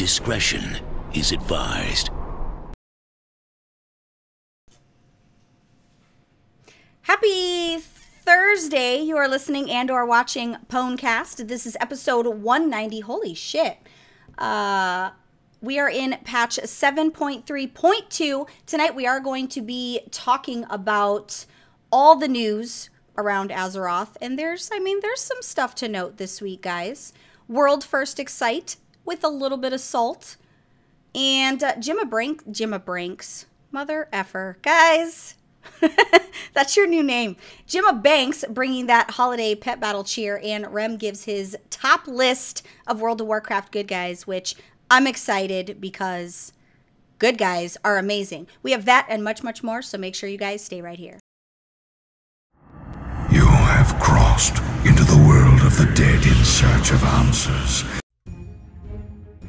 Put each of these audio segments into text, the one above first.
Discretion is advised. Happy Thursday. You are listening and or watching Pwnecast. This is episode 190. Holy shit. We are in patch 7.3.2. Tonight we are going to be talking about all the news around Azeroth. And there's some stuff to note this week, guys. World First Excite with a little bit of salt. And Jimmabanks. Mother effer. Guys. That's your new name. Jimmabanks bringing that holiday pet battle cheer, and Rem gives his top list of World of Warcraft good guys, which I'm excited because good guys are amazing. We have that and much, much more, so make sure you guys stay right here. You have crossed into the world of the dead in search of answers.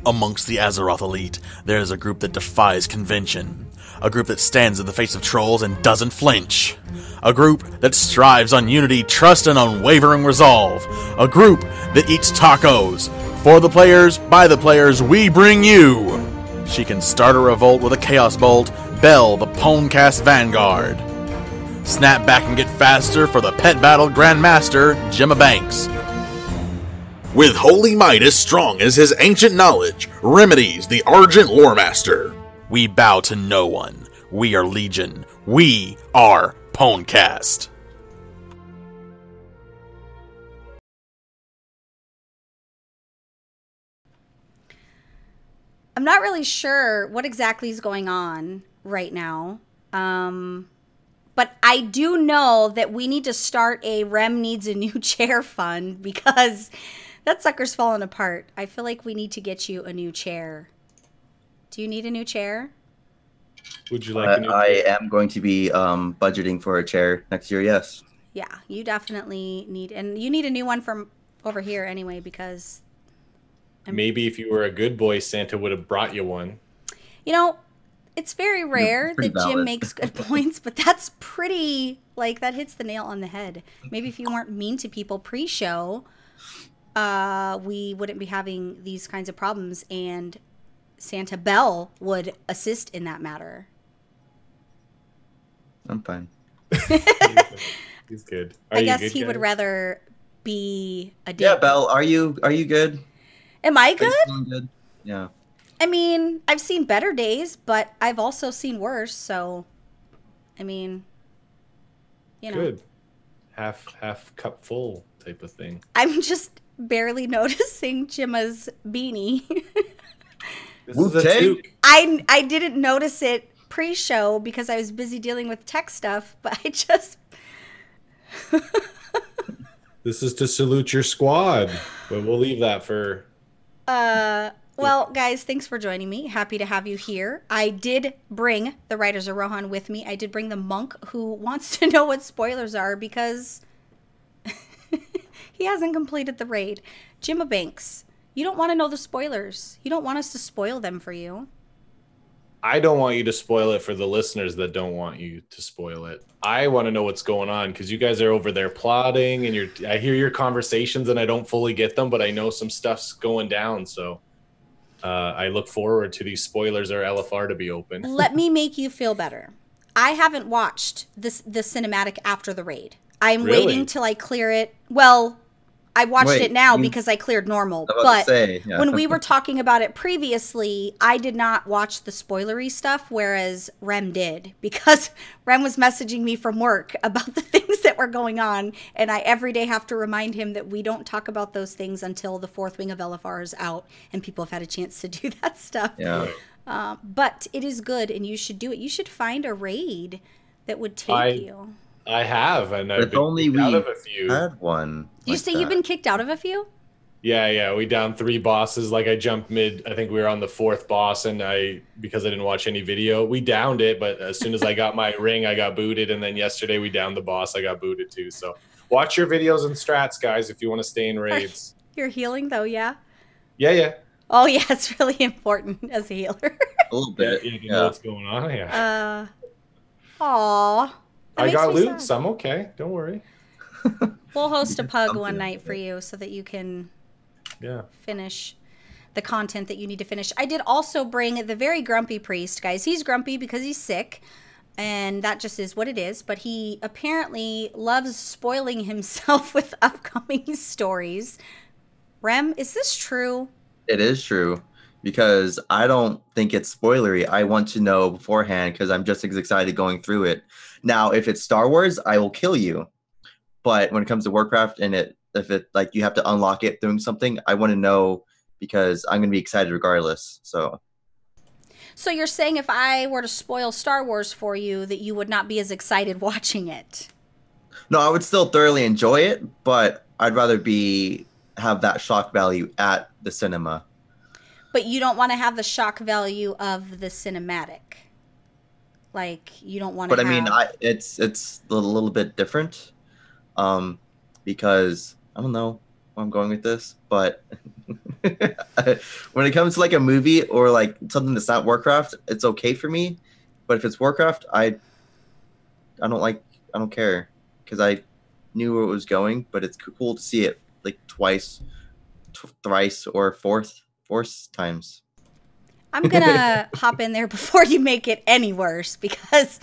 Amongst the Azeroth elite, there is a group that defies convention. A group that stands in the face of trolls and doesn't flinch. A group that strives on unity, trust, and unwavering resolve. A group that eats tacos. For the players, by the players, we bring you. She can start a revolt with a Chaos Bolt, Belle, the Pwnecast Vanguard. Snap back and get faster for the Pet Battle Grandmaster, Jimmabanks. With holy might as strong as his ancient knowledge, Remedyz, the Argent Loremaster. We bow to no one. We are Legion. We are Pwnecast. I'm not really sure what exactly is going on right now. But I do know that we need to start a Rem Needs a New Chair fund because that sucker's falling apart. I feel like we need to get you a new chair. Do you need a new chair? Would you like a new chair? I am going to be budgeting for a chair next year, yes. Yeah, you definitely need, and you need a new one from over here anyway because... Maybe if you were a good boy, Santa would have brought you one. You know, it's very rare that valid. Jim makes good points, but that's pretty, like, that hits the nail on the head. Maybe if you weren't mean to people pre-show, we wouldn't be having these kinds of problems, and Santa Belle would assist in that matter. I'm fine. He's good. I guess he would rather be a dick. Yeah, Belle, are you good? Am I Are you good? feeling good? Yeah. I mean, I've seen better days, but I've also seen worse, so, I mean, you know. Good. Half cup full type of thing. I'm just barely noticing Jimma's beanie. This is a Wu-Tang? toque. I didn't notice it pre-show because I was busy dealing with tech stuff, but I just... This is to salute your squad, but we'll leave that for... Well, guys, thanks for joining me. Happy to have you here. I did bring the Riders of Rohan with me. I did bring the monk who wants to know what spoilers are because he hasn't completed the raid. Jimmabanks, you don't want to know the spoilers. You don't want us to spoil them for you. I don't want you to spoil it for the listeners that don't want you to spoil it. I want to know what's going on because you guys are over there plotting and I hear your conversations and I don't fully get them, but I know some stuff's going down. So I look forward to these spoilers or LFR to be open. Let me make you feel better. I haven't watched the cinematic after the raid. I'm Really? waiting till I clear it. Well, I watched Wait, it now you- because I cleared normal. I was about But to say, yeah. when we were talking about it previously, I did not watch the spoilery stuff, whereas Rem did. Because Rem was messaging me from work about the things that were going on. And I every day have to remind him that we don't talk about those things until the fourth wing of LFR is out. And people have had a chance to do that stuff. Yeah. But it is good and you should do it. You should find a raid that would take you. I have, and I've If been only kicked we out of a few. had one. You like say that. you've been kicked out of a few? Yeah, we downed 3 bosses. Like I jumped mid. I think we were on the 4th boss, and because I didn't watch any video, we downed it. But as soon as I got my ring, I got booted, and then yesterday we downed the boss. I got booted too. So watch your videos and strats, guys, if you want to stay in raids. You're healing though, yeah? Yeah. Oh yeah, it's really important as a healer. A little bit. You know what's going on. Yeah. Aw. That I makes got me loot. sad. So I'm okay. Don't worry. We'll host a pug something one like night for you so that you can Yeah. finish the content that you need to finish. I did also bring the very grumpy priest, guys. He's grumpy because he's sick, and that just is what it is. But he apparently loves spoiling himself with upcoming stories. Rem, is this true? It is true, because I don't think it's spoilery. I want to know beforehand because I'm just as excited going through it. Now, if it's Star Wars, I will kill you. But when it comes to Warcraft and if it like you have to unlock it doing something, I want to know because I'm going to be excited regardless. So you're saying if I were to spoil Star Wars for you, that you would not be as excited watching it? No, I would still thoroughly enjoy it, but I'd rather have that shock value at the cinema. But you don't want to have the shock value of the cinematic. Like, you don't want to But I mean, it's a little bit different. Because I don't know where I'm going with this, but when it comes to like a movie or like something that's not Warcraft, it's okay for me. But if it's Warcraft, I don't care because I knew where it was going. But it's cool to see it like twice, thrice, or fourth times. I'm gonna hop in there before you make it any worse because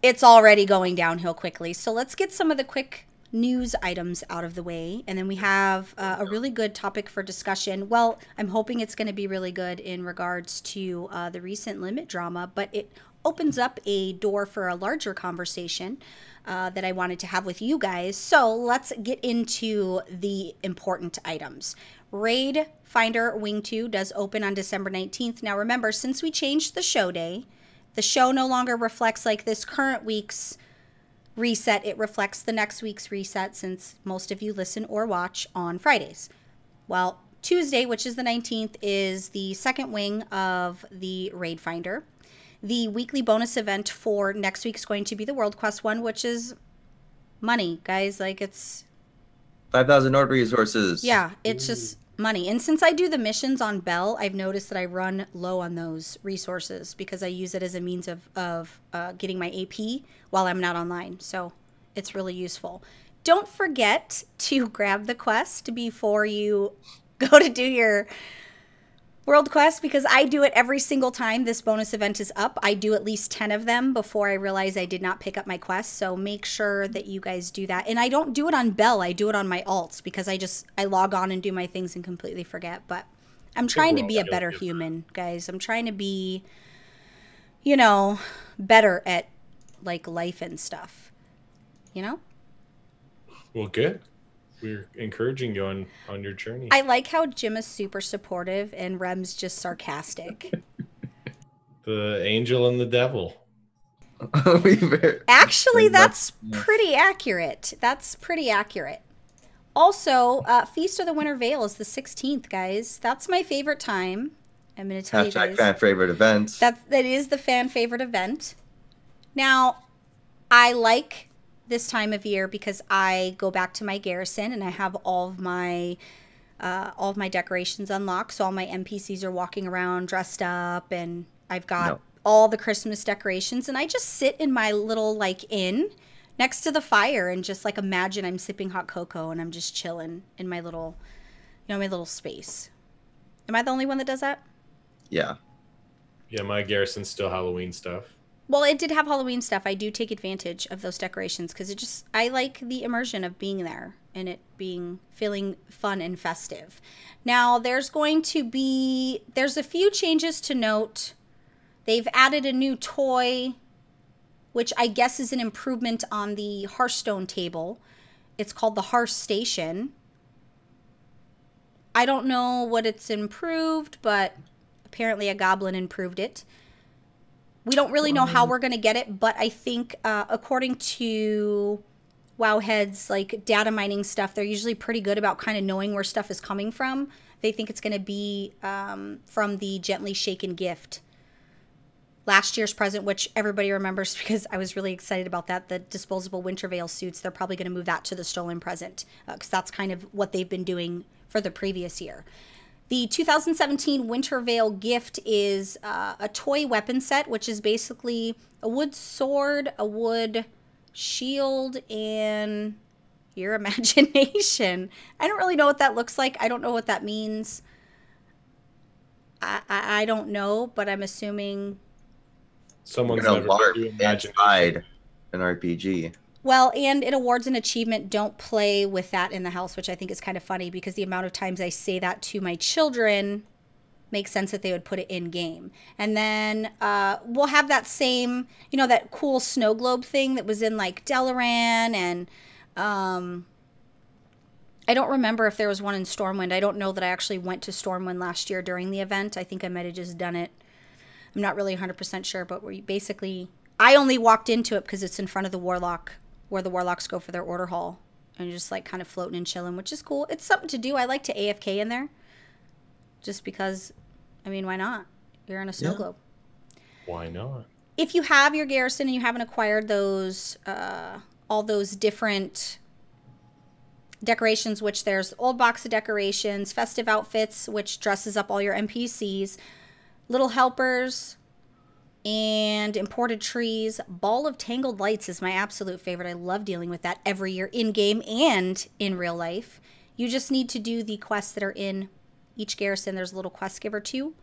it's already going downhill quickly. So let's get some of the quick news items out of the way, and then we have a really good topic for discussion. Well, I'm hoping it's going to be really good in regards to the recent limit drama, but it opens up a door for a larger conversation that I wanted to have with you guys. So let's get into the important items. Raid Finder Wing 2 does open on December 19th. Now remember, since we changed the show day, the show no longer reflects like this current week's reset. It reflects the next week's reset since most of you listen or watch on Fridays. Well, Tuesday, which is the 19th, is the second wing of the Raid Finder. The weekly bonus event for next week is going to be the World Quest one, which is money, guys. Like, it's 5,000 Nord resources. Yeah, it's just money. And since I do the missions on Belle, I've noticed that I run low on those resources because I use it as a means of getting my AP while I'm not online. So it's really useful. Don't forget to grab the quest before you go to do your World Quest, because I do it every single time this bonus event is up. I do at least 10 of them before I realize I did not pick up my quest. So make sure that you guys do that. And I don't do it on Belle. I do it on my alts because I log on and do my things and completely forget. But I'm trying to be a better human, guys. I'm trying to be, better at like life and stuff, Well, good. We're encouraging you on your journey. I like how Jim is super supportive and Rem's just sarcastic. The angel and the devil. Actually, that's pretty accurate. Also, Feast of the Winter Veil is the 16th, guys. That's my favorite time. I'm going to tell you guys. Fan favorite event. That is the fan favorite event. Now, I like this time of year because I go back to my garrison and I have all of my decorations unlocked. So all my NPCs are walking around dressed up, and I've got all the Christmas decorations, and I just sit in my little like inn next to the fire and just like imagine I'm sipping hot cocoa and I'm just chilling in my little, my little space. Am I the only one that does that? Yeah. Yeah, my garrison's still Halloween stuff. Well, it did have Halloween stuff. I do take advantage of those decorations because I like the immersion of being there and it feeling fun and festive. Now, there's a few changes to note. They've added a new toy, which I guess is an improvement on the Hearthstone table. It's called the Hearth Station. I don't know what it's improved, but apparently a goblin improved it. We don't really know how we're going to get it, but I think according to Wowhead's like data mining stuff, they're usually pretty good about kind of knowing where stuff is coming from. They think it's going to be from the Gently Shaken gift. Last year's present, which everybody remembers because I was really excited about that. The disposable Winter Veil suits, they're probably going to move that to the stolen present because that's kind of what they've been doing for the previous year. The 2017 Winter Veil gift is a toy weapon set, which is basically a wood sword, a wood shield, and your imagination. I don't really know what that looks like. I don't know what that means. I don't know, but I'm assuming. Someone's You're never gonna been LARP to imagination. inside an RPG. Well, and it awards an achievement, don't play with that in the house, which I think is kind of funny because the amount of times I say that to my children makes sense that they would put it in game. And then we'll have that same, that cool snow globe thing that was in like Delaran, and I don't remember if there was one in Stormwind. I don't know that I actually went to Stormwind last year during the event. I think I might have just done it. I'm not really 100% sure, but I only walked into it because it's in front of the Warlock, where the Warlocks go for their order hall, and just like kind of floating and chilling, which is cool. It's something to do. I like to AFK in there just because, why not? You're in a snow globe. Why not? If you have your garrison and you haven't acquired those, all those different decorations, which there's old box of decorations, festive outfits, which dresses up all your NPCs, little helpers, and imported trees. Ball of Tangled Lights is my absolute favorite. I love dealing with that every year in game and in real life. You just need to do the quests that are in each garrison. There's a little quest giver too,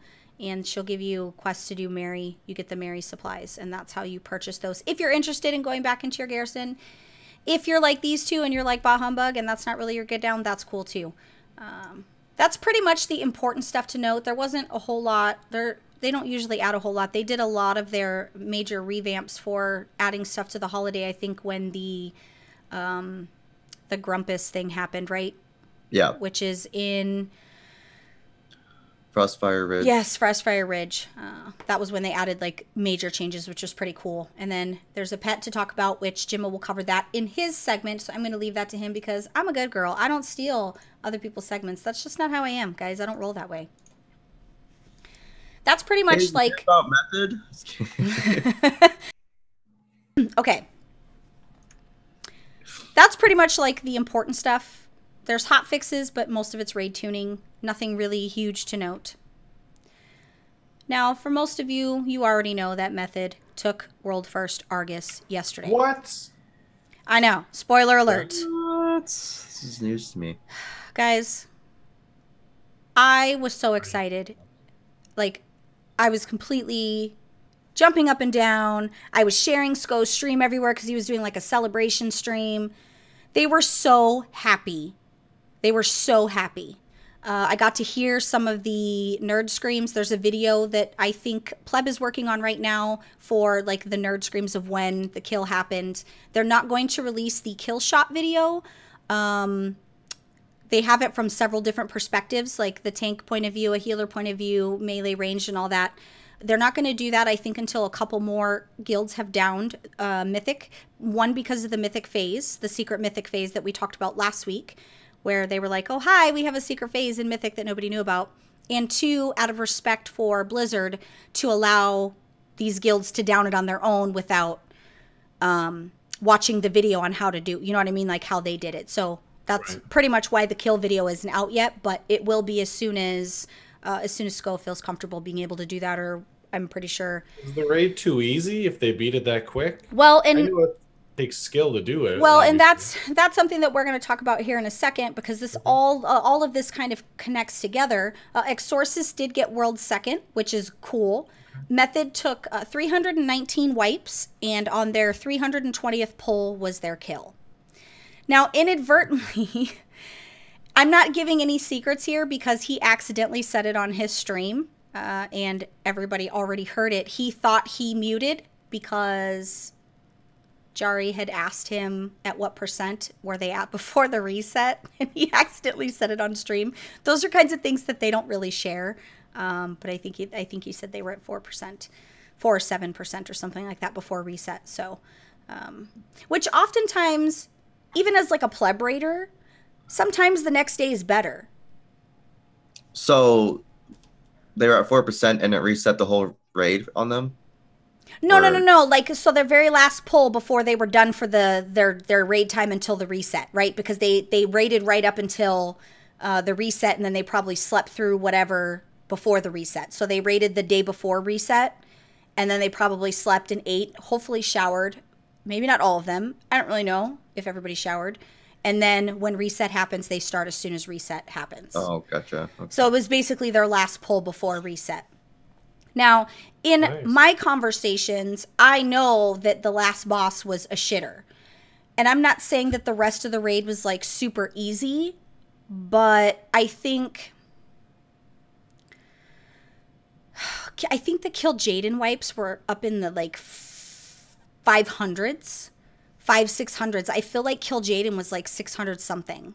and she'll give you quests to do Mary. You get the Mary supplies, and that's how you purchase those. If you're interested in going back into your garrison, if you're like these two and you're like Bah Humbug and that's not really your get down, that's cool too. That's pretty much the important stuff to note. There wasn't a whole lot. They don't usually add a whole lot. They did a lot of their major revamps for adding stuff to the holiday, I think, when the Grumpus thing happened, right? Yeah. Which is in Frostfire Ridge. Yes, Frostfire Ridge. That was when they added like major changes, which was pretty cool. And then there's a pet to talk about, which Jimma will cover that in his segment. So I'm going to leave that to him because I'm a good girl. I don't steal other people's segments. That's just not how I am, guys. I don't roll that way. That's pretty much like about method. Okay. That's pretty much like the important stuff. There's hot fixes, but most of it's raid tuning. Nothing really huge to note. Now, for most of you, you already know that Method took World First Argus yesterday. What? I know. Spoiler alert. What? This is news to me. Guys, I was so excited. Like, I was completely jumping up and down. I was sharing Sko's stream everywhere because he was doing like a celebration stream. They were so happy. They were so happy. I got to hear some of the nerd screams. There's a video that I think Pleb is working on right now for like the nerd screams of when the kill happened. They're not going to release the kill shot video. They have it from several different perspectives, like the tank point of view, a healer point of view, melee range, and all that. They're not going to do that, I think, until a couple more guilds have downed Mythic. One, because of the Mythic phase, the secret Mythic phase that we talked about last week, where they were like, oh, hi, we have a secret phase in Mythic that nobody knew about. And two, out of respect for Blizzard, to allow these guilds to down it on their own without watching the video on how to do, you know what I mean, like how they did it. So that's pretty much why the kill video isn't out yet, but it will be as soon as Sko feels comfortable being able to do that, or I'm pretty sure. Is the raid too easy if they beat it that quick? Well, and I know it takes skill to do it. Well, obviously. and that's something that we're going to talk about here in a second, because this all of this kind of connects together. Exorcist did get world second, which is cool. Method took 319 wipes, and on their 320th pull was their kill. Now, inadvertently, I'm not giving any secrets here because he accidentally said it on his stream, and everybody already heard it. He thought he muted because Jari had asked him at what percent were they at before the reset, and he accidentally said it on stream. Those are kinds of things that they don't really share, but I think he said they were at 4%, 4 or 7% or something like that before reset. So, which oftentimes, even as like a pleb raider, sometimes the next day is better. So they were at 4% and it reset the whole raid on them? No. Like, so their very last pull before they were done for their raid time until the reset, right? Because they raided right up until the reset, and then they probably slept through whatever before the reset. So they raided the day before reset, and then they probably slept and ate, hopefully showered. Maybe not all of them. I don't really know if everybody showered. And then when reset happens, they start as soon as reset happens. Oh, gotcha. Okay. So it was basically their last pull before reset. Now, in Nice. my conversations, I know that the last boss was a shitter. And I'm not saying that the rest of the raid was like super easy, but I think the Kill Jaden wipes were up in the like 500s, 600s. I feel like Kill Jaden was like 600 something.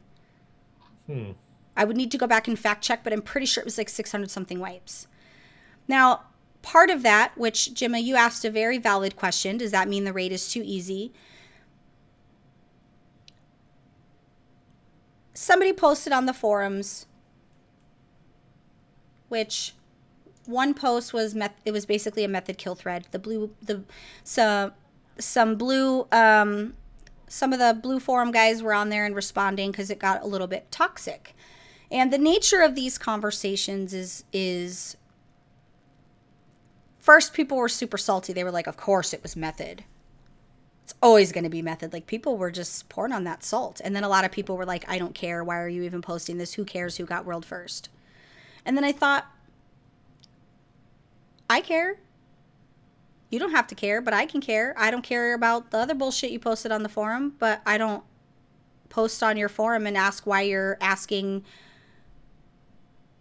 I would need to go back and fact check, but I'm pretty sure it was like 600 something wipes. Now, part of that, which Jimma, you asked a very valid question, does that mean the raid is too easy? Somebody posted on the forums, which one post was it was basically a method kill thread. Some of the blue forum guys were on there and responding because it got a little bit toxic. And the nature of these conversations is first, people were super salty. They were like, of course it was method. It's always going to be method. Like, people were just pouring on that salt. And then a lot of people were like, I don't care. Why are you even posting this? Who cares who got world first? And then I thought, I care. You don't have to care, but I can care. I don't care about the other bullshit you posted on the forum, but I don't post on your forum and ask why you're asking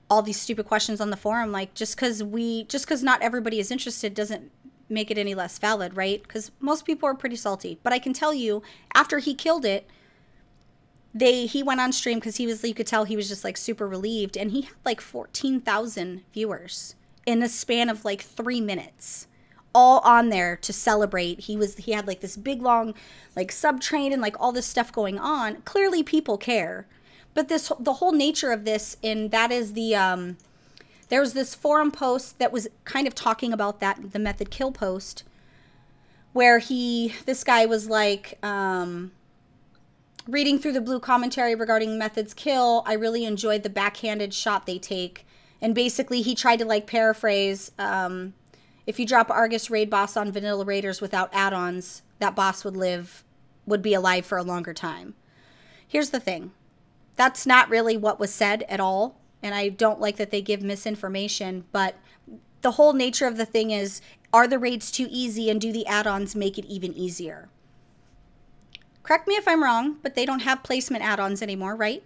all these stupid questions on the forum. Like, just because not everybody is interested doesn't make it any less valid, right? Because most people are pretty salty. But I can tell you, after he killed it, he went on stream because you could tell he was just like super relieved, and he had like 14,000 viewers in the span of like 3 minutes, all on there to celebrate. He had like this big long like sub train and like all this stuff going on. Clearly people care. But the whole nature of this, and that is there was this forum post that was kind of talking about that, the method kill post, where this guy was like, reading through the blue commentary regarding methods kill, I really enjoyed the backhanded shot they take. And basically he tried to like paraphrase, if you drop Argus raid boss on vanilla raiders without add-ons, that boss would be alive for a longer time. Here's the thing. That's not really what was said at all. And I don't like that they give misinformation, but the whole nature of the thing is, are the raids too easy and do the add-ons make it even easier? Correct me if I'm wrong, but they don't have placement add-ons anymore, right?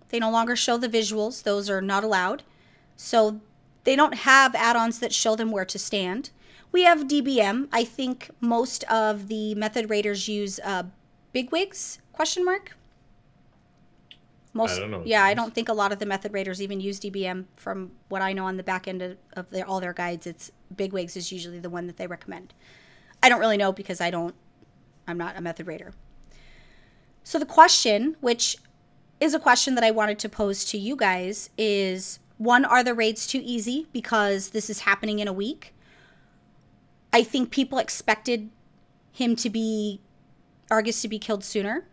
They no longer show the visuals. Those are not allowed. So they don't have add-ons that show them where to stand. We have DBM. I think most of the method raiders use bigwigs, question mark? I don't know. Yeah, I don't think a lot of the method raiders even use DBM. From what I know on the back end of all their guides, it's bigwigs is usually the one that they recommend. I don't really know because I'm not a method raider. So the question, which is a question that I wanted to pose to you guys, is one, are the raids too easy because this is happening in a week? I think people expected Argus to be killed sooner.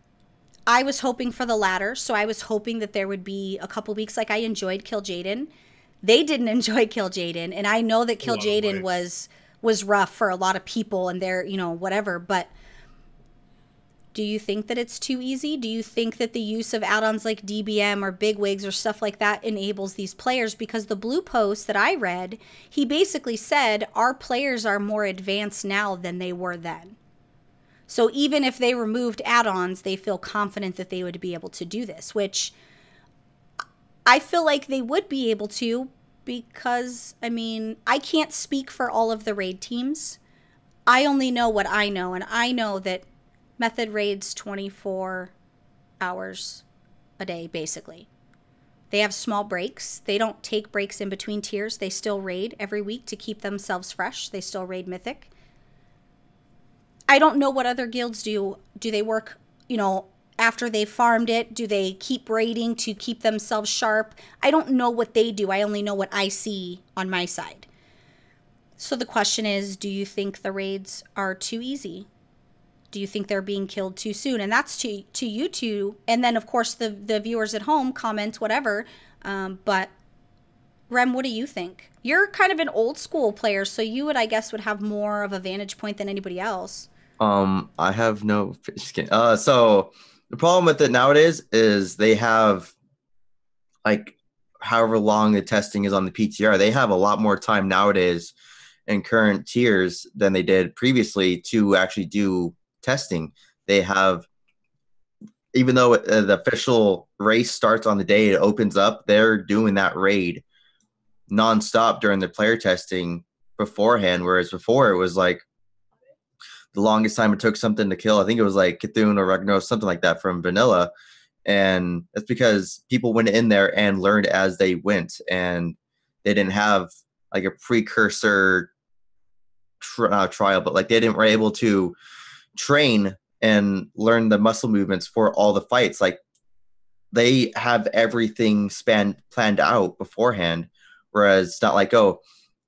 I was hoping for the latter, so I was hoping that there would be a couple weeks. Like, I enjoyed Kill Jaden. They didn't enjoy Kill Jaden, and I know that Kill Jaden was rough for a lot of people, and they're, whatever, but do you think that it's too easy? Do you think that the use of add-ons like DBM or bigwigs or stuff like that enables these players? Because the blue post that I read, he basically said, our players are more advanced now than they were then. So even if they removed add-ons, they feel confident that they would be able to do this, which I feel like they would be able to, because, I can't speak for all of the raid teams. I only know what I know, and I know that method raids 24 hours a day, basically. They have small breaks. They don't take breaks in between tiers. They still raid every week to keep themselves fresh. They still raid Mythic. I don't know what other guilds do. Do they work, after they farmed it? Do they keep raiding to keep themselves sharp? I don't know what they do. I only know what I see on my side. So the question is, do you think the raids are too easy? Do you think they're being killed too soon? And that's to you two. And then, of course, the viewers at home comment, whatever. But, Rem, what do you think? You're kind of an old school player, so you would have more of a vantage point than anybody else. I have no... Just kidding. So The problem with it nowadays is they have, like, however long the testing is on the PTR, they have a lot more time nowadays in current tiers than they did previously to actually do testing. They have, even though the official race starts on the day it opens up, they're doing that raid nonstop during the player testing beforehand. Whereas before it was like the longest time it took something to kill, I think it was like Cthulhu or Ragnaros, something like that from vanilla. And that's because people went in there and learned as they went, and they didn't have like a precursor trial, but like they didn't were able to train and learn the muscle movements for all the fights. Like they have everything planned out beforehand, whereas it's not like, oh,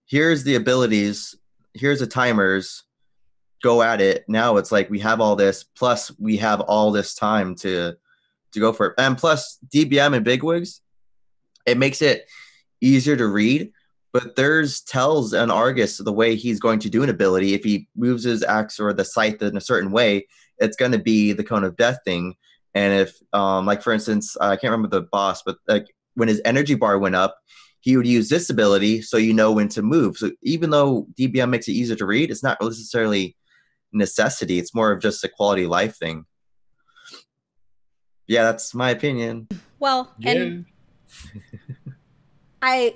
here's the abilities, here's the timers, go at it. Now it's like we have all this, plus we have all this time to go for it. And plus DBM and bigwigs, it makes it easier to read, but there's tells and Argus the way he's going to do an ability. If he moves his axe or the scythe in a certain way, it's going to be the cone of death thing. And if like for instance, I can't remember the boss, but like when his energy bar went up, he would use this ability so you know when to move. So even though DBM makes it easier to read, it's not necessarily necessity. It's more of just a quality of life thing. Yeah, that's my opinion. Well, Yeah. and I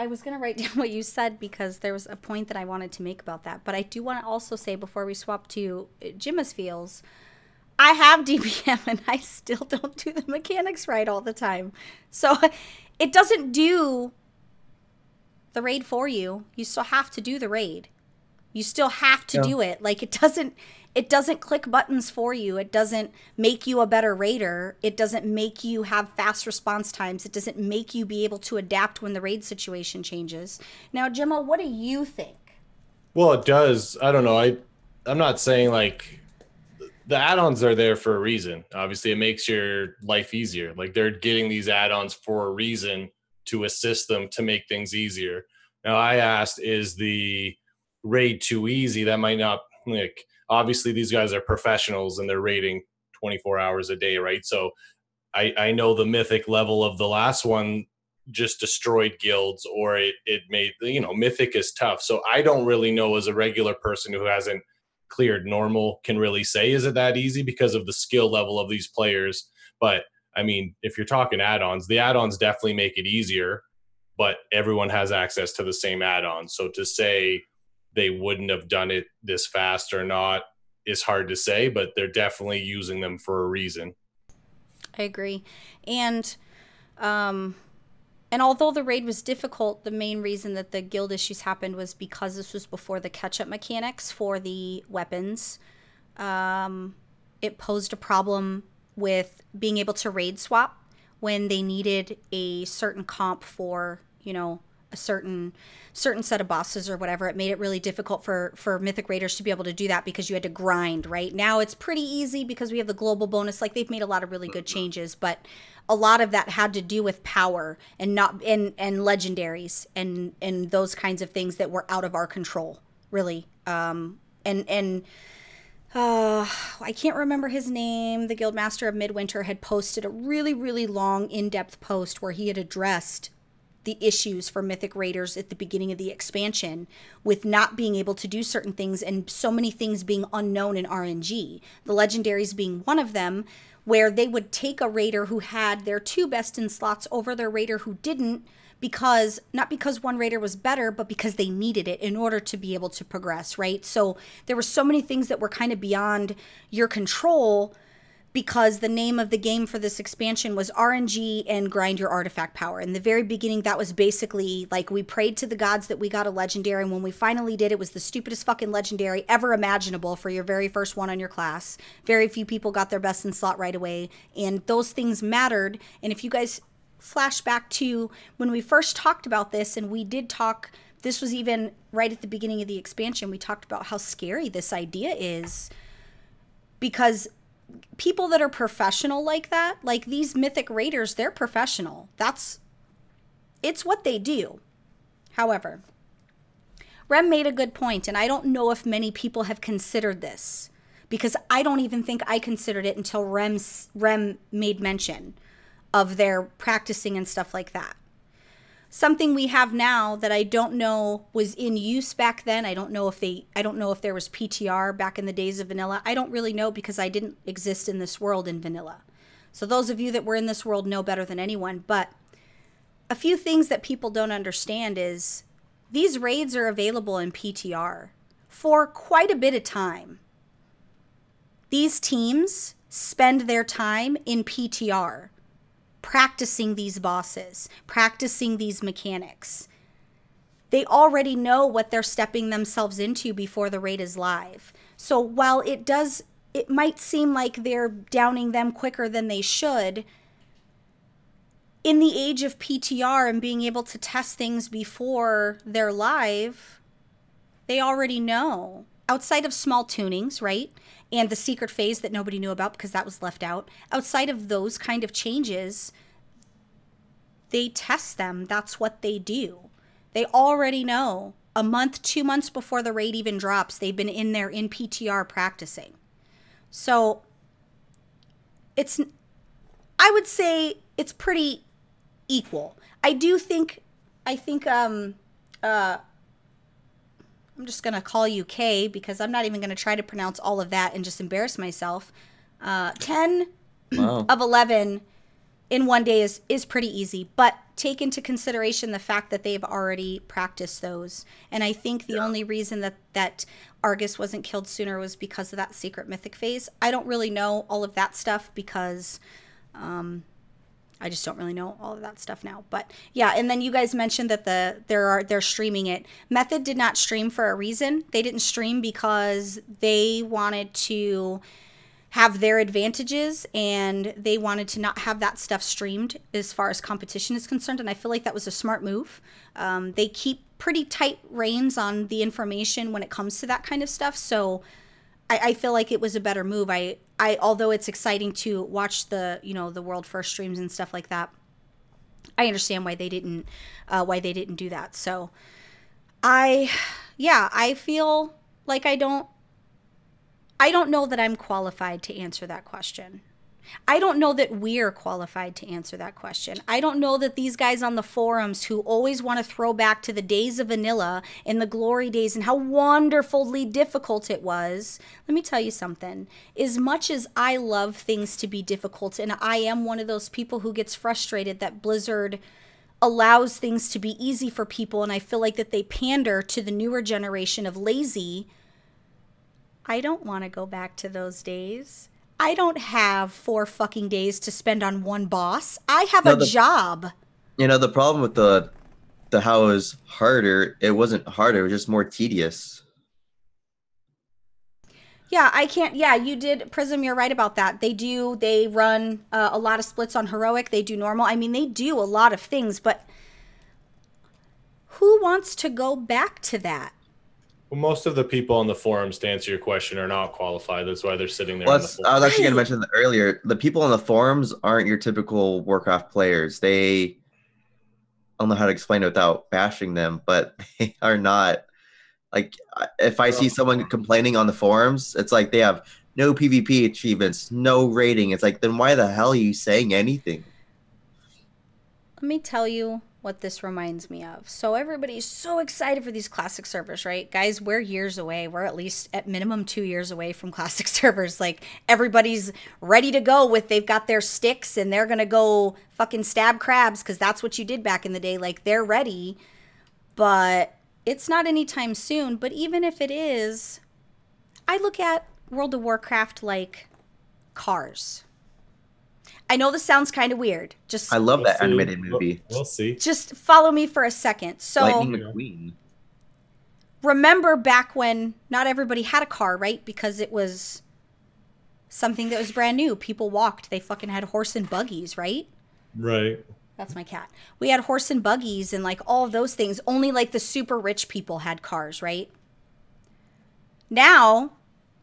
was going to write down what you said because there was a point that I wanted to make about that. But I do want to also say before we swap to Jimma's feels, I have DBM and I still don't do the mechanics right all the time. So it doesn't do the raid for you. You still have to do the raid. You still have to do it. Like it doesn't click buttons for you. It doesn't make you a better raider. It doesn't make you have fast response times. It doesn't make you be able to adapt when the raid situation changes. Now, Jimma, what do you think? Well, it does. I don't know. I'm not saying like the add-ons are there for a reason. Obviously, it makes your life easier. Like they're getting these add-ons for a reason to assist them to make things easier. Now, I asked, is the raid too easy? That might not, like, obviously these guys are professionals and they're raiding 24 hours a day, right? So I know the mythic level of the last one just destroyed guilds, or it made, you know, mythic is tough. So I don't really know, as a regular person who hasn't cleared normal, can really say, is it that easy because of the skill level of these players? But I mean, if you're talking add-ons, the add-ons definitely make it easier, but everyone has access to the same add-ons. So to say they wouldn't have done it this fast or not is hard to say, but they're definitely using them for a reason. I agree. And although the raid was difficult, the main reason that the guild issues happened was because this was before the catch-up mechanics for the weapons. It posed a problem with being able to raid swap when they needed a certain comp for, you know, a certain set of bosses or whatever. It made it really difficult for mythic raiders to be able to do that because you had to grind. Right now it's pretty easy because we have the global bonus. Like, they've made a lot of really good changes, but a lot of that had to do with power and not and legendaries and those kinds of things that were out of our control, really. I can't remember his name. The Guildmaster of Midwinter had posted a really, really long, in-depth post where he had addressed the issues for mythic raiders at the beginning of the expansion with not being able to do certain things and so many things being unknown in RNG. The legendaries being one of them, where they would take a raider who had their 2 best in slots over their raider who didn't, because not because one raider was better, but because they needed it in order to be able to progress, right? So there were so many things that were kind of beyond your control, because the name of the game for this expansion was RNG and grind your artifact power. In the very beginning, that was basically like we prayed to the gods that we got a legendary, and when we finally did, it was the stupidest fucking legendary ever imaginable for your very first one on your class. Very few people got their best in slot right away, and those things mattered. And if you guys flash back to when we first talked about this, and we did talk, this was even right at the beginning of the expansion, we talked about how scary this idea is, because people that are professional like that, like these mythic raiders, they're professional. It's what they do. However, Rem made a good point, and I don't know if many people have considered this, because I don't even think I considered it until Rem made mention of their practicing and stuff like that. Something we have now that I don't know was in use back then. I don't know if there was PTR back in the days of vanilla. I don't really know because I didn't exist in this world in vanilla. So those of you that were in this world know better than anyone. But a few things that people don't understand is these raids are available in PTR for quite a bit of time. These teams spend their time in PTR practicing these bosses, practicing these mechanics. They already know what they're stepping themselves into before the raid is live. So while it might seem like they're downing them quicker than they should, in the age of PTR and being able to test things before they're live, they already know. Outside of small tunings, right? And the secret phase that nobody knew about because that was left out. Outside of those kind of changes, they test them. That's what they do. They already know. A month, 2 months before the raid even drops, they've been in there in PTR practicing. So I would say it's pretty equal. I think I'm just going to call you K because I'm not even going to try to pronounce all of that and just embarrass myself. 10 of 11 in one day is pretty easy, but take into consideration the fact that they've already practiced those. And I think the only reason that Argus wasn't killed sooner was because of that secret mythic phase. I don't really know all of that stuff because I just don't really know all of that stuff now. But yeah, and then you guys mentioned that they're streaming it. Method did not stream for a reason. They didn't stream because they wanted to have their advantages and they wanted to not have that stuff streamed as far as competition is concerned. And I feel like that was a smart move. They keep pretty tight reins on the information when it comes to that kind of stuff. So I feel like it was a better move. Although it's exciting to watch the world first streams and stuff like that, I understand why they didn't do that. So I feel like I don't know that I'm qualified to answer that question. I don't know that we're qualified to answer that question. I don't know that these guys on the forums who always want to throw back to the days of vanilla and the glory days and how wonderfully difficult it was. Let me tell you something. As much as I love things to be difficult, and I am one of those people who gets frustrated that Blizzard allows things to be easy for people, and I feel like that they pander to the newer generation of lazy, I don't want to go back to those days. I don't have 4 fucking days to spend on one boss. I have a job. The problem with the how it was harder, it wasn't harder, it was just more tedious. Yeah, I can't. Yeah, you did. Prism, you're right about that. They run a lot of splits on heroic. They do normal. I mean, they do a lot of things, but who wants to go back to that? Well, most of the people on the forums, to answer your question, are not qualified. That's why they're sitting there. I was actually going to mention that earlier. The people on the forums aren't your typical Warcraft players. I don't know how to explain it without bashing them, but they are not. Like, if I see someone complaining on the forums, it's like they have no PvP achievements, no rating. It's like, then why the hell are you saying anything? Let me tell you what this reminds me of. So everybody's so excited for these classic servers, right? Guys, we're years away. We're at least at minimum 2 years away from classic servers. Like, everybody's ready to go they've got their sticks and they're going to go fucking stab crabs because that's what you did back in the day. Like, they're ready, but it's not anytime soon. But even if it is, I look at World of Warcraft like cars. I know this sounds kind of weird. I love that animated movie. We'll see. Just follow me for a second. So, Lightning McQueen. Remember back when not everybody had a car, right? Because it was something that was brand new. People walked. They fucking had horse and buggies, right? Right. That's my cat. We had horse and buggies and like all of those things. Only like the super rich people had cars, right? Now,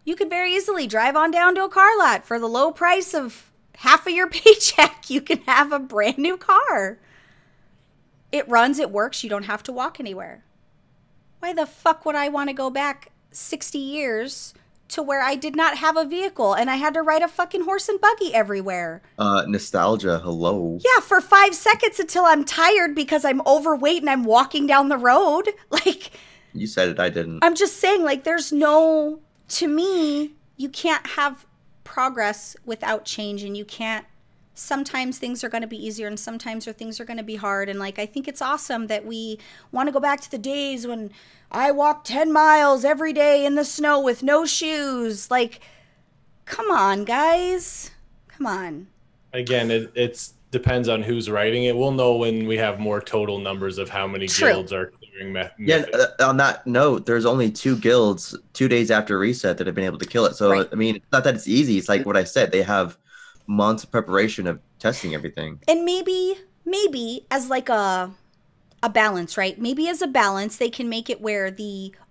you could very easily drive on down to a car lot for the low price of half of your paycheck. You can have a brand new car. It runs, it works. You don't have to walk anywhere. Why the fuck would I want to go back 60 years to where I did not have a vehicle and I had to ride a fucking horse and buggy everywhere. Nostalgia, hello. Yeah, for 5 seconds until I'm tired because I'm overweight and I'm walking down the road. Like, You said it, I didn't. I'm just saying, like, there's no, to me, you can't have progress without change, and you can't, sometimes things are going to be easier and sometimes things are going to be hard. And like, I think it's awesome that we want to go back to the days when I walked 10 miles every day in the snow with no shoes. Like, come on, guys. Come on. Again, it's depends on who's writing it. We'll know when we have more total numbers of how many guilds are clearing Yeah, on that note, there's only 2 guilds 2 days after reset that have been able to kill it. So, Right. I mean, it's not that it's easy. It's like what I said. They have months of preparation of testing everything. And maybe as like a balance, right? Maybe as a balance, they can make it where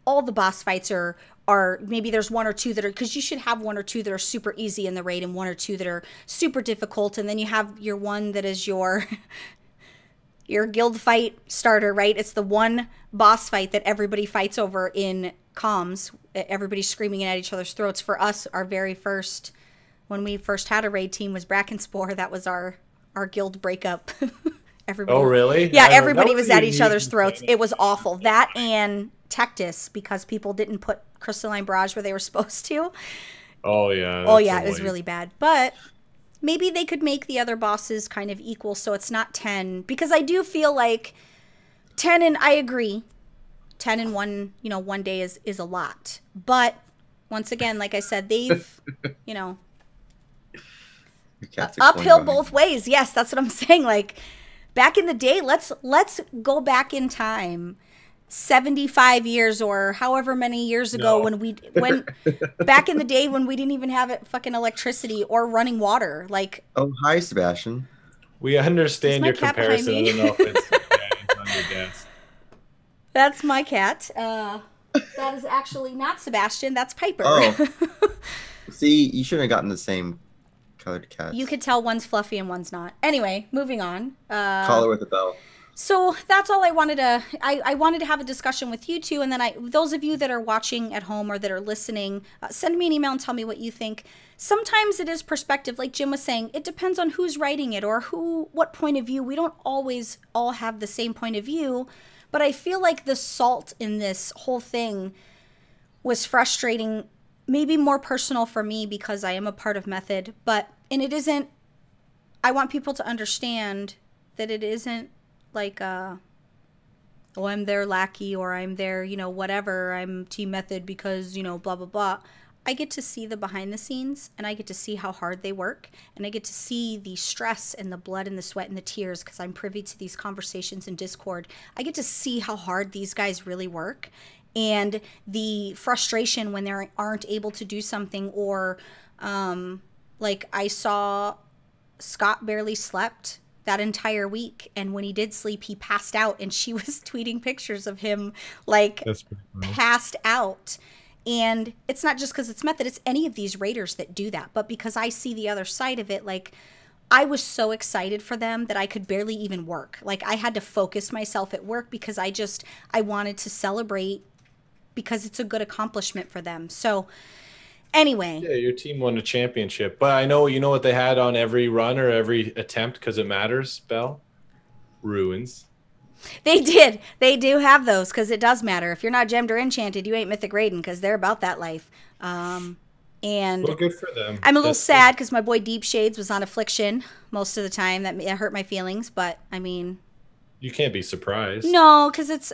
all the boss fights are maybe there's 1 or 2 that are, because you should have 1 or 2 that are super easy in the raid and 1 or 2 that are super difficult, and then you have your one that is your guild fight starter, right? It's the one boss fight that everybody fights over in comms. Everybody's screaming at each other's throats. For us, our very first, when we first had a raid team, was Brackenspore. That was our guild breakup. Everybody, Oh, really? Yeah, I don't- everybody that was was at each other's unique. throats. It was awful. That and Tectus, because people didn't put Crystalline Barrage where they were supposed to. Oh yeah. Oh that's yeah, a it was waste. really bad. But maybe they could make the other bosses kind of equal, so it's not 10. Because I do feel like 10, and I agree, 10 in one day is a lot. But once again, like I said, they've Your cat's uphill explaining both ways. Yes, that's what I'm saying. Like, back in the day, let's go back in time 75 years or however many years ago, when back in the day when we didn't even have fucking electricity or running water. Like, Oh, hi, Sebastian. We understand my your cat behind comparison. I me? don't know if it's on your desk. that's my cat. That is actually not Sebastian, that's Piper. Oh. See, you shouldn't have gotten the same colored cats. You could tell one's fluffy and one's not. Anyway, moving on. Call her with a bell. So that's all I wanted to, I wanted to have a discussion with you two. And then those of you that are watching at home or that are listening, send me an email and tell me what you think. Sometimes it is perspective. Like Jim was saying, it depends on who's writing it or what point of view. We don't always all have the same point of view, but I feel like the salt in this whole thing was frustrating, maybe more personal for me because I am a part of Method, and it isn't, I want people to understand that it isn't like, oh, I'm their lackey or I'm their, whatever, I'm Team Method because, blah, blah, blah. I get to see the behind the scenes and I get to see how hard they work and I get to see the stress and the blood and the sweat and the tears because I'm privy to these conversations in Discord. I get to see how hard these guys really work and the frustration when they aren't able to do something or, like I saw Scott barely slept that entire week, and when he did sleep he passed out and she was tweeting pictures of him like That's pretty funny. passed out. And it's not just because it's Method, it's any of these raiders that do that, but because I see the other side of it, like I was so excited for them that I could barely even work. Like I had to focus myself at work because I wanted to celebrate because it's a good accomplishment for them. So anyway, Yeah, your team won a championship. But I know, you know what they had on every run or every attempt because it matters, Belle? Ruins. they did. They do have those because it does matter. If you're not gemmed or enchanted, you ain't Mythic Raiden because they're about that life. And Well, good for them. I'm a little That's sad because my boy Deep Shades was on Affliction most of the time. That hurt my feelings, but I mean, You can't be surprised. no, because it's.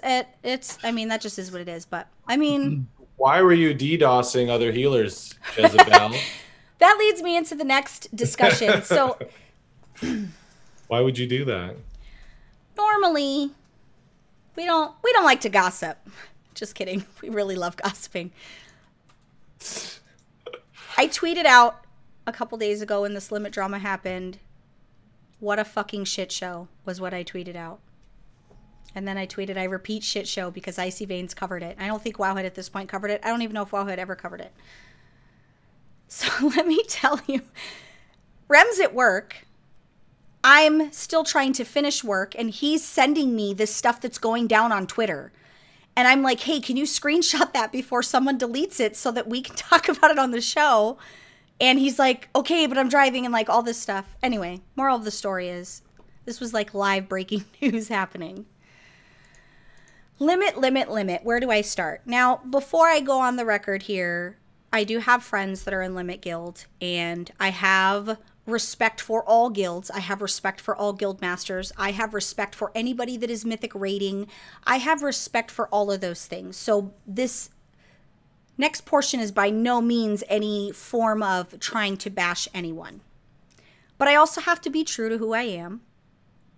I mean, that just is what it is. But I mean, Why were you DDoSing other healers, Jezebel? that leads me into the next discussion. So Why would you do that? normally, we don't like to gossip. Just kidding. We really love gossiping. I tweeted out a couple days ago when this limit drama happened. What a fucking shit show was what I tweeted out. And then I tweeted, I repeat shit show because Icy Veins covered it. I don't think Wowhead at this point covered it. I don't even know if Wowhead ever covered it. So let me tell you, Rem's at work. I'm still trying to finish work and he's sending me this stuff that's going down on Twitter. And I'm like, hey, can you screenshot that before someone deletes it so that we can talk about it on the show? And he's like, okay, but I'm driving and like all this stuff. Anyway, moral of the story is this was like live breaking news happening. Limit. Where do I start? Now, before I go on the record here, I do have friends that are in Limit Guild, and I have respect for all guilds. I have respect for all guild masters. I have respect for anybody that is mythic raiding. I have respect for all of those things. So this next portion is by no means any form of trying to bash anyone. But I also have to be true to who I am.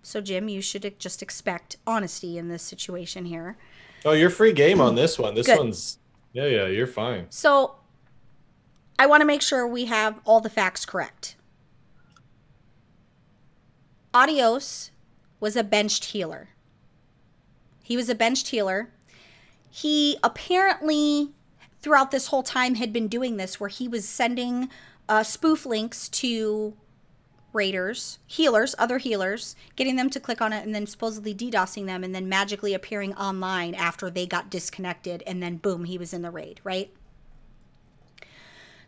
So, Jim, you should just expect honesty in this situation here. Oh, you're free game on this one. This Good. one's... Yeah, you're fine. So, I want to make sure we have all the facts correct. Adios was a benched healer. He was a benched healer. He apparently, throughout this whole time, had been doing this where he was sending spoof links to raiders, healers, other healers, getting them to click on it and then supposedly DDoSing them and then magically appearing online after they got disconnected, and then boom, he was in the raid, right?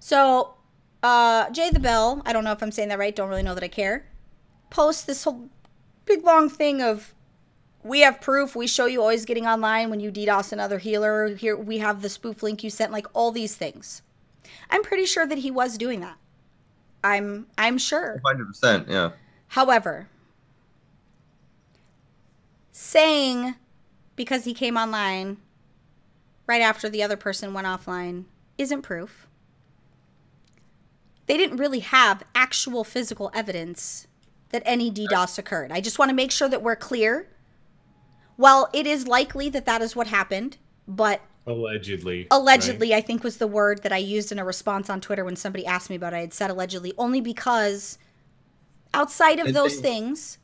So, Jay the Belle, I don't know if I'm saying that right, don't really know that I care, posts this whole big long thing of, we have proof, we show you always getting online when you DDoS another healer, here we have the spoof link you sent, like all these things. I'm pretty sure that he was doing that. I'm sure. 100%, yeah. However, saying because he came online right after the other person went offline isn't proof. They didn't really have actual physical evidence that any DDoS occurred. I just want to make sure that we're clear. While it is likely that that is what happened, but Allegedly, right? I think was the word that I used in a response on Twitter when somebody asked me about it. I had said allegedly only because outside of those things.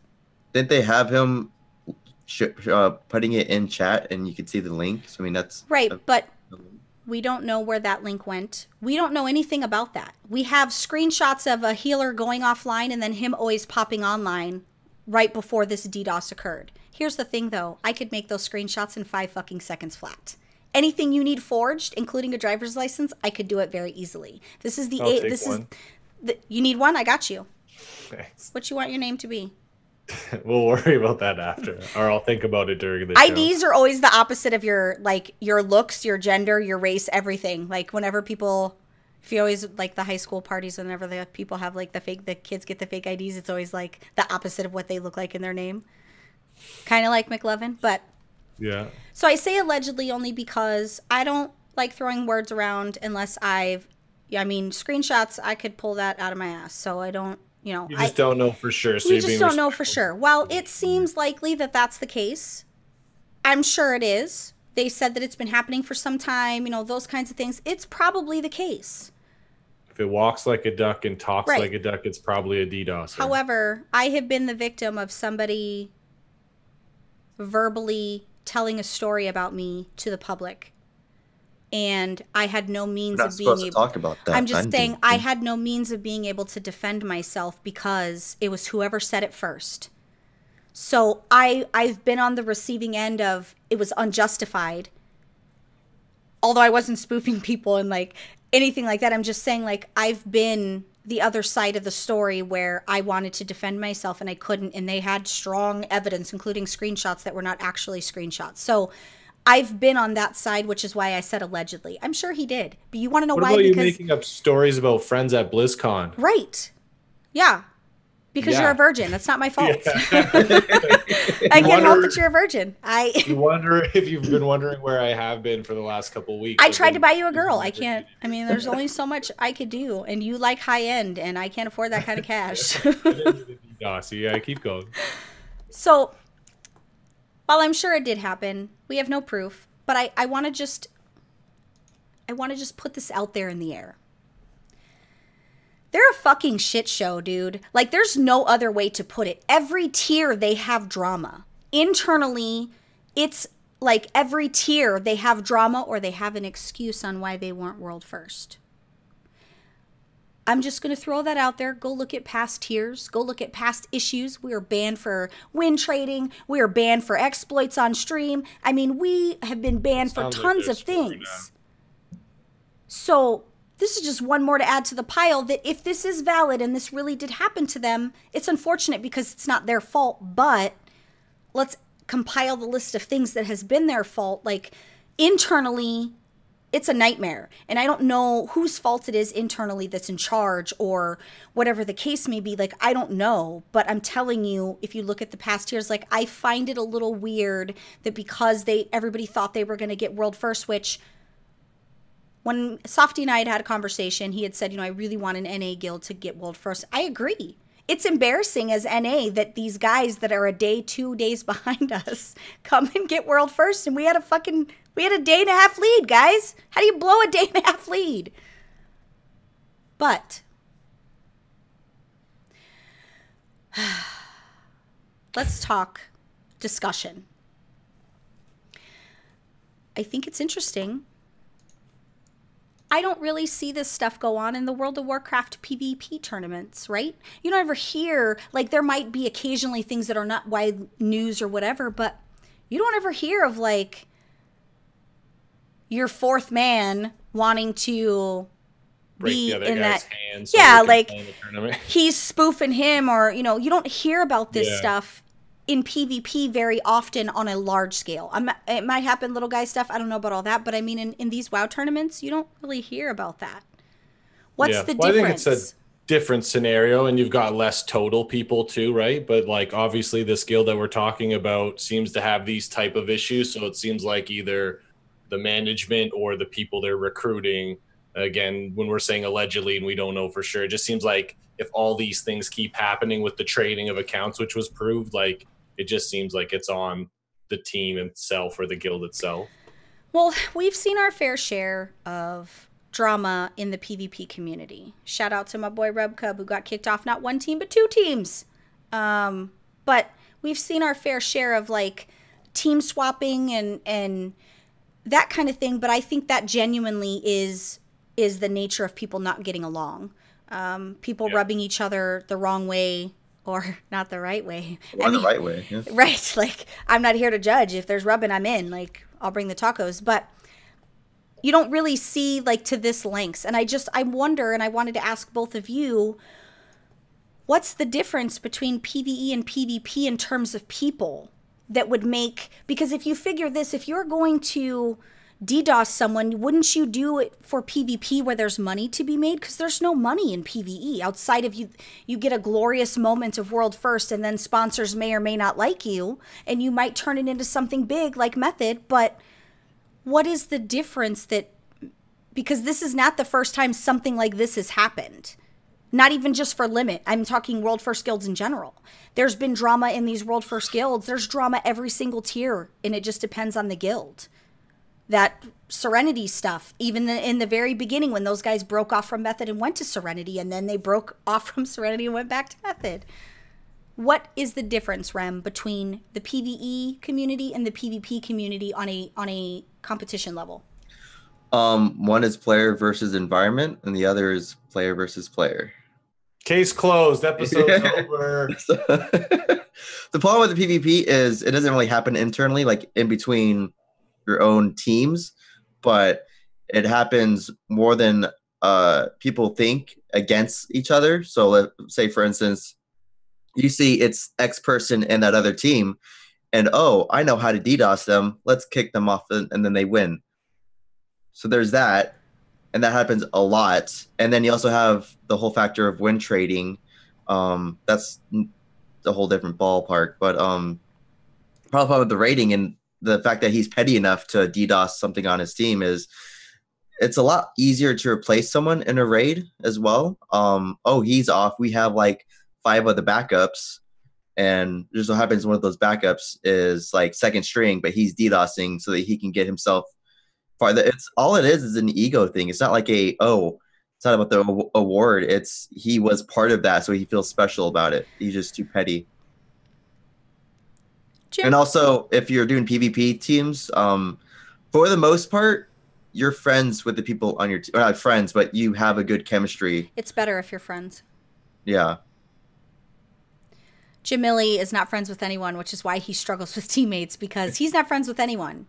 Didn't they have him putting it in chat and you could see the link? So, I mean, that's... Right, but we don't know where that link went. We don't know anything about that. We have screenshots of a healer going offline and then him always popping online right before this DDoS occurred. Here's the thing, though. I could make those screenshots in 5 fucking seconds flat. Anything you need forged, including a driver's license, I could do it very easily. This is the... you need one? I got you. Thanks. What you want your name to be? We'll worry about that after, or I'll think about it during the show. IDs are always the opposite of your looks, your gender, your race, everything. Like whenever people, if you always like the high school parties, whenever the people have like the kids get the fake IDs, it's always like the opposite of what they look like in their name. Kind of like McLovin, but yeah. So I say allegedly only because I don't like throwing words around unless screenshots, I could pull that out of my ass. So I don't, You just don't know for sure. So we just don't know for sure. While it seems likely that that's the case, I'm sure it is. They said that it's been happening for some time, those kinds of things. It's probably the case. If it walks like a duck and talks like a duck, it's probably a DDoS. However, I have been the victim of somebody verbally telling a story about me to the public, and I had no means of being able to talk about that. I'm just saying I had no means of being able to defend myself because it was whoever said it first. So I've been on the receiving end of it was unjustified. Although I wasn't spoofing people and like anything like that, I'm just saying like I've been the other side of the story where I wanted to defend myself and I couldn't, and they had strong evidence, including screenshots that were not actually screenshots. So I've been on that side, which is why I said allegedly. I'm sure he did. But you want to know why? What about you making up stories about friends at BlizzCon? Right. Yeah. Because you're a virgin. That's not my fault. Yeah. I can't help that you're a virgin. You wonder if you've been wondering where I have been for the last couple of weeks. I tried to buy you a girl. I can't. I mean, there's only so much I could do. And you like high end, and I can't afford that kind of cash. Yeah, keep going. So, while I'm sure it did happen, we have no proof. But I want to just put this out there in the air. They're a fucking shit show, dude. Like, there's no other way to put it. Every tier, they have drama. Internally, it's like every tier, they have drama or they have an excuse on why they weren't world first. I'm just going to throw that out there. Go look at past tiers. Go look at past issues. We are banned for win trading. We are banned for exploits on stream. I mean, we have been banned for tons of things. So this is just one more to add to the pile that if this is valid and this really did happen to them, it's unfortunate because it's not their fault, but let's compile the list of things that has been their fault. Like internally, it's a nightmare. And I don't know whose fault it is internally that's in charge or whatever the case may be. Like, I don't know. But I'm telling you, if you look at the past years, like, I find it a little weird that because everybody thought they were going to get world first, which when Softy and I had a conversation, he had said, I really want an NA guild to get world first. I agree. It's embarrassing as NA that these guys that are a day, 2 days behind us come and get world first. And we had a day and a half lead, guys. How do you blow a day and a half lead? But let's talk discussion. I think it's interesting. I don't really see this stuff go on in the World of Warcraft PvP tournaments, right? You don't ever hear, like, there might be occasionally things that are not wide news or whatever, but you don't ever hear of, like, your fourth man wanting to break be the other in guy's that. hand so Yeah, they can like, play in the tournament. he's spoofing him, or, you don't hear about this Yeah. stuff in PvP very often on a large scale. It might happen little guy stuff. I don't know about all that, but I mean, in these WoW tournaments, you don't really hear about that. What's the difference? I think it's a different scenario, and you've got less total people too, right? But like, obviously, this guild that we're talking about seems to have these type of issues. So it seems like either the management or the people they're recruiting. Again, when we're saying allegedly and we don't know for sure, it just seems like if all these things keep happening with the trading of accounts, which was proved, like, it just seems like it's on the team itself or the guild itself. Well, we've seen our fair share of drama in the PvP community. Shout out to my boy Rebcub, who got kicked off not one team but 2 teams. But we've seen our fair share of, like, team swapping and that kind of thing. But I think that genuinely is the nature of people not getting along. People rubbing each other the wrong way or not the right way. Or the right way. Yeah. Right. Like, I'm not here to judge. If there's rubbing, I'm in. Like, I'll bring the tacos. But you don't really see, like, to this lengths. And I wonder, and I wanted to ask both of you, what's the difference between PvE and PvP in terms of people that would make, because if you figure this, if you're going to DDoS someone, wouldn't you do it for PvP where there's money to be made? Because there's no money in PvE outside of you get a glorious moment of world first, and then sponsors may or may not like you, and you might turn it into something big like Method. But what is the difference because this is not the first time something like this has happened. Not even just for Limit. I'm talking World First Guilds in general. There's been drama in these World First Guilds. There's drama every single tier, and it just depends on the guild. That Serenity stuff, even in the very beginning when those guys broke off from Method and went to Serenity, and then they broke off from Serenity and went back to Method. What is the difference, Rem, between the PvE community and the PvP community on a competition level? One is player versus environment, and the other is player versus player. Case closed. Episode's over. The problem with the PvP is it doesn't really happen internally, like in between your own teams, but it happens more than people think against each other. So let's say, for instance, you see it's X person in that other team, and I know how to DDoS them. Let's kick them off, and then they win. So there's that, and that happens a lot. And then you also have the whole factor of win trading. That's a whole different ballpark. But problem with the rating and the fact that he's petty enough to DDoS something on his team is it's a lot easier to replace someone in a raid as well. He's off. We have like 5 of the backups, and just so happens one of those backups is like second string, but he's DDoSing so that he can get himself farther. It's all it is an ego thing. It's not like it's not about the award. It's he was part of that, so he feels special about it. He's just too petty. Jim? And also, if you're doing PvP teams, for the most part, you're friends with the people on your team, not friends, but you have a good chemistry. It's better if you're friends. Yeah. Jamili is not friends with anyone, which is why he struggles with teammates, because he's not friends with anyone.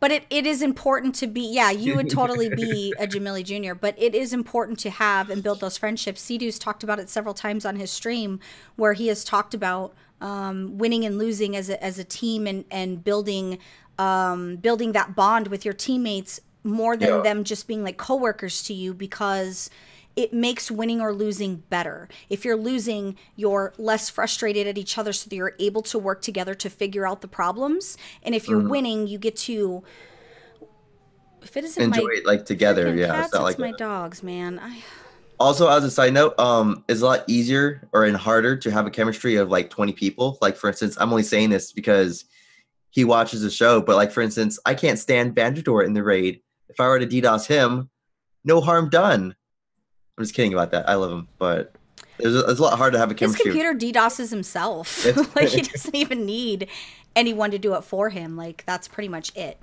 But it is important to be, yeah, you would totally be a Jamili Jr., but it is important to have and build those friendships. Seedu's talked about it several times on his stream, where he has talked about winning and losing as a team, and building that bond with your teammates more than them just being like coworkers to you, because it makes winning or losing better. If you're losing, you're less frustrated at each other, so that you're able to work together to figure out the problems. And if you're winning, you get to, if it isn't enjoy it like together. Yeah, cats, it's not like my dogs, man. Also, as a side note, it's a lot easier and harder to have a chemistry of like 20 people. Like, for instance, I'm only saying this because he watches the show, but like, for instance, I can't stand Bandador in the raid. If I were to DDoS him, no harm done. I'm just kidding about that. I love him, but it's a lot harder to have a chemistry. His computer DDoSes himself. Like, he doesn't even need anyone to do it for him. Like, that's pretty much it.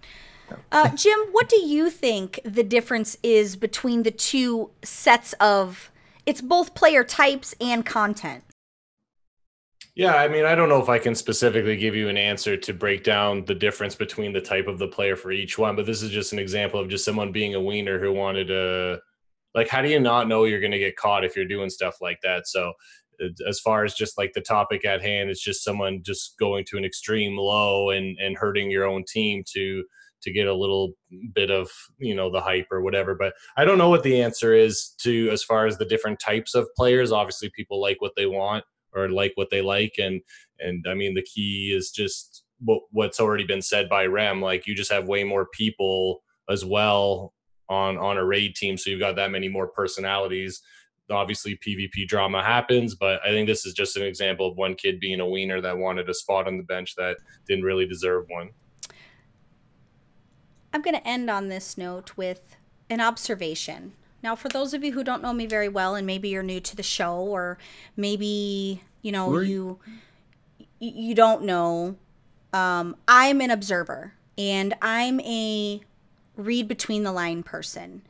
Jim, what do you think the difference is between the two sets of, it's both player types and content? Yeah, I mean, I don't know if I can specifically give you an answer to break down the difference between the type of the player for each one, but this is just an example of just someone being a wiener who wanted to, like, how do you not know you're going to get caught if you're doing stuff like that? So as far as just like the topic at hand, it's just someone just going to an extreme low and hurting your own team to get a little bit of, you know, the hype or whatever. But I don't know what the answer is to, as far as the different types of players. Obviously people like what they want or like what they like. And I mean, the key is just what's already been said by Rem. Like, you just have way more people as well on a raid team, so you've got that many more personalities. Obviously PvP drama happens, but I think this is just an example of one kid being a wiener that wanted a spot on the bench that didn't really deserve one. I'm going to end on this note with an observation. Now, for those of you who don't know me very well, and maybe you're new to the show, or maybe, you know, you don't know, I'm an observer, and I'm a read between the line person.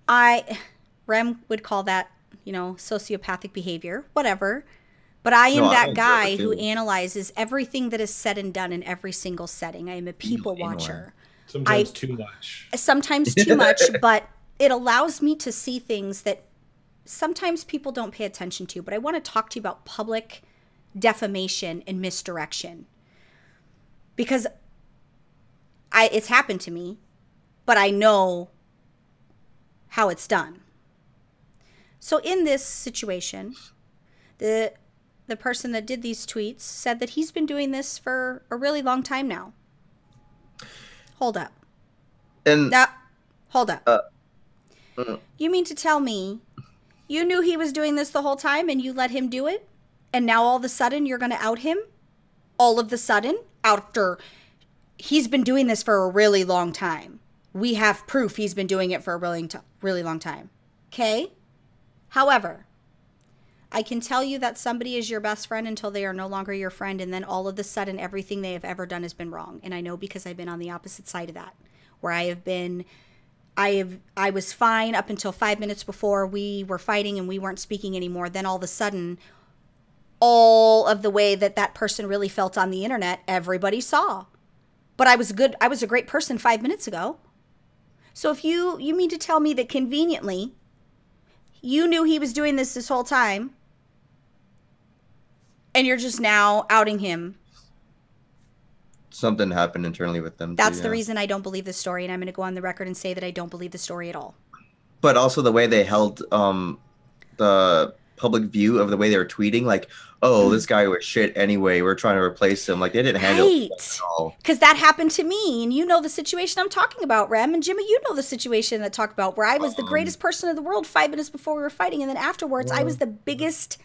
Rem would call that, you know, sociopathic behavior, whatever. But I am that guy who analyzes everything that is said and done in every single setting. I am a people watcher. Sometimes too much. Sometimes too much, but it allows me to see things that sometimes people don't pay attention to. But I want to talk to you about public defamation and misdirection, because it's happened to me, but I know how it's done. So in this situation, the person that did these tweets said that he's been doing this for a really long time now. Hold up. Hold up. You mean to tell me you knew he was doing this the whole time and you let him do it? And now all of a sudden you're going to out him? All of a sudden? After he's been doing this for a really long time. We have proof he's been doing it for a really long time. Okay? However, I can tell you that somebody is your best friend until they are no longer your friend, and then all of a sudden everything they have ever done has been wrong. And I know, because I've been on the opposite side of that, where I was fine up until 5 minutes before we were fighting and we weren't speaking anymore. Then all of a sudden, all of the way that person really felt on the internet, everybody saw. But I was a great person 5 minutes ago. So if you mean to tell me that conveniently you knew he was doing this whole time, and you're just now outing him. Something happened internally with them. That's the reason I don't believe this story, and I'm going to go on the record and say that I don't believe the story at all. But also the way they held the public view of the way they were tweeting, like, oh, this guy was shit anyway, we're trying to replace him. Like, they didn't handle it at all. Because that happened to me, and you know the situation I'm talking about, Rem, and Jimmy, you know the situation I talk about, where I was the greatest person in the world 5 minutes before we were fighting, and then afterwards I was the biggest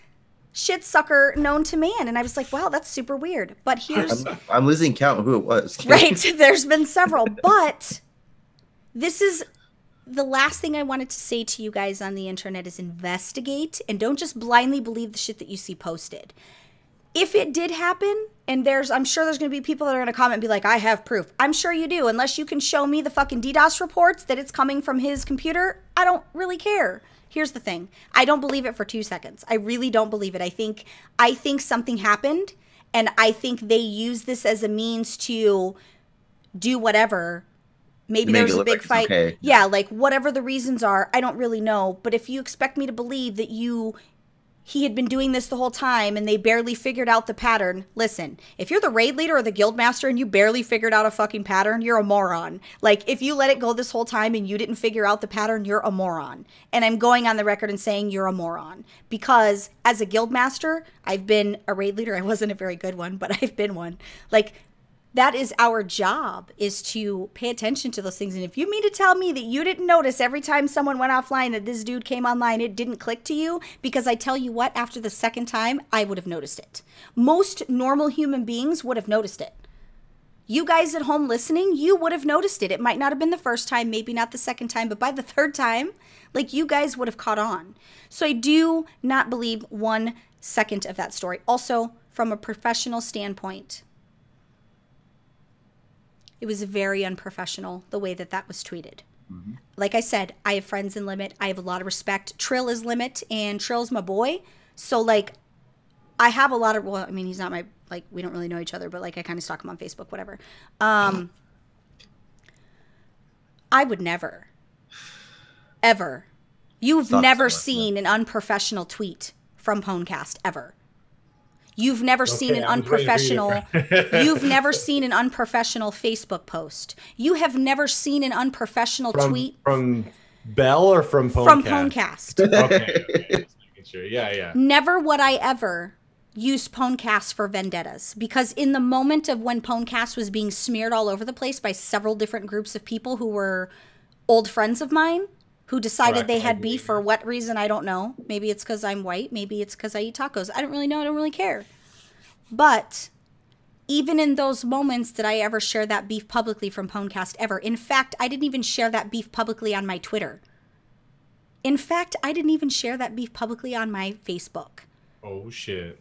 shit sucker known to man, and I was like, wow, that's super weird. But here's I'm losing count who it was. Right, there's been several, but this is the last thing I wanted to say to you guys on the internet is investigate, and don't just blindly believe the shit that you see posted. if it did happen, and I'm sure there's going to be people that are going to comment and be like, I have proof. I'm sure you do. Unless you can show me the fucking DDoS reports that it's coming from his computer, I don't really care. Here's the thing. I don't believe it for 2 seconds. I really don't believe it. I think something happened, and I think they use this as a means to do whatever. Maybe there was a big fight. Okay. Yeah, like whatever the reasons are, I don't really know. But if you expect me to believe that he had been doing this the whole time and they barely figured out the pattern. Listen, if you're the raid leader or the guild master and you barely figured out a fucking pattern, you're a moron. Like, if you let it go this whole time and you didn't figure out the pattern, you're a moron. And I'm going on the record and saying you're a moron. Because as a guild master, I've been a raid leader. I wasn't a very good one, but I've been one. Like, that is our job, is to pay attention to those things. And if you mean to tell me that you didn't notice every time someone went offline that this dude came online, it didn't click to you, because I tell you what, after the second time, I would have noticed it. Most normal human beings would have noticed it. You guys at home listening, you would have noticed it. It might not have been the first time, maybe not the second time, but by the third time, like, you guys would have caught on. So I do not believe 1 second of that story. Also, from a professional standpoint, it was very unprofessional the way that was tweeted. Mm-hmm. Like I said, I have friends in Limit. I have a lot of respect. Trill is Limit, and Trill's my boy. So, like, I have a lot of, well, I mean, he's not my, like, we don't really know each other, but, like, I kind of stalk him on Facebook, whatever. I would never, ever. You've never seen an unprofessional tweet from Pwnecast, ever. You've never seen an unprofessional. You've never seen an unprofessional Facebook post. You have never seen an unprofessional tweet from Belle or from Pwnecast? From Pwnecast. Okay. Sure. Yeah. Never would I ever use Pwnecast for vendettas, because in the moment of when Pwnecast was being smeared all over the place by several different groups of people who were old friends of mine, who decided they had beef for what reason, I don't know. Maybe it's because I'm white. Maybe it's because I eat tacos. I don't really know. I don't really care. But even in those moments, did I ever share that beef publicly from Pwnecast? Ever. In fact, I didn't even share that beef publicly on my Twitter. In fact, I didn't even share that beef publicly on my Facebook. Oh, shit.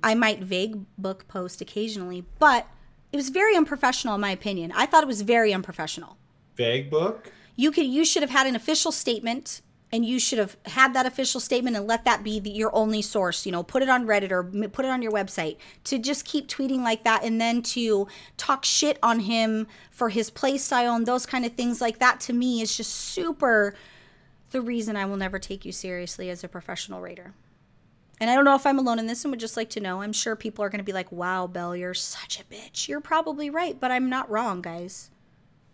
I might vague book post occasionally, but it was very unprofessional in my opinion. I thought it was very unprofessional. Vague book? You should have had an official statement, and you should have had that official statement and let that be your only source. You know, put it on Reddit or put it on your website. To just keep tweeting like that and then to talk shit on him for his play style and those kind of things like that, to me is just super the reason I will never take you seriously as a professional raider. And I don't know if I'm alone in this and would just like to know. I'm sure people are going to be like, wow, Belle, you're such a bitch. You're probably right, but I'm not wrong, guys.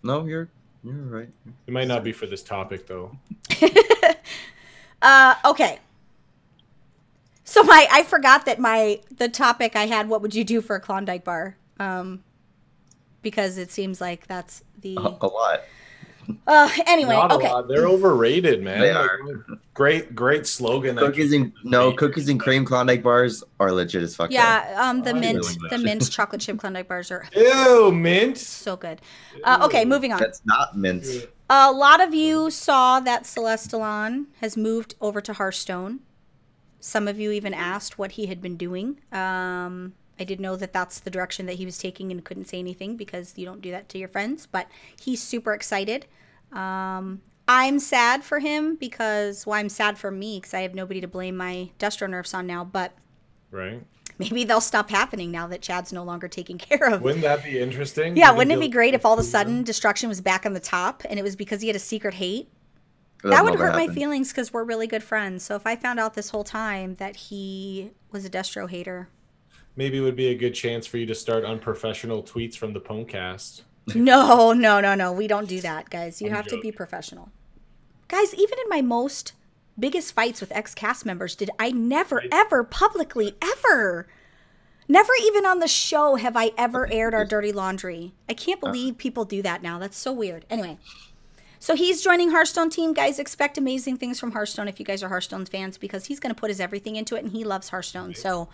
No, you're right. It might not be for this topic, though. Okay. So I forgot that the topic I had, what would you do for a Klondike bar? Because it seems like that's the... A lot. Anyway, Not okay. A lot. They're overrated, man. They are. Great slogan. Cookies and cream Klondike bars are legit as fuck. Yeah, the mint chocolate chip Klondike bars are... Ew, mint. So good. Okay, moving on. That's not mint. A lot of you saw that Celestalon has moved over to Hearthstone. Some of you even asked what he had been doing. I did know that that's the direction that he was taking and couldn't say anything because you don't do that to your friends. But he's super excited. I'm sad for him because, well, I'm sad for me because I have nobody to blame my Destro nerfs on now. But right. Maybe they'll stop happening now that Chad's no longer taken care of. Wouldn't that be interesting? Yeah, wouldn't it be great if all of a sudden Destruction was back on the top and it was because he had a secret hate? That would hurt my feelings because we're really good friends. So if I found out this whole time that he was a Destro hater. Maybe it would be a good chance for you to start unprofessional tweets from the Pwnecast. No. We don't do that, guys. You have to be professional. Guys, even in my biggest fights with ex-cast members, did I never, ever publicly, ever, never even on the show have I ever aired our dirty laundry. I can't believe people do that now. That's so weird. Anyway, so he's joining Hearthstone team. Guys, expect amazing things from Hearthstone if you guys are Hearthstone fans because he's going to put his everything into it and he loves Hearthstone. So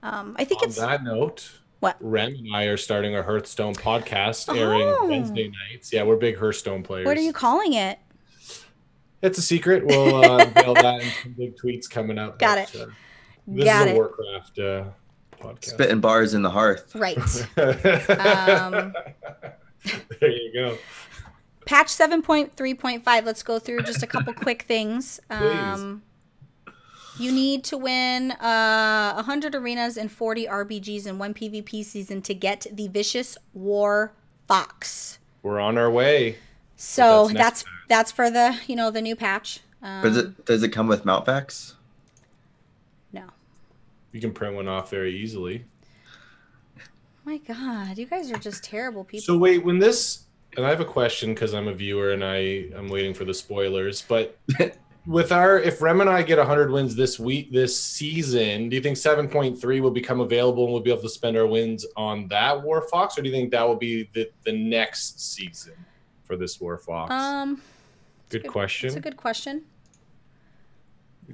I think on that note, what? Rem and I are starting a Hearthstone podcast airing Wednesday nights. Yeah, we're big Hearthstone players. What are you calling it? It's a secret. We'll bail that in some big tweets coming up. Got it. This Got is a it. Warcraft podcast. Spitting bars in the hearth. Right. There you go. Patch 7.3.5. Let's go through just a couple quick things. Please. You need to win 100 arenas and 40 RBGs in one PvP season to get the Vicious War Fox. We're on our way. So That's that's for the the new patch. Does it come with mount packs? No. You can print one off very easily. My God, you guys are just terrible people. So wait, when this, and I have a question because I'm a viewer and I'm waiting for the spoilers, but with if Rem and I get 100 wins this season, do you think 7.3 will become available and we'll be able to spend our wins on that War Fox, or do you think that will be the next season for this War Fox? Good question. It's a good question.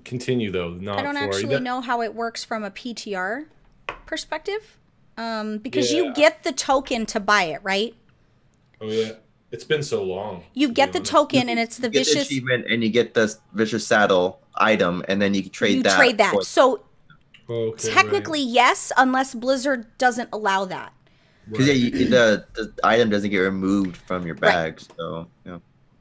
Continue though. I don't actually know how it works from a PTR perspective, because you get the token to buy it, right? Oh yeah, it's been so long. You get the token, and it's the Vicious achievement, and you get the Vicious Saddle item, and then you can trade that. Trade that. So okay, technically, yes, unless Blizzard doesn't allow that. Because the item doesn't get removed from your bag, so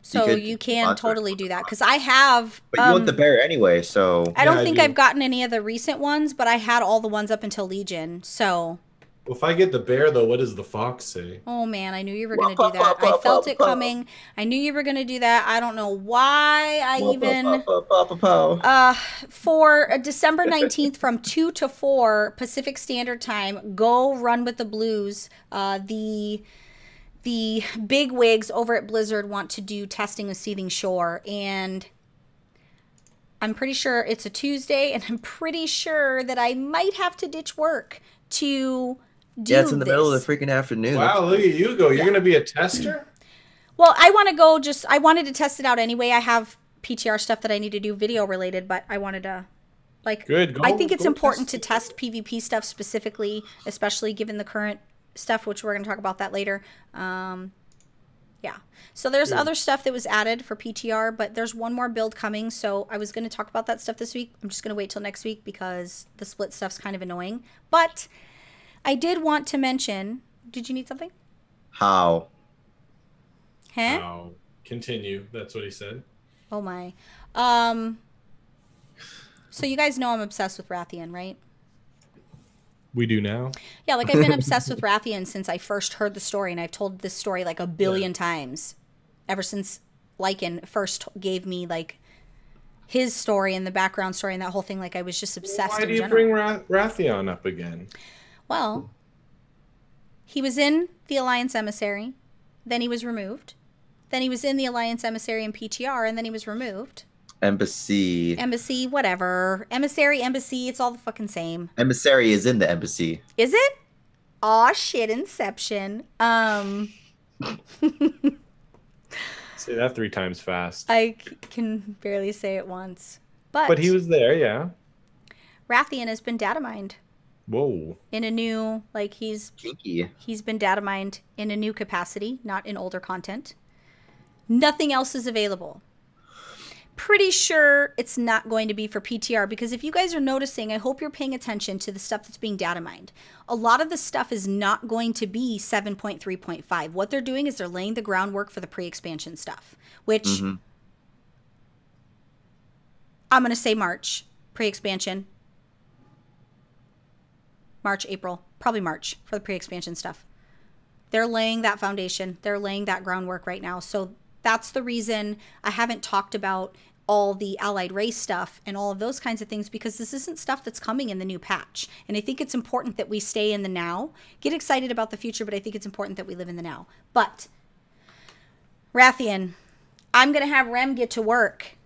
So you can totally do that, because I have. But you want the bear anyway, so. I don't think I've gotten any of the recent ones, but I had all the ones up until Legion. So. Well, if I get the bear though, what does the fox say? Oh man, I knew you were gonna do that. I felt it coming. I knew you were gonna do that. I don't know why I even. For December 19th from 2 to 4 Pacific Standard Time, go run with the Blues. The big wigs over at Blizzard want to do testing of Seething Shore, and I'm pretty sure it's a Tuesday, and I'm pretty sure that I might have to ditch work to do it's in the middle of the freaking afternoon. Wow, look at you go. You're going to be a tester? Well, I want to go I wanted to test it out anyway. I have PTR stuff that I need to do video related, but I wanted to, I think it's important to test PvP stuff specifically, especially given the current stuff, which we're going to talk about that later. Yeah. So there's other stuff that was added for PTR, but there's one more build coming. So I was going to talk about that stuff this week. I'm just going to wait till next week because the split stuff's kind of annoying. But I did want to mention, did you need something? How? Huh? How? Continue. That's what he said. Oh my. So you guys know I'm obsessed with Rathian, right? We do now? Yeah, I've been obsessed with Rathian since I first heard the story, and I've told this story a billion times. Ever since Lycan first gave me his story and the background story and that whole thing, I was just obsessed. Why do you bring Rathian up again? Well, he was in the Alliance Emissary, then he was removed. Then he was in the Alliance Emissary and PTR, and then he was removed. Embassy, whatever. Emissary, embassy, it's all the fucking same. Emissary is in the embassy. Is it? Aw, shit, Inception. Say that 3 times fast. I can barely say it once. But he was there, yeah. Rathian has been data mined. Whoa. In a new, Kinky. He's been data mined in a new capacity, not in older content. Nothing else is available. Pretty sure it's not going to be for PTR, because if you guys are noticing, I hope you're paying attention to the stuff that's being data mined. A lot of the stuff is not going to be 7.3.5. What they're doing is they're laying the groundwork for the pre-expansion stuff, which I'm going to say March, pre-expansion. March, April, probably March for the pre-expansion stuff. They're laying that foundation. They're laying that groundwork right now. So that's the reason I haven't talked about all the allied race stuff and all of those kinds of things, because this isn't stuff that's coming in the new patch. And I think it's important that we stay in the now. Get excited about the future, but I think it's important that we live in the now. But Rathian, I'm going to have Rem get to work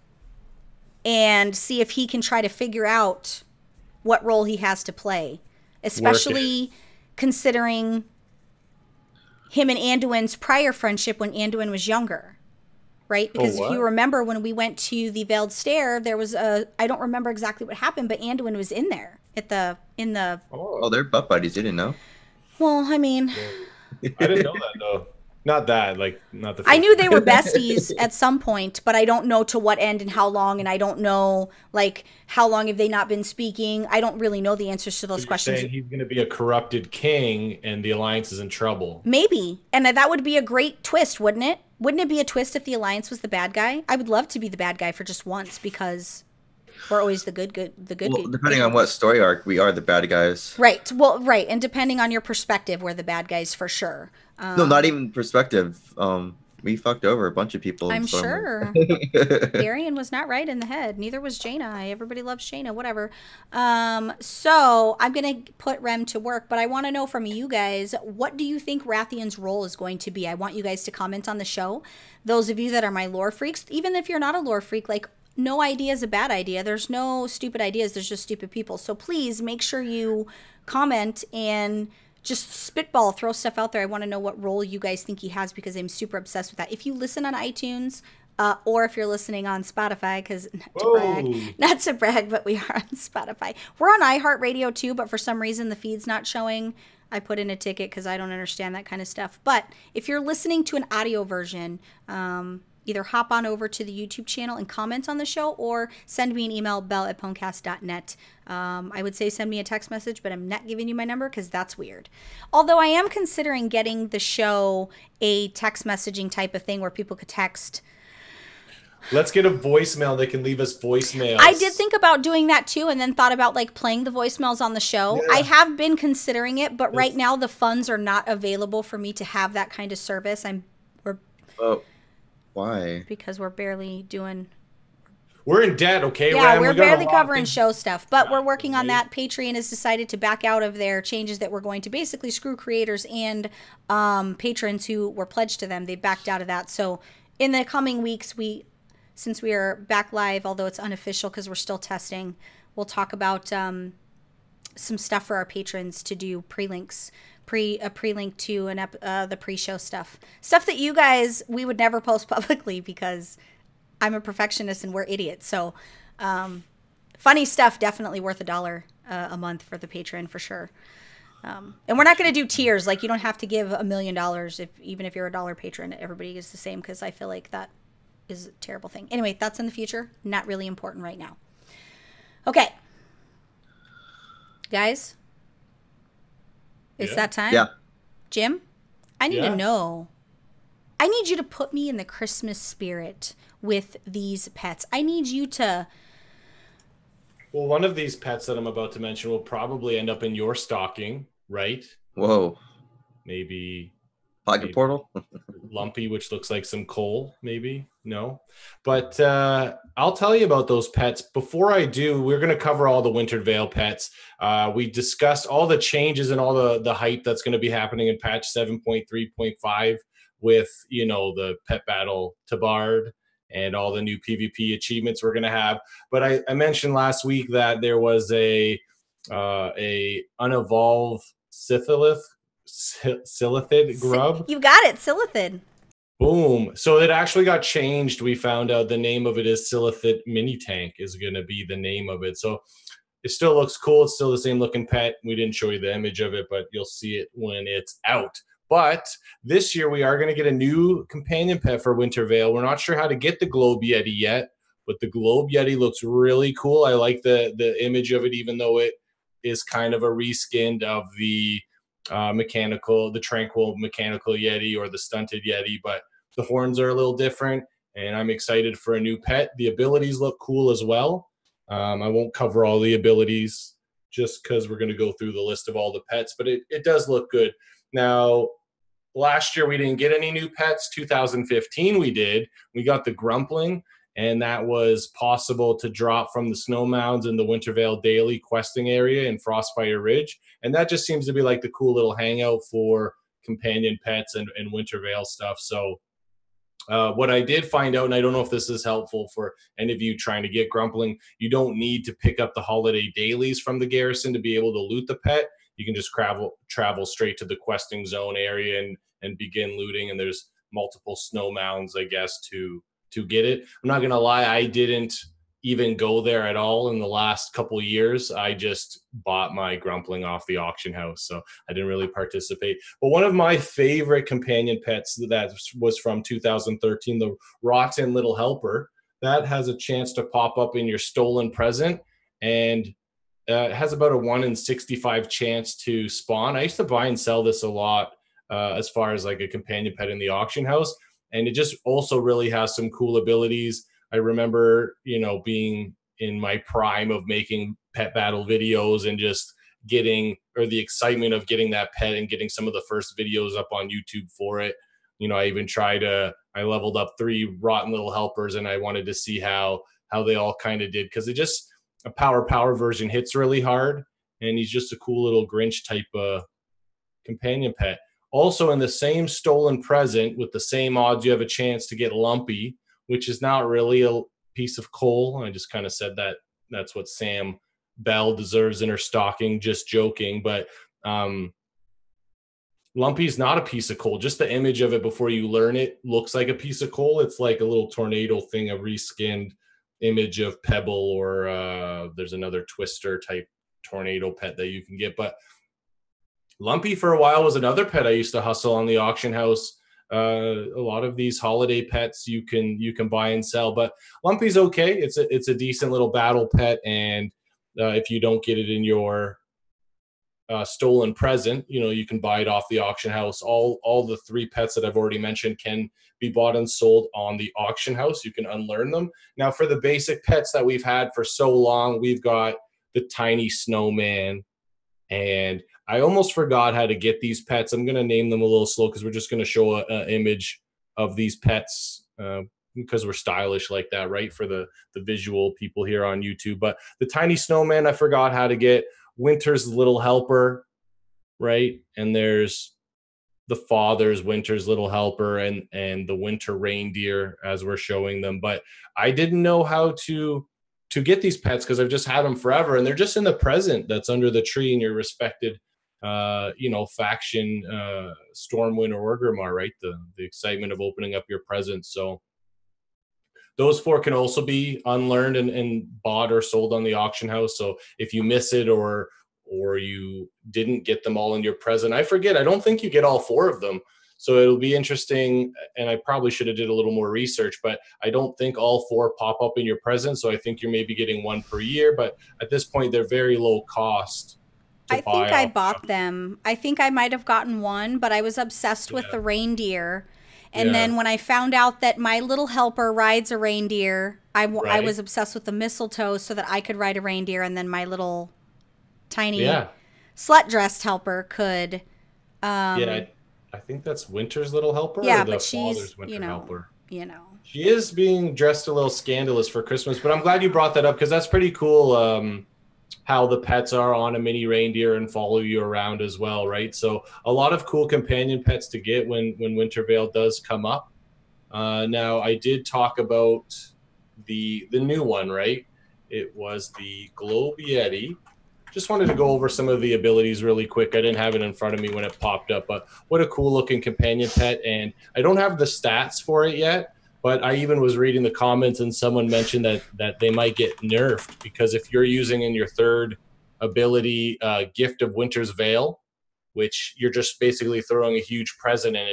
and see if he can try to figure out what role he has to play, especially considering him and Anduin's prior friendship when Anduin was younger. Right? Because if you remember, when we went to the Veiled Stair, there was I don't remember exactly what happened, but Anduin was in there in the Oh, they're butt buddies. You didn't know? Well, I mean, I didn't know that though. Not that, like, not the. I knew they were besties at some point, but I don't know to what end and how long, and I don't know, like, how long have they not been speaking. I don't really know the answers to those questions. Saying he's going to be a corrupted king, and the Alliance is in trouble. Maybe, and that would be a great twist, wouldn't it? Wouldn't it be a twist if the Alliance was the bad guy? I would love to be the bad guy for just once, because we're always the good. Well, depending on what story arc, we are the bad guys. Right. Well, right, and depending on your perspective, we're the bad guys for sure. No, not even perspective. We fucked over a bunch of people. I'm sure. Darian was not right in the head. Neither was Jaina. Everybody loves Jaina. Whatever. So I'm gonna put Rem to work, but I want to know from you guys, what do you think Rathian's role is going to be? I want you guys to comment on the show. Those of you that are my lore freaks, even if you're not a lore freak, like, no idea is a bad idea. There's no stupid ideas. There's just stupid people. So please make sure you comment and just spitball, throw stuff out there. I want to know what role you guys think he has, because I'm super obsessed with that. If you listen on iTunes, or if you're listening on Spotify, because not to brag, but we are on Spotify. We're on iHeartRadio too, but for some reason the feed's not showing. I put in a ticket because I don't understand that kind of stuff. But if you're listening to an audio version, either hop on over to the YouTube channel and comment on the show, or send me an email, belle@pwnecast.net. I would say send me a text message, but I'm not giving you my number because that's weird. Although I am considering getting the show a text messaging type of thing where people could text. Let's get a voicemail. They can leave us voicemails. I did think about doing that too, and then thought about like playing the voicemails on the show. Yeah. I have been considering it, but right now the funds are not available for me to have that kind of service. Why? Because we're barely doing... We're in debt, okay? Yeah, we're barely covering show stuff, but we're working on that. Patreon has decided to back out of their changes that were going to basically screw creators and patrons who were pledged to them. They backed out of that. So in the coming weeks, since we are back live, although it's unofficial because we're still testing, we'll talk about some stuff for our patrons to do pre-links. A pre-link to the pre-show stuff that you guys, we would never post publicly because I'm a perfectionist and we're idiots. So funny stuff, definitely worth $1 a month for the patron for sure. And we're not going to do tiers. Like, you don't have to give $1 million even if you're a $1 patron. Everybody is the same, because I feel like that is a terrible thing. Anyway, that's in the future. Not really important right now. Okay, guys. It's that time? Yeah. Jim, I need to know. I need you to put me in the Christmas spirit with these pets. I need you to... Well, one of these pets that I'm about to mention will probably end up in your stocking, right? Whoa. Maybe... Pocket portal? Lumpy, which looks like some coal, maybe. No. But I'll tell you about those pets. Before I do, we're going to cover all the Wintered Vale pets. We discussed all the changes and all the hype that's going to be happening in patch 7.3.5 with, the pet battle Tabard and all the new PvP achievements we're going to have. But I mentioned last week that there was a unevolved Silithid grub. You got it, Silithid. Boom. So it actually got changed. We found out the name of it is Silithid Mini Tank is going to be the name of it. So it still looks cool. It's still the same looking pet. We didn't show you the image of it, but you'll see it when it's out. But this year we are going to get a new companion pet for Winter Vale. We're not sure how to get the Globe Yeti yet, but the Globe Yeti looks really cool. I like the image of it, even though it is kind of a reskinned of the Tranquil Mechanical Yeti or the Stunted Yeti, but the horns are a little different, and I'm excited for a new pet. The abilities look cool as well. I won't cover all the abilities just because we're going to go through the list of all the pets, but it does look good. Now, last year we didn't get any new pets. 2015 we did. We got the Grumpling, and that was possible to drop from the snow mounds in the Winter Vale Daily questing area in Frostfire Ridge. And that just seems to be like the cool little hangout for companion pets and Winter Vale stuff. So what I did find out, and I don't know if this is helpful for any of you trying to get Grumpling, you don't need to pick up the holiday dailies from the garrison to be able to loot the pet. You can just travel straight to the questing zone area and begin looting. And there's multiple snow mounds, I guess, to get it. I'm not going to lie, I didn't even go there at all in the last couple of years. I just bought my Grumpling off the auction house, so I didn't really participate. But one of my favorite companion pets that was from 2013, the Rotten Little Helper, that has a chance to pop up in your stolen present, and it has about a 1 in 65 chance to spawn. I used to buy and sell this a lot as far as like a companion pet in the auction house, and it just also really has some cool abilities. I remember, being in my prime of making pet battle videos and just getting, or the excitement of getting that pet and getting some of the first videos up on YouTube for it. I even I leveled up 3 Rotten Little Helpers, and I wanted to see how they all kind of did, because it just, a power version hits really hard, and he's just a cool little Grinch type companion pet. Also, in the same stolen present with the same odds, you have a chance to get Lumpy, which is not really a piece of coal. I just kind of said that that's what Sam Belle deserves in her stocking, just joking. But Lumpy's not a piece of coal. Just the image of it before you learn it looks like a piece of coal. It's like a little tornado thing, a reskinned image of Pebble, or there's another Twister type tornado pet that you can get. But Lumpy for a while was another pet I used to hustle on the auction house. A lot of these holiday pets you can buy and sell, but Lumpy's okay. It's a decent little battle pet, and if you don't get it in your stolen present, you can buy it off the auction house. All the 3 pets that I've already mentioned can be bought and sold on the auction house. You can unlearn them. Now, for the basic pets that we've had for so long, we've got the tiny snowman, and I almost forgot how to get these pets. I'm going to name them a little slow because we're just going to show an image of these pets because we're stylish like that, right? For the visual people here on YouTube. But the tiny snowman, I forgot how to get. Winter's Little Helper, right? And there's the father's Winter's Little Helper and the winter reindeer as we're showing them. But I didn't know how to get these pets because I've just had them forever, and they're just in the present that's under the tree in your respected faction, Stormwind or Orgrimmar, right? The excitement of opening up your presents. So those 4 can also be unlearned and bought or sold on the auction house. So if you miss it or you didn't get them all in your present, I forget, I don't think you get all 4 of them. So it'll be interesting, and I probably should have did a little more research, but I don't think all 4 pop up in your present. So I think you're maybe getting 1 per year, but at this point they're very low cost. I think I bought them. I think I might have gotten 1, but I was obsessed with the reindeer. And then when I found out that my little helper rides a reindeer, I was obsessed with the mistletoe so that I could ride a reindeer, and then my little tiny slut-dressed helper could. I think that's Winter's Little Helper. Yeah, or the but she's, father's Winter Helper. She is being dressed a little scandalous for Christmas, but I'm glad you brought that up because that's pretty cool. How the pets are on a mini reindeer and follow you around as well, right? So a lot of cool companion pets to get when Wintervale does come up. Now, I did talk about the new one, right? It was the Globe Yeti. Just wanted to go over some of the abilities really quick. I didn't have it in front of me when it popped up, but what a cool looking companion pet. And I don't have the stats for it yet, but I even was reading the comments and someone mentioned that they might get nerfed because if you're using in your 3rd ability, Gift of Winter's Veil, which you're just basically throwing a huge present and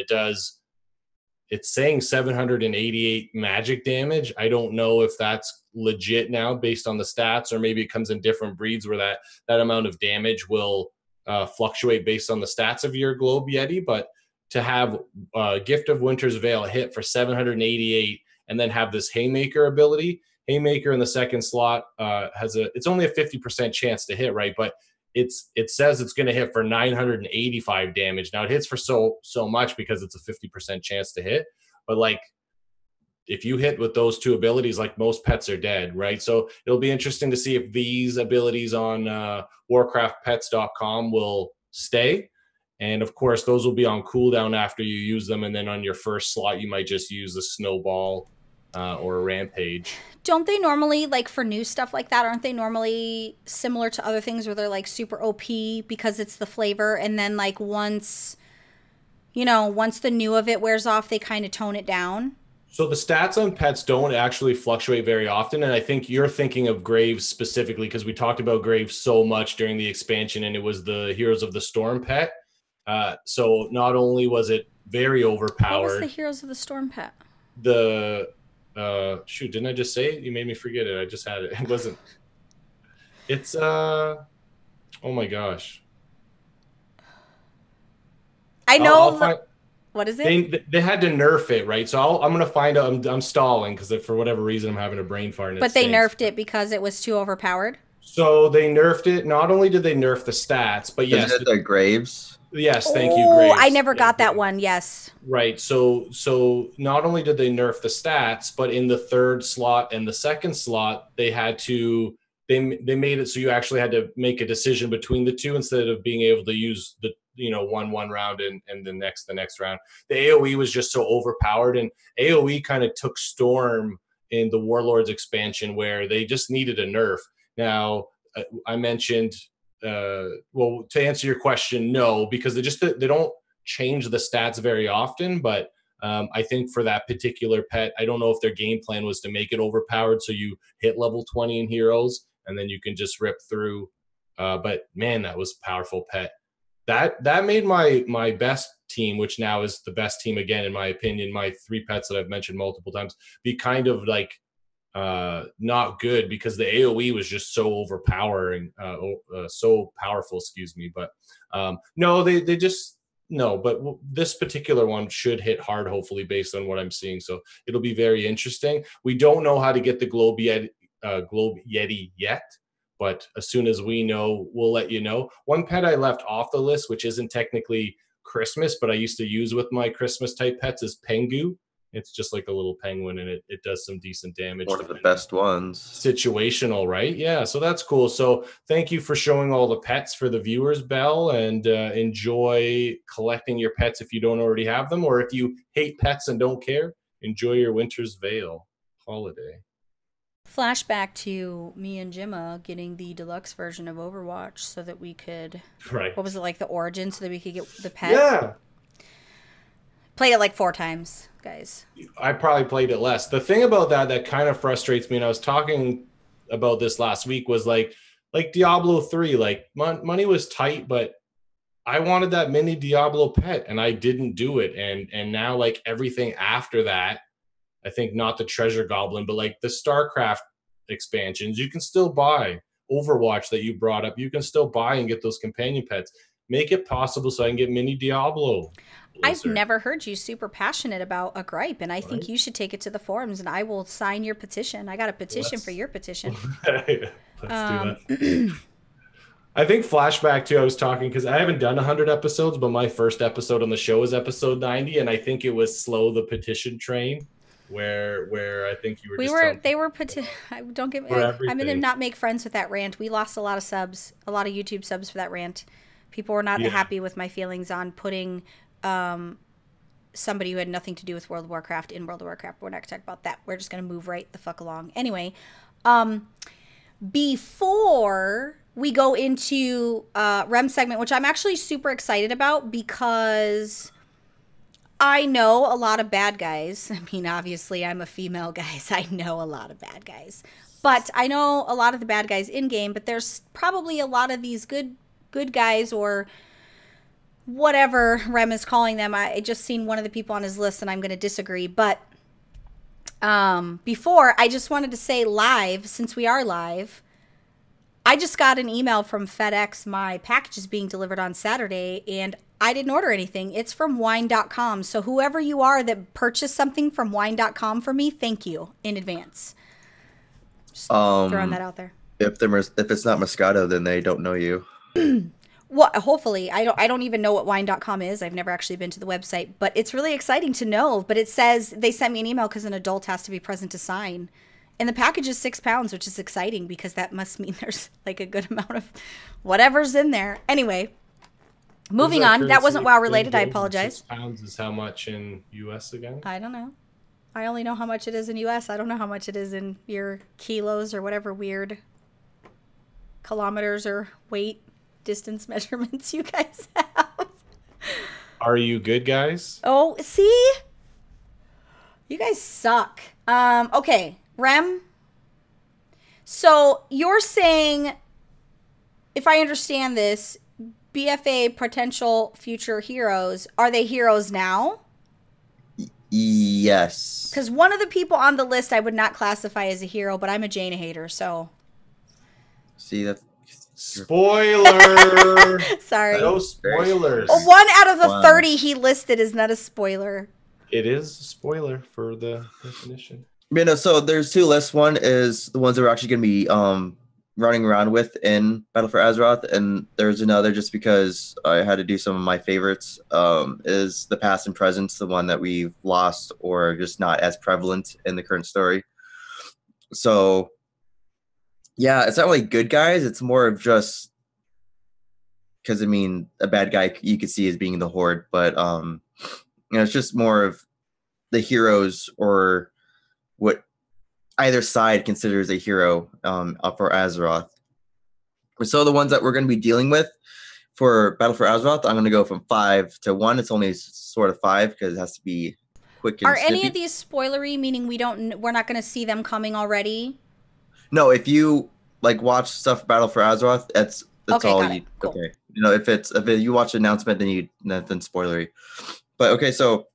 it's saying 788 magic damage. I don't know if that's legit now based on the stats, or maybe it comes in different breeds where that amount of damage will fluctuate based on the stats of your Globe Yeti. But to have Gift of Winter's Veil hit for 788 and then have this Haymaker ability. Haymaker in the 2nd slot it's only a 50% chance to hit, right? But it says it's going to hit for 985 damage. Now it hits for so much because it's a 50% chance to hit. But like if you hit with those 2 abilities, like most pets are dead, right? So it'll be interesting to see if these abilities on warcraftpets.com will stay. And of course, those will be on cooldown after you use them. And then on your first slot, you might just use the snowball or a rampage. Don't they normally, like for new stuff like that, aren't they normally similar to other things where they're like super OP because it's the flavor? And then like once the new of it wears off, they kind of tone it down? So the stats on pets don't actually fluctuate very often, and I think you're thinking of Graves specifically because we talked about Graves so much during the expansion, and it was the Heroes of the Storm pet. So not only was it very What was the overpowered, Heroes of the Storm pet? the shoot, didn't I just say it? You made me forget it. I just had it. It wasn't. It's oh my gosh. I I'll know. find, What is it? they had to nerf it, right? So I'm gonna find out. I'm stalling because for whatever reason I'm having a brain fart. And But they nerfed it because it was too overpowered. So they nerfed it. Not only did they nerf the stats, but yes, Isn't it the Graves? yes, thank you, Oh, Graves. I never Yeah, got that one. Yes. Right. So not only did they nerf the stats, but in the third slot and the second slot, they had to they made it so you actually had to make a decision between the two instead of being able to use the one round and the next round. The AoE was just so overpowered, and AoE kind of took Storm in the Warlords expansion where they just needed a nerf. Now I mentioned well, to answer your question, no, because they don't change the stats very often, but I think for that particular pet, I don't know if their game plan was to make it overpowered so you hit level 20 in heroes and then you can just rip through. But man, that was a powerful pet. That made my best team, which now is the best team again, in my opinion, my 3 pets that I've mentioned multiple times, be kind of like not good because the AoE was just so overpowering, so powerful, excuse me. But no, they just no, but this particular one should hit hard, hopefully, based on what I'm seeing. So it'll be very interesting. We don't know how to get the Globe Yeti yet, but as soon as we know, we'll let you know. One pet I left off the list, which isn't technically Christmas, but I used to use with my Christmas type pets, is Pengu. It's just like a little penguin, and it does some decent damage. One of the best ones. Situational, right? Yeah, so that's cool. So thank you for showing all the pets for the viewers, Belle, and enjoy collecting your pets if you don't already have them, or if you hate pets and don't care, enjoy your Winter's Veil holiday. Flashback to me and Jimma getting the deluxe version of Overwatch so that we could, Right. what was it, like the origin, so that we could get the pet? Yeah. Played it like 4 times, guys. I probably played it less. The thing about that kind of frustrates me, and I was talking about this last week, was like Diablo 3, like money was tight, but I wanted that mini Diablo pet and I didn't do it. And now like everything after that, I think not the Treasure Goblin, but like the StarCraft expansions, you can still buy. Overwatch that you brought up, you can still buy and get those companion pets. Make it possible so I can get mini Diablo. I've never heard you super passionate about a gripe, and I think you should take it to the forums, and I will sign your petition. I got a petition for your petition. Let's do that. I think flashback too, I was talking because I haven't done 100 episodes, but my first episode on the show is episode 90, and I think it was Slow the Petition Train, where I think you were don't get me, I'm going to not make friends with that rant. We lost a lot of subs, a lot of YouTube subs for that rant. People were not happy with my feelings on putting somebody who had nothing to do with World of Warcraft in World of Warcraft. We're not going to talk about that. We're just going to move right the fuck along. Anyway, before we go into Rem segment, which I'm actually super excited about because I know a lot of bad guys. I mean, obviously, I'm a female, guys. I know a lot of bad guys. But I know a lot of the bad guys in-game, but there's probably a lot of these good guys, or whatever Rem is calling them. I just seen one of the people on his list, and I'm going to disagree. But before, I just wanted to say live, since we are live, I just got an email from FedEx. My package is being delivered on Saturday, and I didn't order anything. It's from wine.com. So whoever you are that purchased something from wine.com for me, thank you in advance. Just throwing that out there. If it's not Moscato, then they don't know you. Well, hopefully. I don't even know what wine.com is. I've never actually been to the website, but it's really exciting to know. But it says they sent me an email because an adult has to be present to sign. And the package is £6, which is exciting because that must mean there's like a good amount of whatever's in there. Anyway, moving on. That wasn't WoW related. I apologize. £6 is how much in US again? I don't know. I only know how much it is in US. I don't know how much it is in your kilos or whatever weird kilometers or weight distance measurements you guys have. Are you good, guys? Oh, see? You guys suck. Okay, Rem. So you're saying, if I understand this, BFA potential future heroes, are they heroes now? Yes. Because one of the people on the list I would not classify as a hero, but I'm a Jaina hater, so. See, that's... Spoiler! Sorry. No spoilers. Oh, 1 out of the Wow. 30 he listed is not a spoiler. It is a spoiler for the definition. You know, so there's 2 lists. One is the ones that we're actually going to be running around with in Battle for Azeroth, and there's another just because I had to do some of my favorites. Is the past and present, the one that we've lost or just not as prevalent in the current story. So yeah, it's not really good guys. It's more of just because, I mean, a bad guy you could see as being the Horde, but you know, it's just more of the heroes or what either side considers a hero for Azeroth. So the ones that we're going to be dealing with for Battle for Azeroth, I'm going to go from 5 to 1. It's only sort of 5 because it has to be quick and Are snippy. any of these spoilery, meaning we're not going to see them coming already? No, if you like watch stuff Battle for Azeroth, that's Okay, all got you. it. Cool. Okay, you know, if you watch the announcement, then nothing spoilery. But okay, so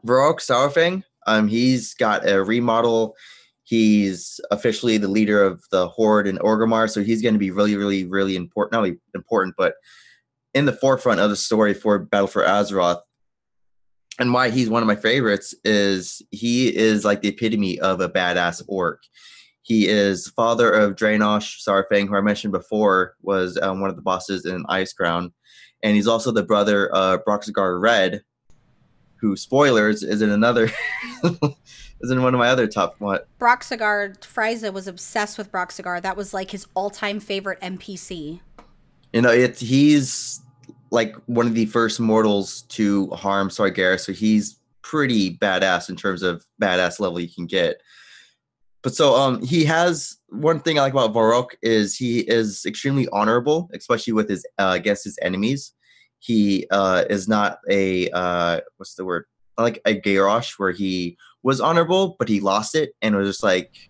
Varrock Saurfang, he's got a remodel. He's officially the leader of the Horde in Orgrimmar, so he's going to be really, really, really important. Not really important, but in the forefront of the story for Battle for Azeroth. And why he's one of my favorites is he is like the epitome of a badass orc. He is father of Draenosh Saurfang, who I mentioned before was one of the bosses in Icecrown. And he's also the brother of Broxgar Red, who, spoilers, is in another... is in one of my other top... What? Broxgar, Frieza was obsessed with Broxgar. That was like his all-time favorite NPC. You know, he's like one of the first mortals to harm Sargeras, so he's pretty badass in terms of badass level you can get. But so he has one thing I like about Varrock is he is extremely honorable, especially with his against his enemies. He is not a what's the word? Like a Garrosh where he was honorable, but he lost it and was just like,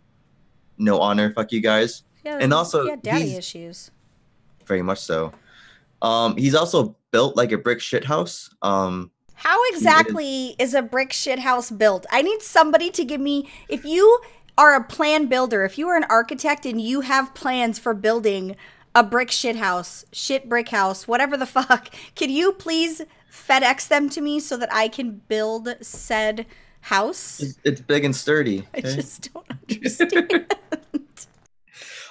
no honor, fuck you guys. Yeah, and also he had daddy issues. Very much so. He's also built like a brick shithouse. How exactly is a brick shithouse built? I need somebody to give me, if you are a plan builder, if you are an architect and you have plans for building a brick shithouse, shit brick house, whatever the fuck, can you please FedEx them to me so that I can build said house? It's big and sturdy. I just don't understand.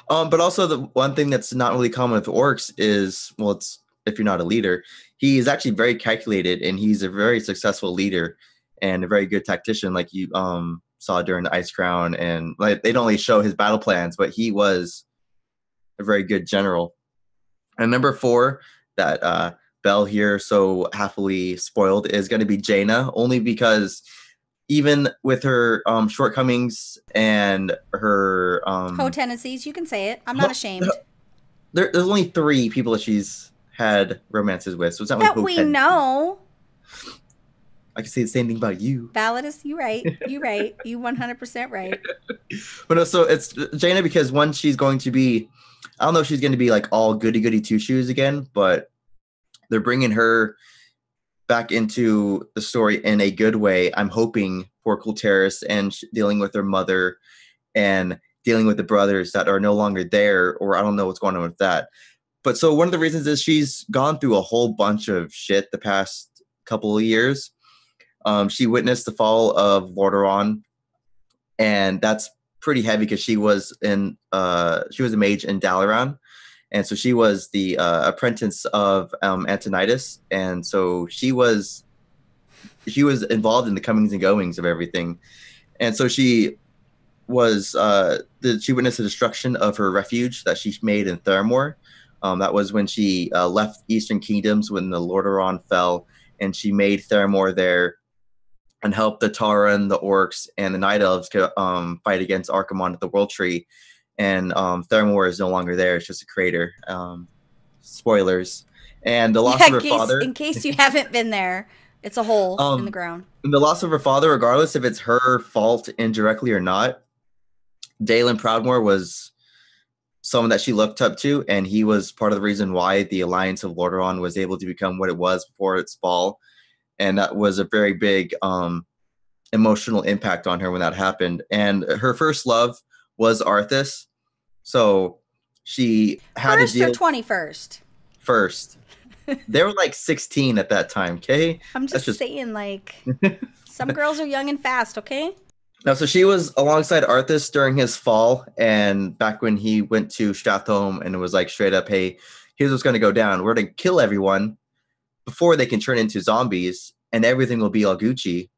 But also the one thing that's not really common with orcs is, well, it's if you're not a leader, he is actually very calculated and he's a very successful leader and a very good tactician, like you saw during the Icecrown. And like they don't really show his battle plans, but he was a very good general. And number 4 that Belle here so happily spoiled is going to be Jaina, only because even with her shortcomings and her co-tendencies, you can say it. I'm not ashamed. There's only 3 people that she's had romances with, so it's not that like we know. I can say the same thing about you. Valid is you right. You right. You 100% right. But no, so it's Jaina because one, she's going to be, I don't know if she's going to be like all goody goody two shoes again, but they're bringing her back into the story in a good way. I'm hoping for Kulteris and dealing with her mother and dealing with the brothers that are no longer there, or I don't know what's going on with that. But so one of the reasons is she's gone through a whole bunch of shit the past couple of years. She witnessed the fall of Lordaeron, and that's pretty heavy because she was a mage in Dalaran, and so she was the apprentice of Antonidas, and so she was involved in the comings and goings of everything, and so she witnessed the destruction of her refuge that she made in Theramore. That was when she left Eastern Kingdoms when the Lordaeron fell, and she made Theramore there and helped the Tauren, the Orcs, and the Night Elves fight against Archimonde at the World Tree. And Theramore is no longer there. It's just a crater. Spoilers. And the loss of her father. In case you haven't been there, It's a hole in the ground. The loss of her father, regardless if it's her fault indirectly or not, Dalen Proudmoore was someone that she looked up to, and he was part of the reason why the Alliance of Lordaeron was able to become what it was before its fall. And that was a very big emotional impact on her when that happened. And her first love was Arthas. So she had First to deal... or 21st? First. They were like 16 at that time, okay? I'm just saying, like, some girls are young and fast, okay? No, so she was alongside Arthas during his fall, and back when he went to Stratholme, and it was like straight up, hey, here's what's going to go down. We're going to kill everyone before they can turn into zombies, and everything will be all Gucci.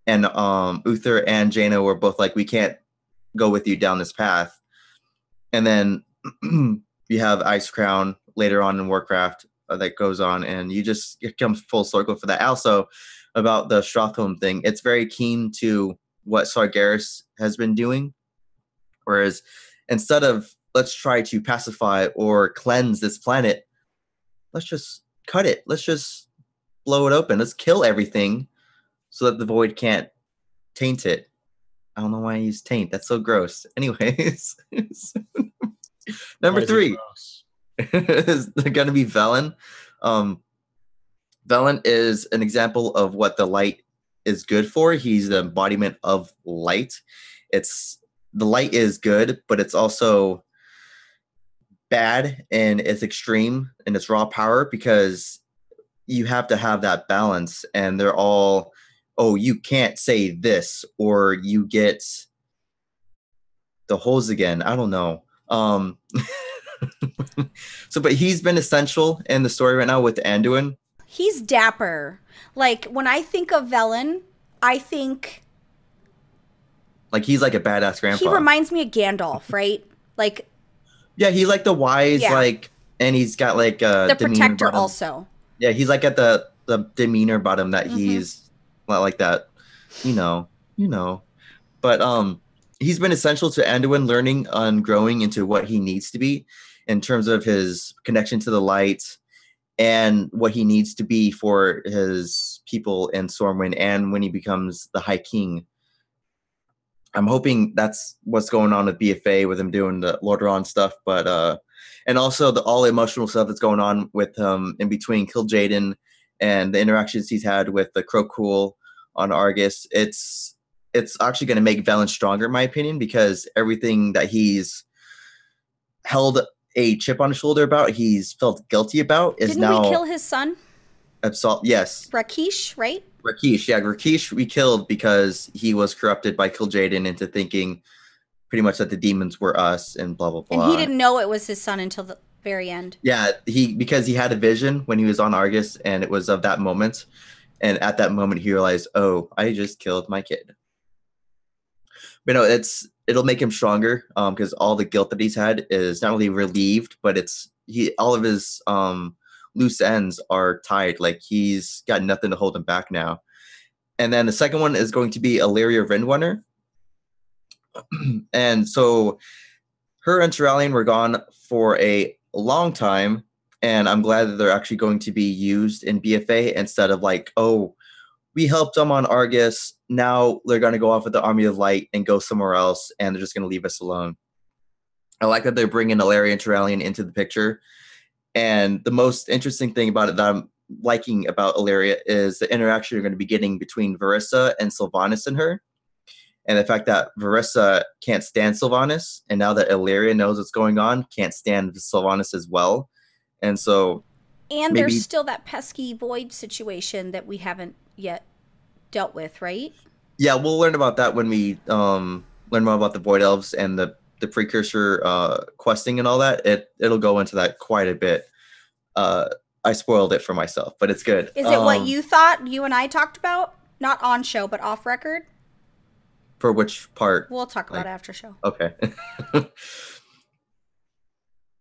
And Uther and Jaina were both like, we can't go with you down this path. And then you have Icecrown later on in Warcraft that goes on, and it comes full circle for that. Also, about the Stratholme thing, it's very keen to what Sargeras has been doing, whereas instead of let's try to pacify or cleanse this planet, let's just cut it, let's just blow it open, let's kill everything so that the void can't taint it. I don't know why I use taint, that's so gross. Anyways, number 3 is gonna be Velen. Velen is an example of what the light is good for. He's the embodiment of light. The light is good, but it's also bad and it's extreme in its raw power, because you have to have that balance, and they're all, oh, you can't say this, or you get the holes again. I don't know. But he's been essential in the story right now with Anduin. He's dapper. Like, when I think of Velen, I think... like, he's like a badass grandpa. He reminds me of Gandalf, right? Like... yeah, he's like the wise, like... and he's got like the protector also. Yeah, he's like at the demeanor about him that he's not like that, you know. But he's been essential to Anduin learning and growing into what he needs to be in terms of his connection to the light, and what he needs to be for his people in Stormwind, and when he becomes the High King. I'm hoping that's what's going on with BFA, with him doing the Lordaeron stuff, but and also the all emotional stuff that's going on with him in between Kil'jaeden and the interactions he's had with the Krokul on Argus. It's actually going to make Velen stronger, in my opinion, because everything that he's held a chip on his shoulder about, he's felt guilty about, is Didn't now... we kill his son? Yes. Rakesh, right? Rakesh we killed because he was corrupted by Kil'jaeden into thinking pretty much that the demons were us, and blah, blah, blah. And he didn't know it was his son until the very end. Yeah, because he had a vision when he was on Argus, and it was of that moment. And at that moment, he realized, oh, I just killed my kid. But no, it'll make him stronger, because all the guilt that he's had is not only relieved, but all of his loose ends are tied. Like, he's got nothing to hold him back now. And then the second one is going to be Illyria Rindrunner. And so her and Turalyon were gone for a long time, and I'm glad that they're actually going to be used in BFA instead of like, oh, we helped them on Argus, now they're going to go off with the Army of Light and go somewhere else, and they're just going to leave us alone. I like that they're bringing Illyria and Turalyon into the picture. And the most interesting thing about it that I'm liking about Illyria is the interaction you're going to be getting between Varissa and Sylvanas and her. And the fact that Varissa can't stand Sylvanas, and now that Illyria knows what's going on, can't stand Sylvanas as well. And so... and there's still that pesky void situation that we haven't yet dealt with, right? Yeah, we'll learn about that when we learn more about the Void Elves and the precursor questing and all that. It'll go into that quite a bit. I spoiled it for myself, but it's good. Is it what you thought you and I talked about? Not on show, but off record? For which part? We'll talk about it after show. Okay.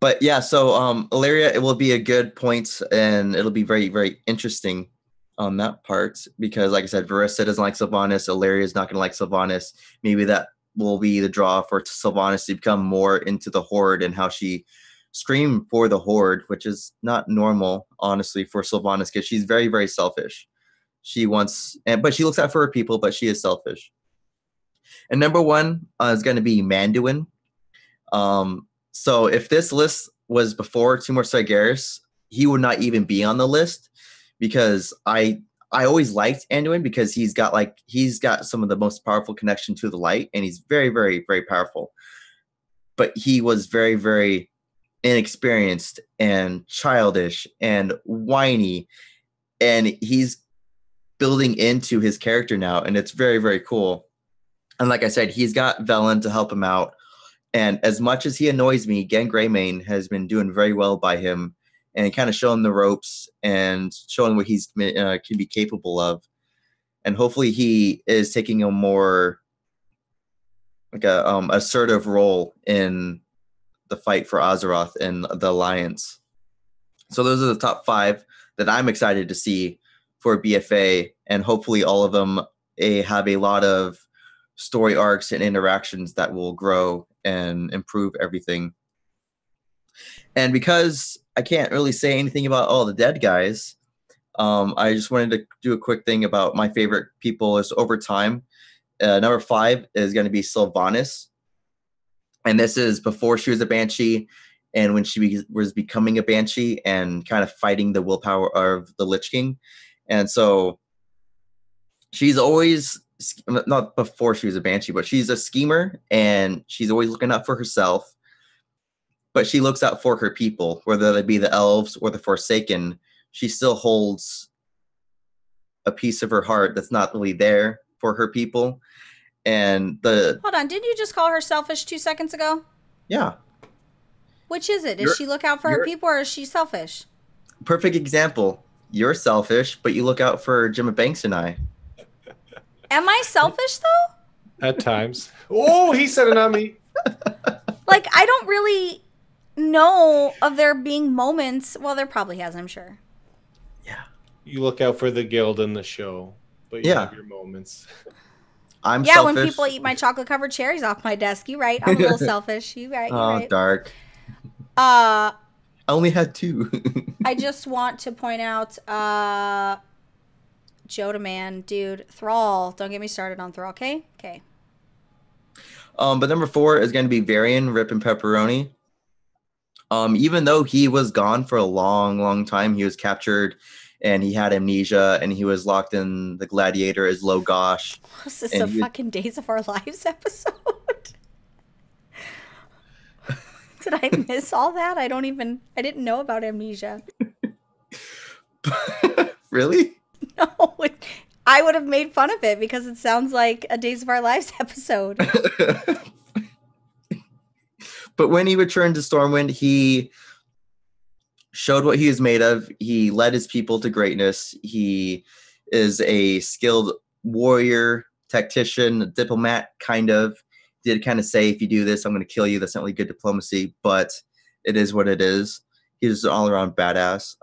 But yeah, so Illyria, it will be a good point, and it'll be very, very interesting on that part, because like I said, Varissa doesn't like Sylvanas, Illyria is not going to like Sylvanas. Maybe that will be the draw for Sylvanas to become more into the Horde, and how she screamed for the Horde, which is not normal, honestly, for Sylvanas, because she's very, very selfish. She wants, but she looks out for her people, but she is selfish. And number 1 is going to be Manduin. So if this list was before Timur Sargeras, he would not even be on the list, because I always liked Anduin because he's got some of the most powerful connection to the light, and he's very, very, very powerful. But he was very, very inexperienced and childish and whiny, and he's building into his character now, and it's very, very cool. And like I said, he's got Velen to help him out. And as much as he annoys me, Gen Greymane has been doing very well by him and kind of showing the ropes and showing what he's can be capable of. And hopefully he is taking a more assertive role in the fight for Azeroth and the Alliance. So those are the top 5 that I'm excited to see for BFA, and hopefully all of them have a lot of story arcs and interactions that will grow and improve everything. And because I can't really say anything about all the dead guys, I just wanted to do a quick thing about my favorite people is over time. Number 5 is going to be Sylvanas. And this is before she was a Banshee, and when she was becoming a Banshee and kind of fighting the willpower of the Lich King. And so she's always, not before she was a Banshee, but she's a schemer, and she's always looking out for herself. But she looks out for her people, whether they be the elves or the Forsaken. She still holds a piece of her heart that's not really there for her people. And hold on, didn't you just call her selfish 2 seconds ago? Yeah. Which is it? Does she look out for her people, or is she selfish? Perfect example. You're selfish, but you look out for Jimmabanks and I. Am I selfish though? At times. Oh, he said it on me. Like, I don't really know of there being moments. Well, there probably has, I'm sure. Yeah. You look out for the guild and the show, but you have your moments. I'm selfish. Selfish. When people eat my chocolate-covered cherries off my desk. You right. I'm a little selfish. You right. You right. Dark. I only had 2. I just want to point out, Jodaman, dude, Thrall. Don't get me started on Thrall, okay? Okay. But number 4 is going to be Varian, Rip, and Pepperoni. Even though he was gone for a long, long time, he was captured, and he had amnesia, and he was locked in the Gladiator as Logosh. Was this a fucking Days of Our Lives episode? Did I miss all that? I didn't know about amnesia. Really? No, I would have made fun of it because it sounds like a Days of Our Lives episode. But when he returned to Stormwind, he showed what he was made of. He led his people to greatness. He is a skilled warrior, tactician, diplomat, kind of. Did kind of say, if you do this, I'm going to kill you. That's not really good diplomacy, but it is what it is. He's an all-around badass.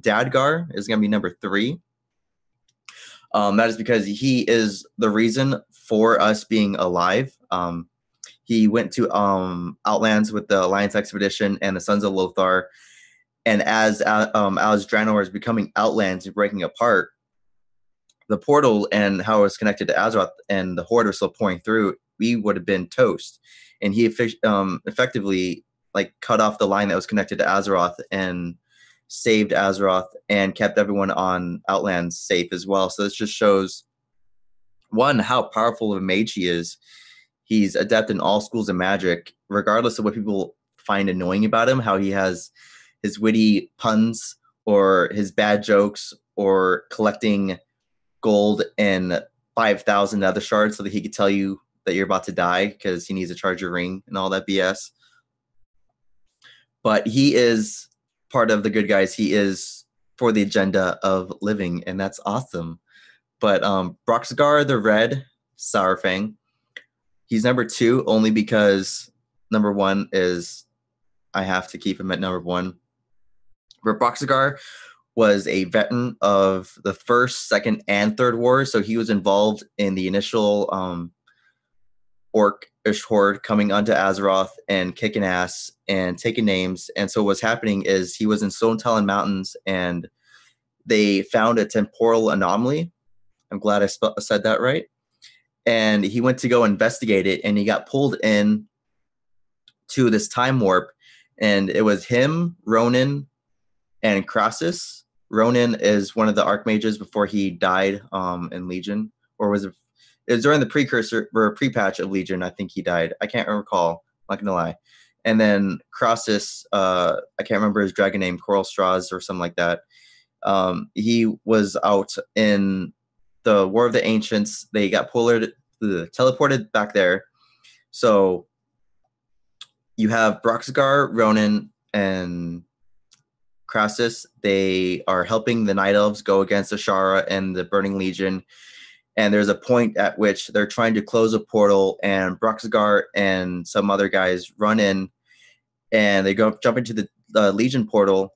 Dadgar is going to be number 3. That is because he is the reason for us being alive. He went to Outlands with the Alliance Expedition and the Sons of Lothar. And as Draenor is becoming Outlands and breaking apart, the portal and how it was connected to Azeroth and the Horde was still pouring through, we would have been toast. And he effectively cut off the line that was connected to Azeroth and saved Azeroth and kept everyone on Outlands safe as well. So this just shows, one, how powerful of a mage he is. He's adept in all schools of magic, regardless of what people find annoying about him, how he has his witty puns or his bad jokes or collecting gold and 5,000 nether shards so that he could tell you that you're about to die because he needs to charge your ring and all that BS. But he is part of the good guys. He is for the agenda of living, and that's awesome. But Broxgar the Red, Sourfang, he's number 2 only because number 1 is I have to keep him at number 1. But Broxgar was a veteran of the first, second, and third wars, so he was involved in the initial Orcish horde coming onto Azeroth and kicking ass and taking names. And so what's happening is he was in Stone Talon Mountains, and they found a temporal anomaly I'm glad I said that right. And he went to go investigate it, and he got pulled in to this time warp, and it was him, Ronan, and Crassus. Ronan is one of the archmages before he died in Legion, or was it? It was during the precursor or pre-patch of Legion. I think he died. I can't recall. I'm not gonna lie. And then Crassus, I can't remember his dragon name, Coral Straws or something like that. He was out in the War of the Ancients. They got teleported back there. So you have Broxgar, Ronan, and Crassus. They are helping the Night Elves go against Ashara and the Burning Legion. And there's a point at which they're trying to close a portal, and Broxgar and some other guys run in, and they jump into the Legion portal.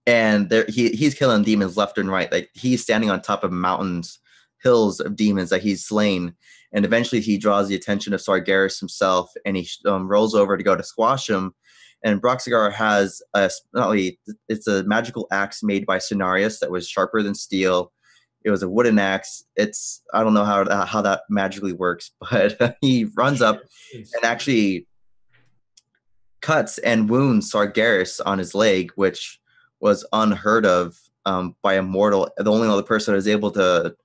And he's killing demons left and right. Like, he's standing on top of mountains, hills of demons that he's slain. And eventually he draws the attention of Sargeras himself, and he rolls over to go to squash him. And Broxgar has it's a magical axe made by Cenarius that was sharper than steel. It was a wooden axe. I don't know how that magically works, but he runs up and actually cuts and wounds Sargeras on his leg, which was unheard of by a mortal. The only other person that was able to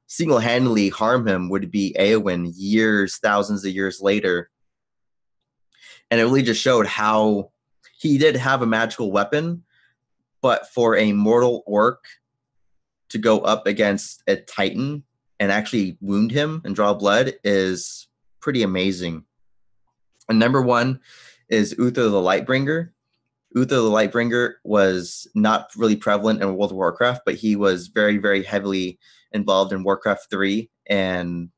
single-handedly harm him would be Eowyn thousands of years later. And it really just showed how he did have a magical weapon, but for a mortal orc to go up against a titan and actually wound him and draw blood is pretty amazing. And number one is Uther the Lightbringer. Uther the Lightbringer was not really prevalent in World of Warcraft, but he was very, very heavily involved in Warcraft 3, and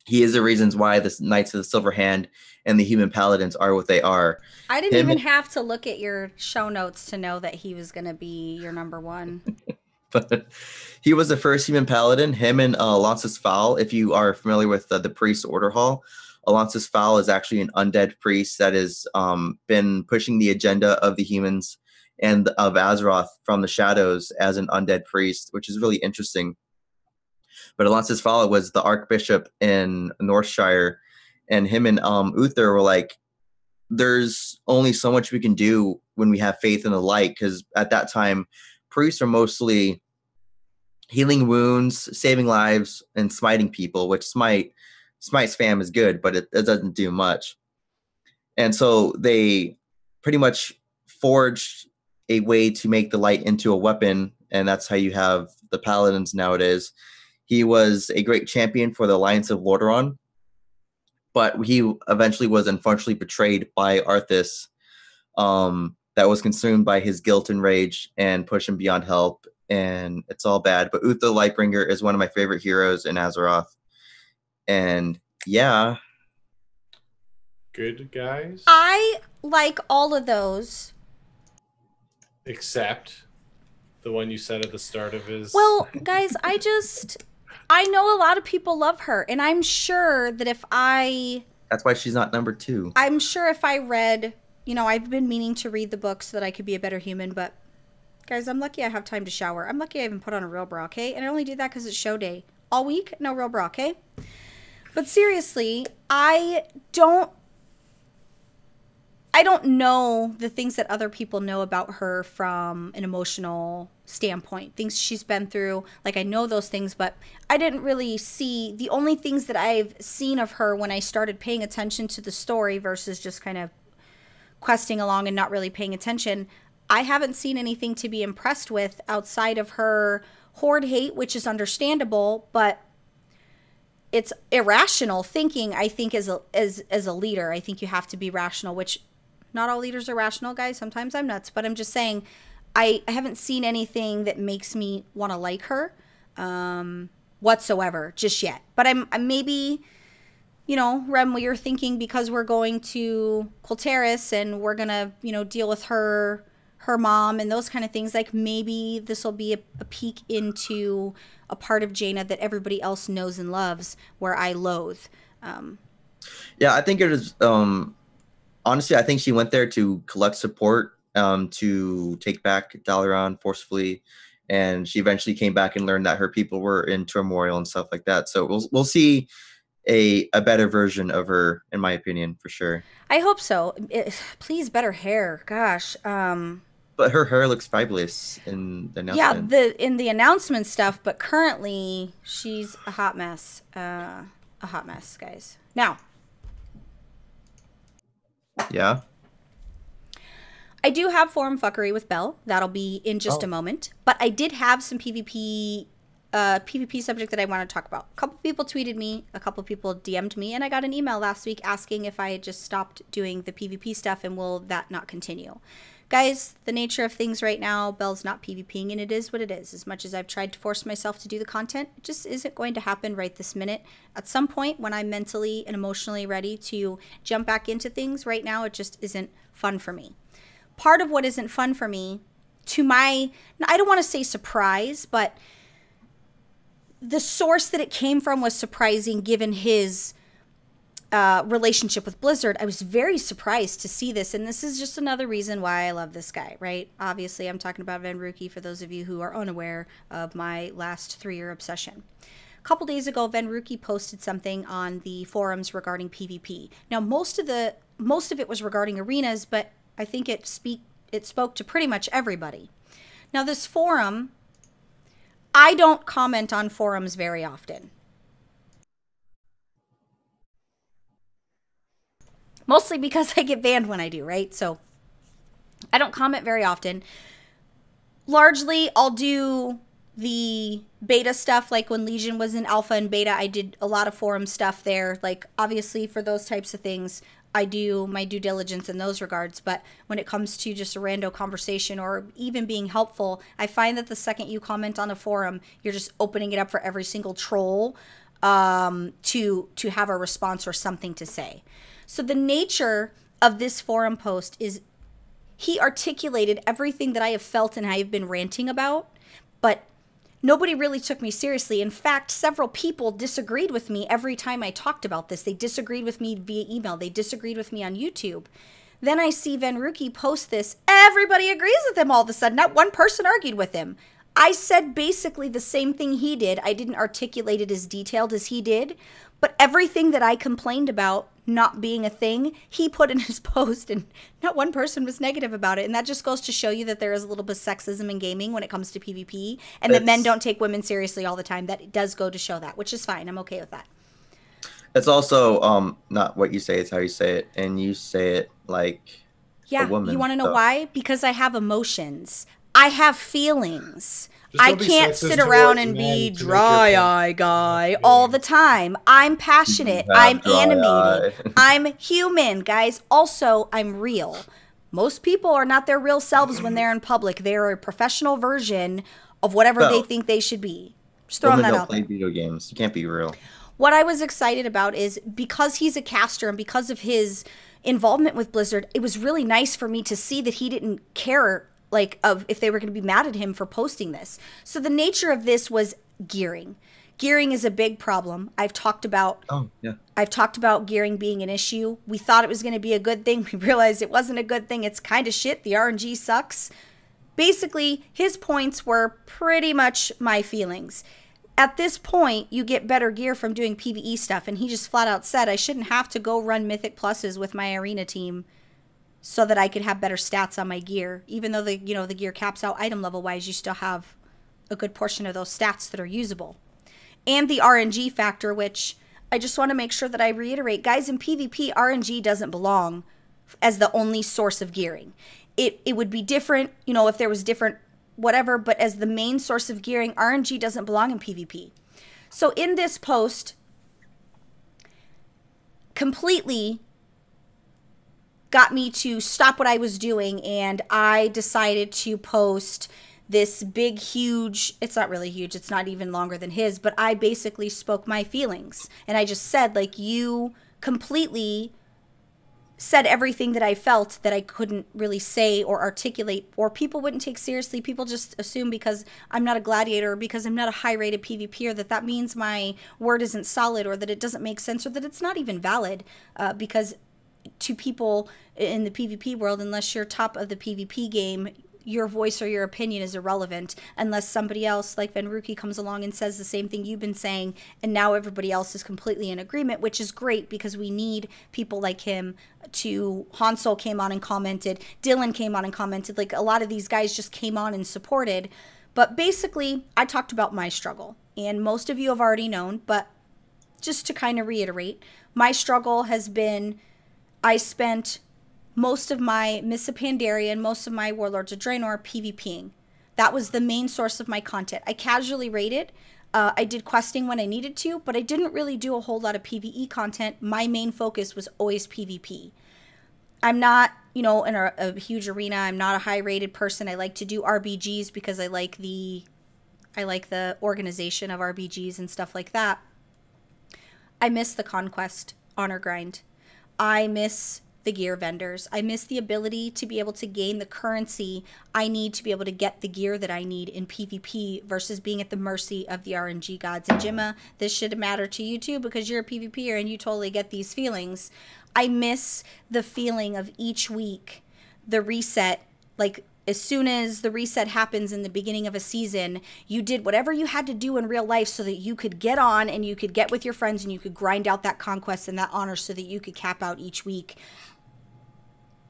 he is the reasons why the Knights of the Silver Hand and the Human Paladins are what they are. I didn't even have to look at your show notes to know that he was going to be your number one. But he was the first Human Paladin. Him and Alonsus Fowl, if you are familiar with the Priest Order Hall, Alonsus Fowl is actually an undead priest that has been pushing the agenda of the humans and of Azeroth from the shadows as an undead priest, which is really interesting. But Alonsus Fowl was the Archbishop in Northshire, and him and Uther were like, there's only so much we can do when we have faith in the light, because at that time, priests are mostly healing wounds, saving lives, and smiting people, which smite spam is good, but it doesn't do much. And so they pretty much forged a way to make the light into a weapon, and that's how you have the paladins nowadays. He was a great champion for the Alliance of Lordaeron, but he eventually was unfortunately betrayed by Arthas, that was consumed by his guilt and rage and pushed him beyond help, and it's all bad. But Uther the Lightbringer is one of my favorite heroes in Azeroth. And yeah. Good guys. I like all of those. Except the one you said at the start of his... Well, guys, I know a lot of people love her, and I'm sure that That's why she's not number 2. I'm sure if I read, I've been meaning to read the book so that I could be a better human, but guys, I'm lucky I have time to shower. I'm lucky I even put on a real bra, okay? And I only do that because it's show day. All week, no real bra, okay? But seriously, I don't know the things that other people know about her from an emotional standpoint, things she's been through. Like, I know those things, but I didn't really see the only things that I've seen of her when I started paying attention to the story versus just kind of questing along and not really paying attention. I haven't seen anything to be impressed with outside of her horde hate, which is understandable, but it's irrational thinking, I think, as a leader. I think you have to be rational, which not all leaders are rational, guys. Sometimes I'm nuts, but I'm just saying I haven't seen anything that makes me want to like her whatsoever just yet. But I'm maybe, Rem, you're thinking because we're going to Colteris and we're going to, deal with her mom and those kind of things, like maybe this will be a peek into a part of Jaina that everybody else knows and loves, where I loathe. Yeah, I think it is. Honestly, I think she went there to collect support, to take back Dalaran forcefully, and she eventually came back and learned that her people were in turmoil and stuff like that. So we'll see a better version of her, in my opinion, for sure. I hope so. Please, better hair. Gosh. But her hair looks fabulous in the announcement. Yeah, in the announcement stuff, but currently she's a hot mess. A hot mess, guys. Now. Yeah. I do have forum fuckery with Belle. That'll be in just a moment. But I did have some PvP subject that I want to talk about. A couple people tweeted me, a couple people DM'd me, and I got an email last week asking if I had just stopped doing the PvP stuff and will that not continue. Guys, the nature of things right now, Belle's not PvPing, and it is what it is. As much as I've tried to force myself to do the content, it just isn't going to happen right this minute. At some point, when I'm mentally and emotionally ready to jump back into things, right now it just isn't fun for me. Part of what isn't fun for me, to my, I don't want to say surprise, but the source that it came from was surprising given his relationship with Blizzard. I was very surprised to see this, and this is just another reason why I love this guy, right? Obviously, I'm talking about VenRookie for those of you who are unaware of my last 3-year obsession. A couple days ago, VenRookie posted something on the forums regarding PvP. Now, most of it was regarding arenas, but I think it spoke to pretty much everybody. Now, this forum, I don't comment on forums very often. Mostly because I get banned when I do, right? So I don't comment very often. Largely, I'll do the beta stuff. Like when Legion was in alpha and beta, I did a lot of forum stuff there. Like, obviously, for those types of things, I do my due diligence in those regards. But when it comes to just a rando conversation or even being helpful, I find that the second you comment on a forum, you're just opening it up for every single troll to have a response or something to say. So the nature of this forum post is he articulated everything that I have felt and I have been ranting about, but nobody really took me seriously. In fact, several people disagreed with me every time I talked about this. They disagreed with me via email. They disagreed with me on YouTube. Then I see VenRookie post this. Everybody agrees with him all of a sudden. Not one person argued with him. I said basically the same thing he did. I didn't articulate it as detailed as he did, but everything that I complained about not being a thing, he put in his post, and not one person was negative about it. And that just goes to show you that there is a little bit of sexism in gaming when it comes to PvP, and that men don't take women seriously all the time. That does go to show that, which is fine. I'm okay with that. It's also not what you say, it's how you say it, and you say it like a woman. You want to know why? Because I have emotions. I have feelings. I can't sit around and be dry eye guy all the time. I'm passionate. I'm animated. I'm human, guys. Also, I'm real. Most people are not their real selves when they're in public. They're a professional version of whatever they think they should be. Just throwing that out there. Play video games. You can't be real. What I was excited about is because he's a caster and because of his involvement with Blizzard, it was really nice for me to see that he didn't care of if they were going to be mad at him for posting this. So the nature of this was gearing. Gearing is a big problem. I've talked about gearing being an issue. We thought it was going to be a good thing. We realized it wasn't a good thing. It's kind of shit. The RNG sucks. Basically, his points were pretty much my feelings. At this point, you get better gear from doing PvE stuff, and he just flat out said I shouldn't have to go run Mythic Pluses with my arena team so that I could have better stats on my gear. Even though the gear caps out item level wise, you still have a good portion of those stats that are usable. And the RNG factor, which I just want to make sure that I reiterate. Guys, in PvP, RNG doesn't belong as the only source of gearing. It would be different, if there was different whatever, but as the main source of gearing, RNG doesn't belong in PvP. So in this post, completely got me to stop what I was doing, and I decided to post this big, huge, it's not really huge, it's not even longer than his, but I basically spoke my feelings. And I just said, you completely said everything that I felt that I couldn't really say or articulate, or people wouldn't take seriously. People just assume because I'm not a gladiator or because I'm not a high-rated PvPer that means my word isn't solid, or that it doesn't make sense, or that it's not even valid, because to people in the PvP world, unless you're top of the PvP game, your voice or your opinion is irrelevant unless somebody else like Venruki comes along and says the same thing you've been saying, and now everybody else is completely in agreement, which is great because we need people like him. Hansel came on and commented, Dylan came on and commented, like a lot of these guys just came on and supported. But basically, I talked about my struggle, and most of you have already known, but just to kind of reiterate, my struggle has been, I spent most of my Mists of Pandaria and most of my Warlords of Draenor PvPing. That was the main source of my content. I casually raided. I did questing when I needed to, but I didn't really do a whole lot of PvE content. My main focus was always PvP. I'm not, in a huge arena. I'm not a high-rated person. I like to do RBGs because I like the organization of RBGs and stuff like that. I miss the conquest honor grind. I miss the gear vendors. I miss the ability to be able to gain the currency I need to be able to get the gear that I need in PvP versus being at the mercy of the RNG gods. And Jimma, this should matter to you too because you're a PvPer and you totally get these feelings. I miss the feeling of each week, the reset, like as soon as the reset happens in the beginning of a season, you did whatever you had to do in real life so that you could get on and you could get with your friends and you could grind out that conquest and that honor so that you could cap out each week.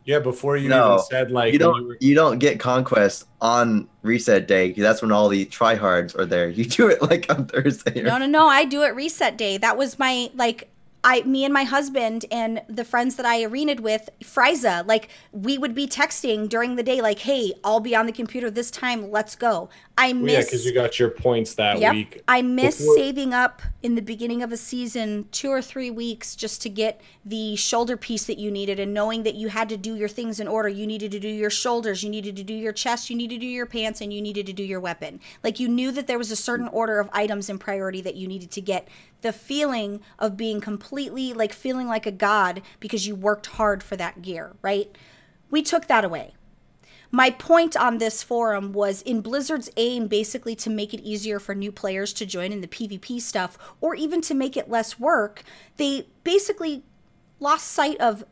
Yeah, before you even said like you don't get conquest on reset day because that's when all the tryhards are there. You do it like on Thursday. No. I do it reset day. That was my me and my husband and the friends that I arenaed with, Frieza, like we would be texting during the day, like, "Hey, I'll be on the computer this time. Let's go." I miss because you got your points that week. I miss saving up in the beginning of a season 2 or 3 weeks just to get the shoulder piece that you needed, and knowing that you had to do your things in order. You needed to do your shoulders, you needed to do your chest, you needed to do your pants, and you needed to do your weapon. Like you knew that there was a certain order of items in priority that you needed to get. The feeling of being completely like feeling like a god because you worked hard for that gear, right? We took that away. My point on this forum was in Blizzard's aim basically to make it easier for new players to join in the PvP stuff or even to make it less work. They basically lost sight of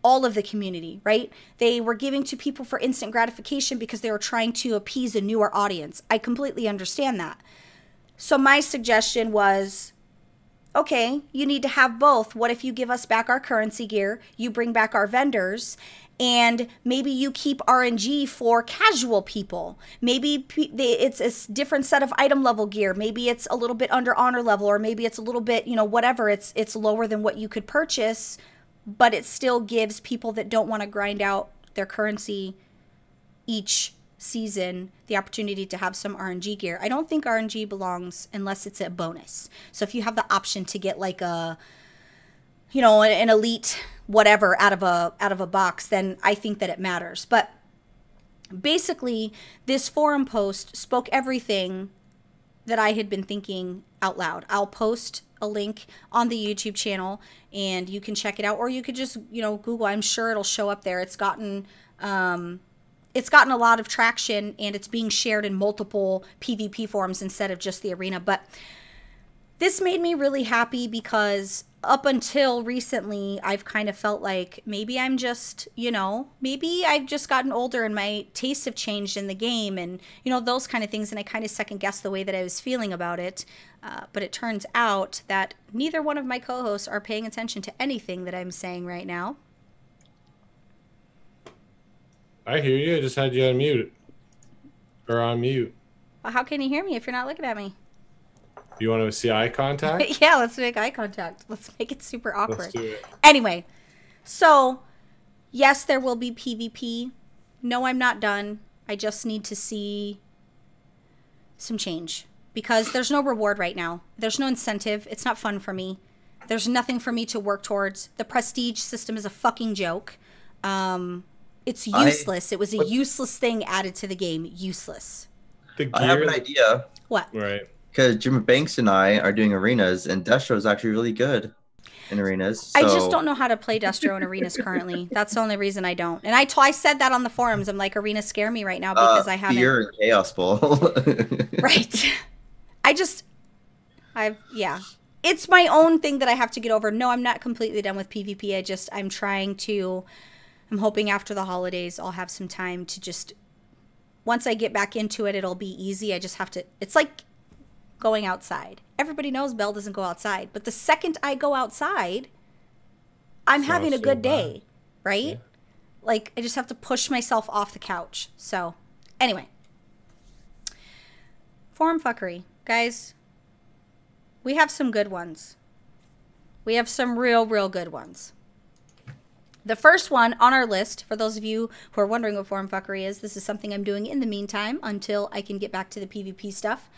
all of the community, right? They were giving to people for instant gratification because they were trying to appease a newer audience. I completely understand that. So my suggestion was, okay, you need to have both. What if you give us back our currency gear, you bring back our vendors, and maybe you keep RNG for casual people. Maybe it's a different set of item level gear. Maybe it's a little bit under honor level, or maybe it's a little bit, whatever. It's lower than what you could purchase, but it still gives people that don't want to grind out their currency each season the opportunity to have some RNG gear. I don't think RNG belongs unless it's a bonus. So if you have the option to get like an elite whatever out of a box, then I think that it matters. But basically, this forum post spoke everything that I had been thinking out loud. I'll post a link on the YouTube channel and you can check it out, or you could just, Google. I'm sure it'll show up there. It's gotten a lot of traction and it's being shared in multiple PvP forums instead of just the arena. But this made me really happy because up until recently, I've kind of felt like maybe I'm just, maybe I've just gotten older and my tastes have changed in the game and, those kind of things. And I kind of second guessed the way that I was feeling about it. But it turns out that neither one of my co-hosts are paying attention to anything that I'm saying right now. I hear you. I just had you on mute. Or on mute. Well, how can you hear me if you're not looking at me? You want to see eye contact? Yeah, let's make eye contact. Let's make it super awkward. Let's do it. Anyway, so yes, there will be PvP. No, I'm not done. I just need to see some change because there's no reward right now. There's no incentive. It's not fun for me. There's nothing for me to work towards. The prestige system is a fucking joke. It's useless. It was a useless thing added to the game. Useless. I have an idea. What? Right. Because Jimmabanks and I are doing arenas, and Destro is actually really good in arenas. So. I just don't know how to play Destro in arenas currently. That's the only reason I don't. And I said that on the forums. I'm like, arenas scare me right now because I haven't. Fear and Chaos Bowl. Right. Yeah. It's my own thing that I have to get over. No, I'm not completely done with PvP. I'm hoping after the holidays I'll have some time to just once I get back into it, it'll be easy. I just have to, it's like going outside. Everybody knows Belle doesn't go outside, but the second I go outside, I'm having a good day, right? Yeah. Like, I just have to push myself off the couch. So, anyway. Forum fuckery. Guys, we have some good ones. We have some real good ones. The first one on our list, for those of you who are wondering what forum fuckery is, this is something I'm doing in the meantime until I can get back to the PvP stuff.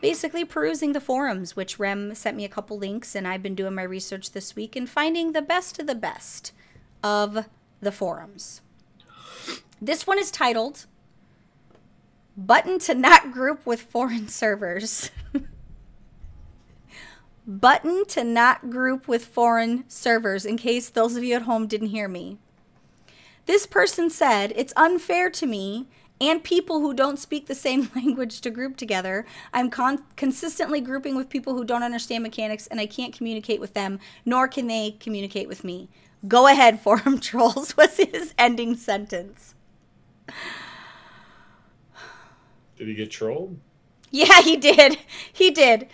Basically perusing the forums, which Rem sent me a couple links, and I've been doing my research this week and finding the best of the best of the forums. This one is titled, Button to Not Group with Foreign Servers. Button to not group with foreign servers, in case those of you at home didn't hear me. This person said, it's unfair to me and people who don't speak the same language to group together. I'm consistently grouping with people who don't understand mechanics, and I can't communicate with them, nor can they communicate with me. Go ahead, forum trolls, was his ending sentence. Did he get trolled? Yeah, he did. He did.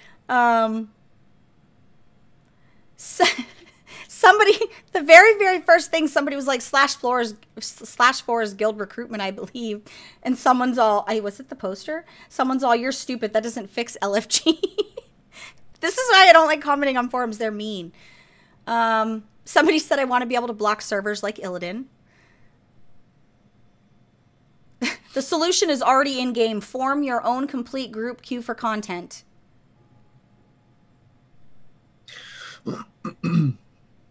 Somebody, the very first thing, somebody was like /4 is guild recruitment, I believe. And someone's all, was it the poster? Someone's all, you're stupid. That doesn't fix LFG. This is why I don't like commenting on forums. They're mean. Somebody said I want to be able to block servers like Illidan. The solution is already in game. Form your own complete group queue for content.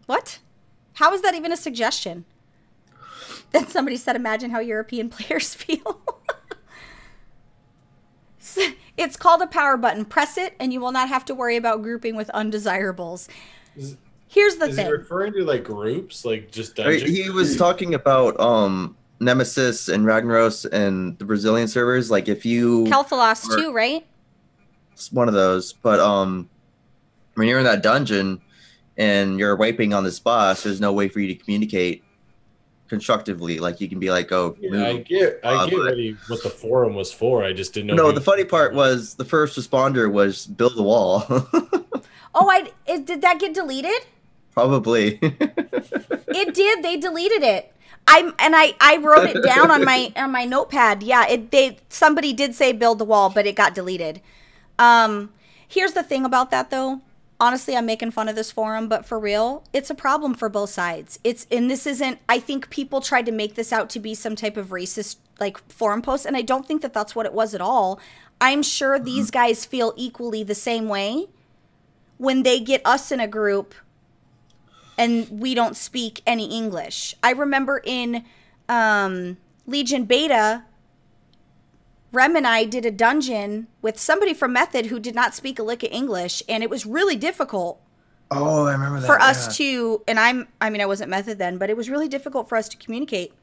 What? How is that even a suggestion? Then somebody said, imagine how European players feel. It's called a power button. Press it and you will not have to worry about grouping with undesirables. Here's the thing. Is he referring to like groups? Like just dungeons? He was talking about Nemesis and Ragnaros and the Brazilian servers. Like if you... Kel'Thalos too, right? It's one of those. But when you're in that dungeon and you're wiping on this boss, there's no way for you to communicate constructively. Like you can be like, "Oh, yeah, I get what the forum was for. I just didn't know." No, the funny part was the first responder was build a wall. Oh, did that get deleted? Probably. It did. They deleted it. I wrote it down on my notepad. Yeah, somebody did say build the wall, but it got deleted. Here's the thing about that though. Honestly, I'm making fun of this forum, but for real, it's a problem for both sides. And this isn't, I think people tried to make this out to be some type of racist, like, forum post, and I don't think that that's what it was at all. I'm sure these guys feel equally the same way when they get us in a group and we don't speak any English. I remember in Legion Beta, Rem and I did a dungeon with somebody from Method who did not speak a lick of English, and it was really difficult. Oh, I remember that. For us to, and I wasn't Method then, but it was really difficult for us to communicate.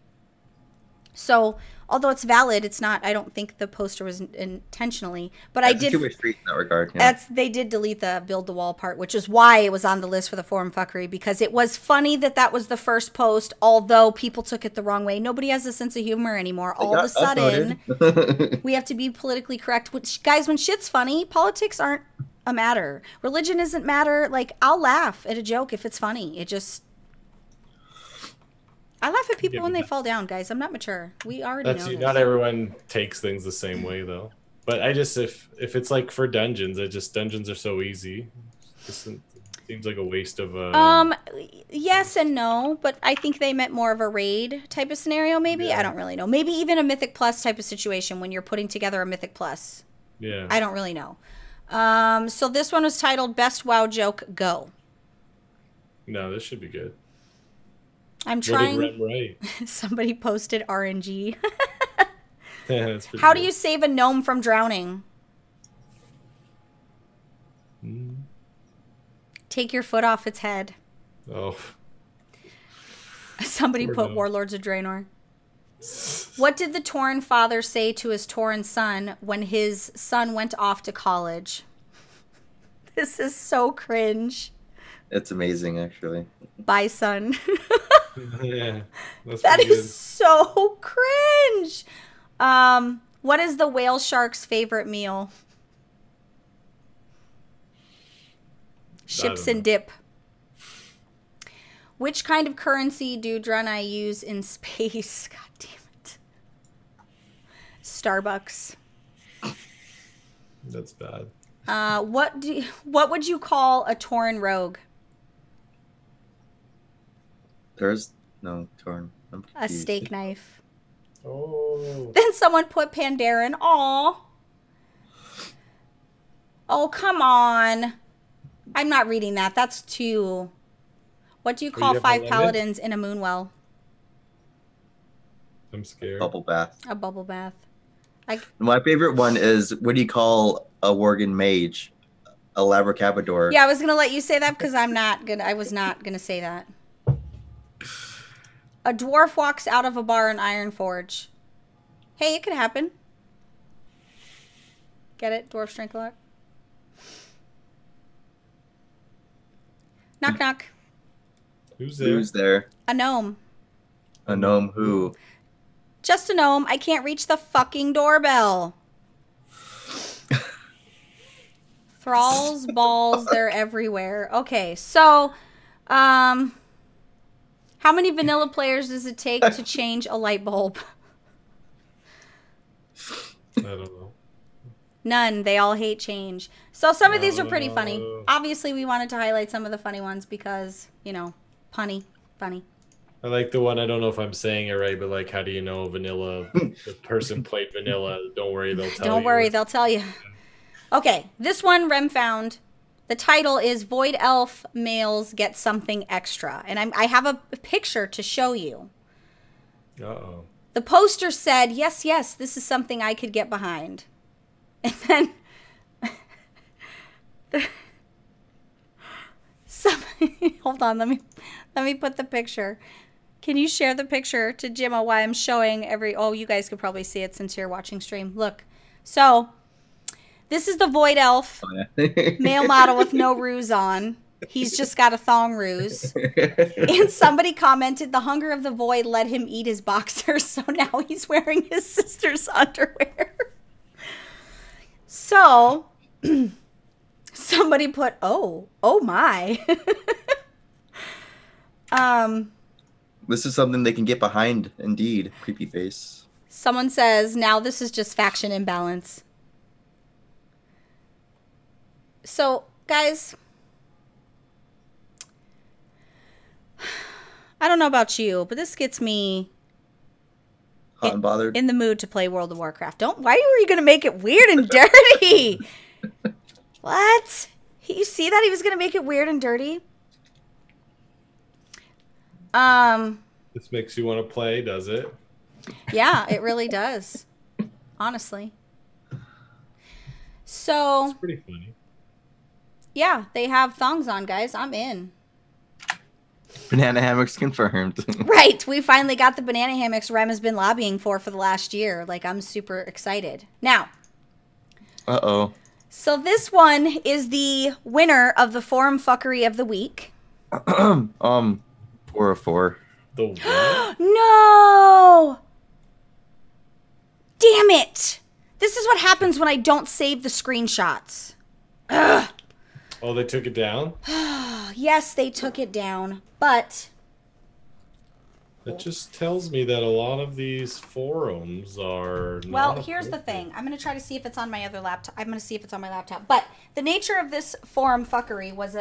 So, although it's valid, it's not, I don't think the poster was intentionally, but I did. It's a two-way street in that regard. Yeah. They did delete the build the wall part, which is why it was on the list for the forum fuckery, because it was funny that was the first post, although people took it the wrong way. Nobody has a sense of humor anymore. All of a sudden, we have to be politically correct. Which, guys, when shit's funny, politics aren't a matter. Religion isn't matter. Like, I'll laugh at a joke if it's funny. It just... I laugh at people when they fall down, guys. I'm not mature. We already know this. Not everyone takes things the same way, though. But I just, if it's like for dungeons, dungeons are so easy. It seems like a waste of... Yes and no, but I think they meant more of a raid type of scenario, maybe? Yeah. I don't really know. Maybe even a Mythic Plus type of situation when you're putting together a Mythic Plus. Yeah. I don't really know. So this one was titled Best WoW Joke, Go. No, this should be good. I'm trying. What did Rem write? Somebody posted RNG. Yeah, how do you save a gnome from drowning? Take your foot off its head. Oh. Somebody put Warlords of Draenor. What did the Tauren father say to his Tauren son when his son went off to college? This is so cringe. It's amazing, actually. Bye, son. Yeah, that is so cringe. What is the whale shark's favorite meal? Chips and dip. Which kind of currency do Draenei use in space? God damn it. Starbucks. That's bad. What would you call a Tauren rogue? There's no Tauren. A steak knife. Oh. Then someone put Pandaren. Aw. Oh, come on. I'm not reading that. That's too... What do you call 5 paladins in a moonwell? I'm scared. Bubble bath. A bubble bath. My favorite one is, what do you call a Worgen mage? A Labracabador. Yeah, I was going to let you say that because I was not going to say that. A dwarf walks out of a bar in Ironforge. Hey, it could happen. Get it? Dwarfs drink a lot. Knock, knock. Who's there? Who's there? A gnome. A gnome who? Just a gnome. I can't reach the fucking doorbell. Thralls, balls, they're everywhere. Okay, so, how many vanilla players does it take to change a light bulb? I don't know. None. They all hate change. So some of these are pretty funny. Obviously, we wanted to highlight some of the funny ones because, you know, punny, funny. I like the one, I don't know if I'm saying it right, but like, how do you know vanilla? The person played vanilla. Don't worry, they'll tell you. Don't worry, they'll tell you. Okay, this one Rem found. The title is Void Elf Males Get Something Extra. And I have a picture to show you. Uh-oh. The poster said, yes, yes, this is something I could get behind. And then somebody, hold on, let me put the picture. Can you share the picture to Jimma while I'm showing oh, you guys could probably see it since you're watching stream. Look. So, this is the Void Elf male model with no ruse on. He's just got a thong ruse. And somebody commented, the hunger of the void let him eat his boxers, so now he's wearing his sister's underwear. So, somebody put, oh my. This is something they can get behind, indeed. Creepy face. Someone says, now this is just faction imbalance. So, guys, I don't know about you, but this gets me Hot and bothered. in the mood to play World of Warcraft. Why were you going to make it weird and dirty? What? You see that? He was going to make it weird and dirty? This makes you want to play, does it? Yeah, it really does. Honestly. So, It's pretty funny. yeah, they have thongs on, guys. I'm in. Banana hammocks confirmed. Right. We finally got the banana hammocks Rem has been lobbying for the last year. Like, I'm super excited. Now. Uh-oh. So this one is the winner of the forum fuckery of the week. 4 of 4. The what? No! Damn it! This is what happens when I don't save the screenshots. Ugh. Oh, they took it down? Yes, they took it down, but... That just tells me that a lot of these forums are not Well, here's the appropriate. thing. I'm going to try to see if it's on my other laptop. I'm going to see if it's on my laptop. But the nature of this forum fuckery was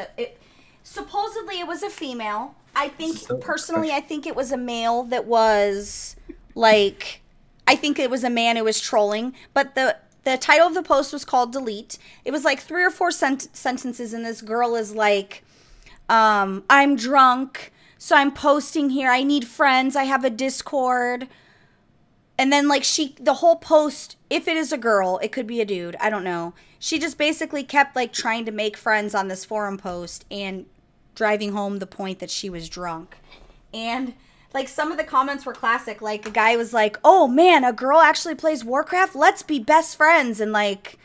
supposedly it was a female. I think, personally, I think it was a male that was, like... I think it was a man who was trolling. But the title of the post was called Delete. It was like 3 or 4 sentences, and this girl is like, I'm drunk, so I'm posting here. I need friends. I have a Discord. And then, like, the whole post, if it is a girl, it could be a dude. I don't know. She just basically kept, like, trying to make friends on this forum post and driving home the point that she was drunk. And, like, some of the comments were classic. Like, a guy was like, oh, man, a girl actually plays Warcraft? Let's be best friends. And, like,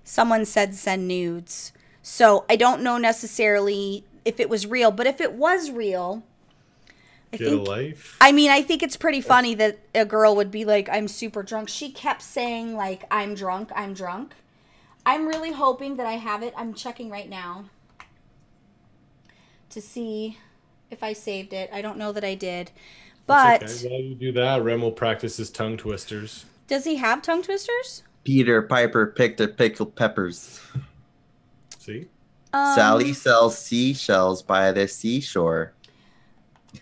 someone said send nudes. So, I don't know necessarily if it was real. But if it was real, Get a life. I mean, I think it's pretty funny that a girl would be like, I'm super drunk. She kept saying, like, I'm drunk, I'm drunk. I'm really hoping that I have it. I'm checking right now to see if I saved it. I don't know that I did. But okay. While you do that, Rem will practice his tongue twisters. Does he have tongue twisters? Peter Piper picked a pickled peppers. See? Sally sells seashells by the seashore.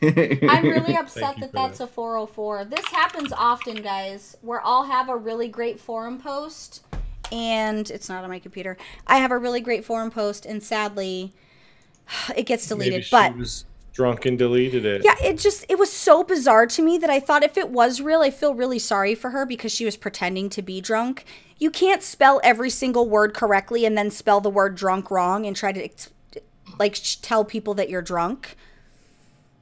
I'm really upset that that's a 404. This happens often, guys, where I'll have a really great forum post, and it's not on my computer. I have a really great forum post, and sadly, it gets deleted. Maybe she but was drunk and deleted it. Yeah, it was so bizarre to me that I thought if it was real, I feel really sorry for her because she was pretending to be drunk. You can't spell every single word correctly and then spell the word drunk wrong and try to like tell people that you're drunk.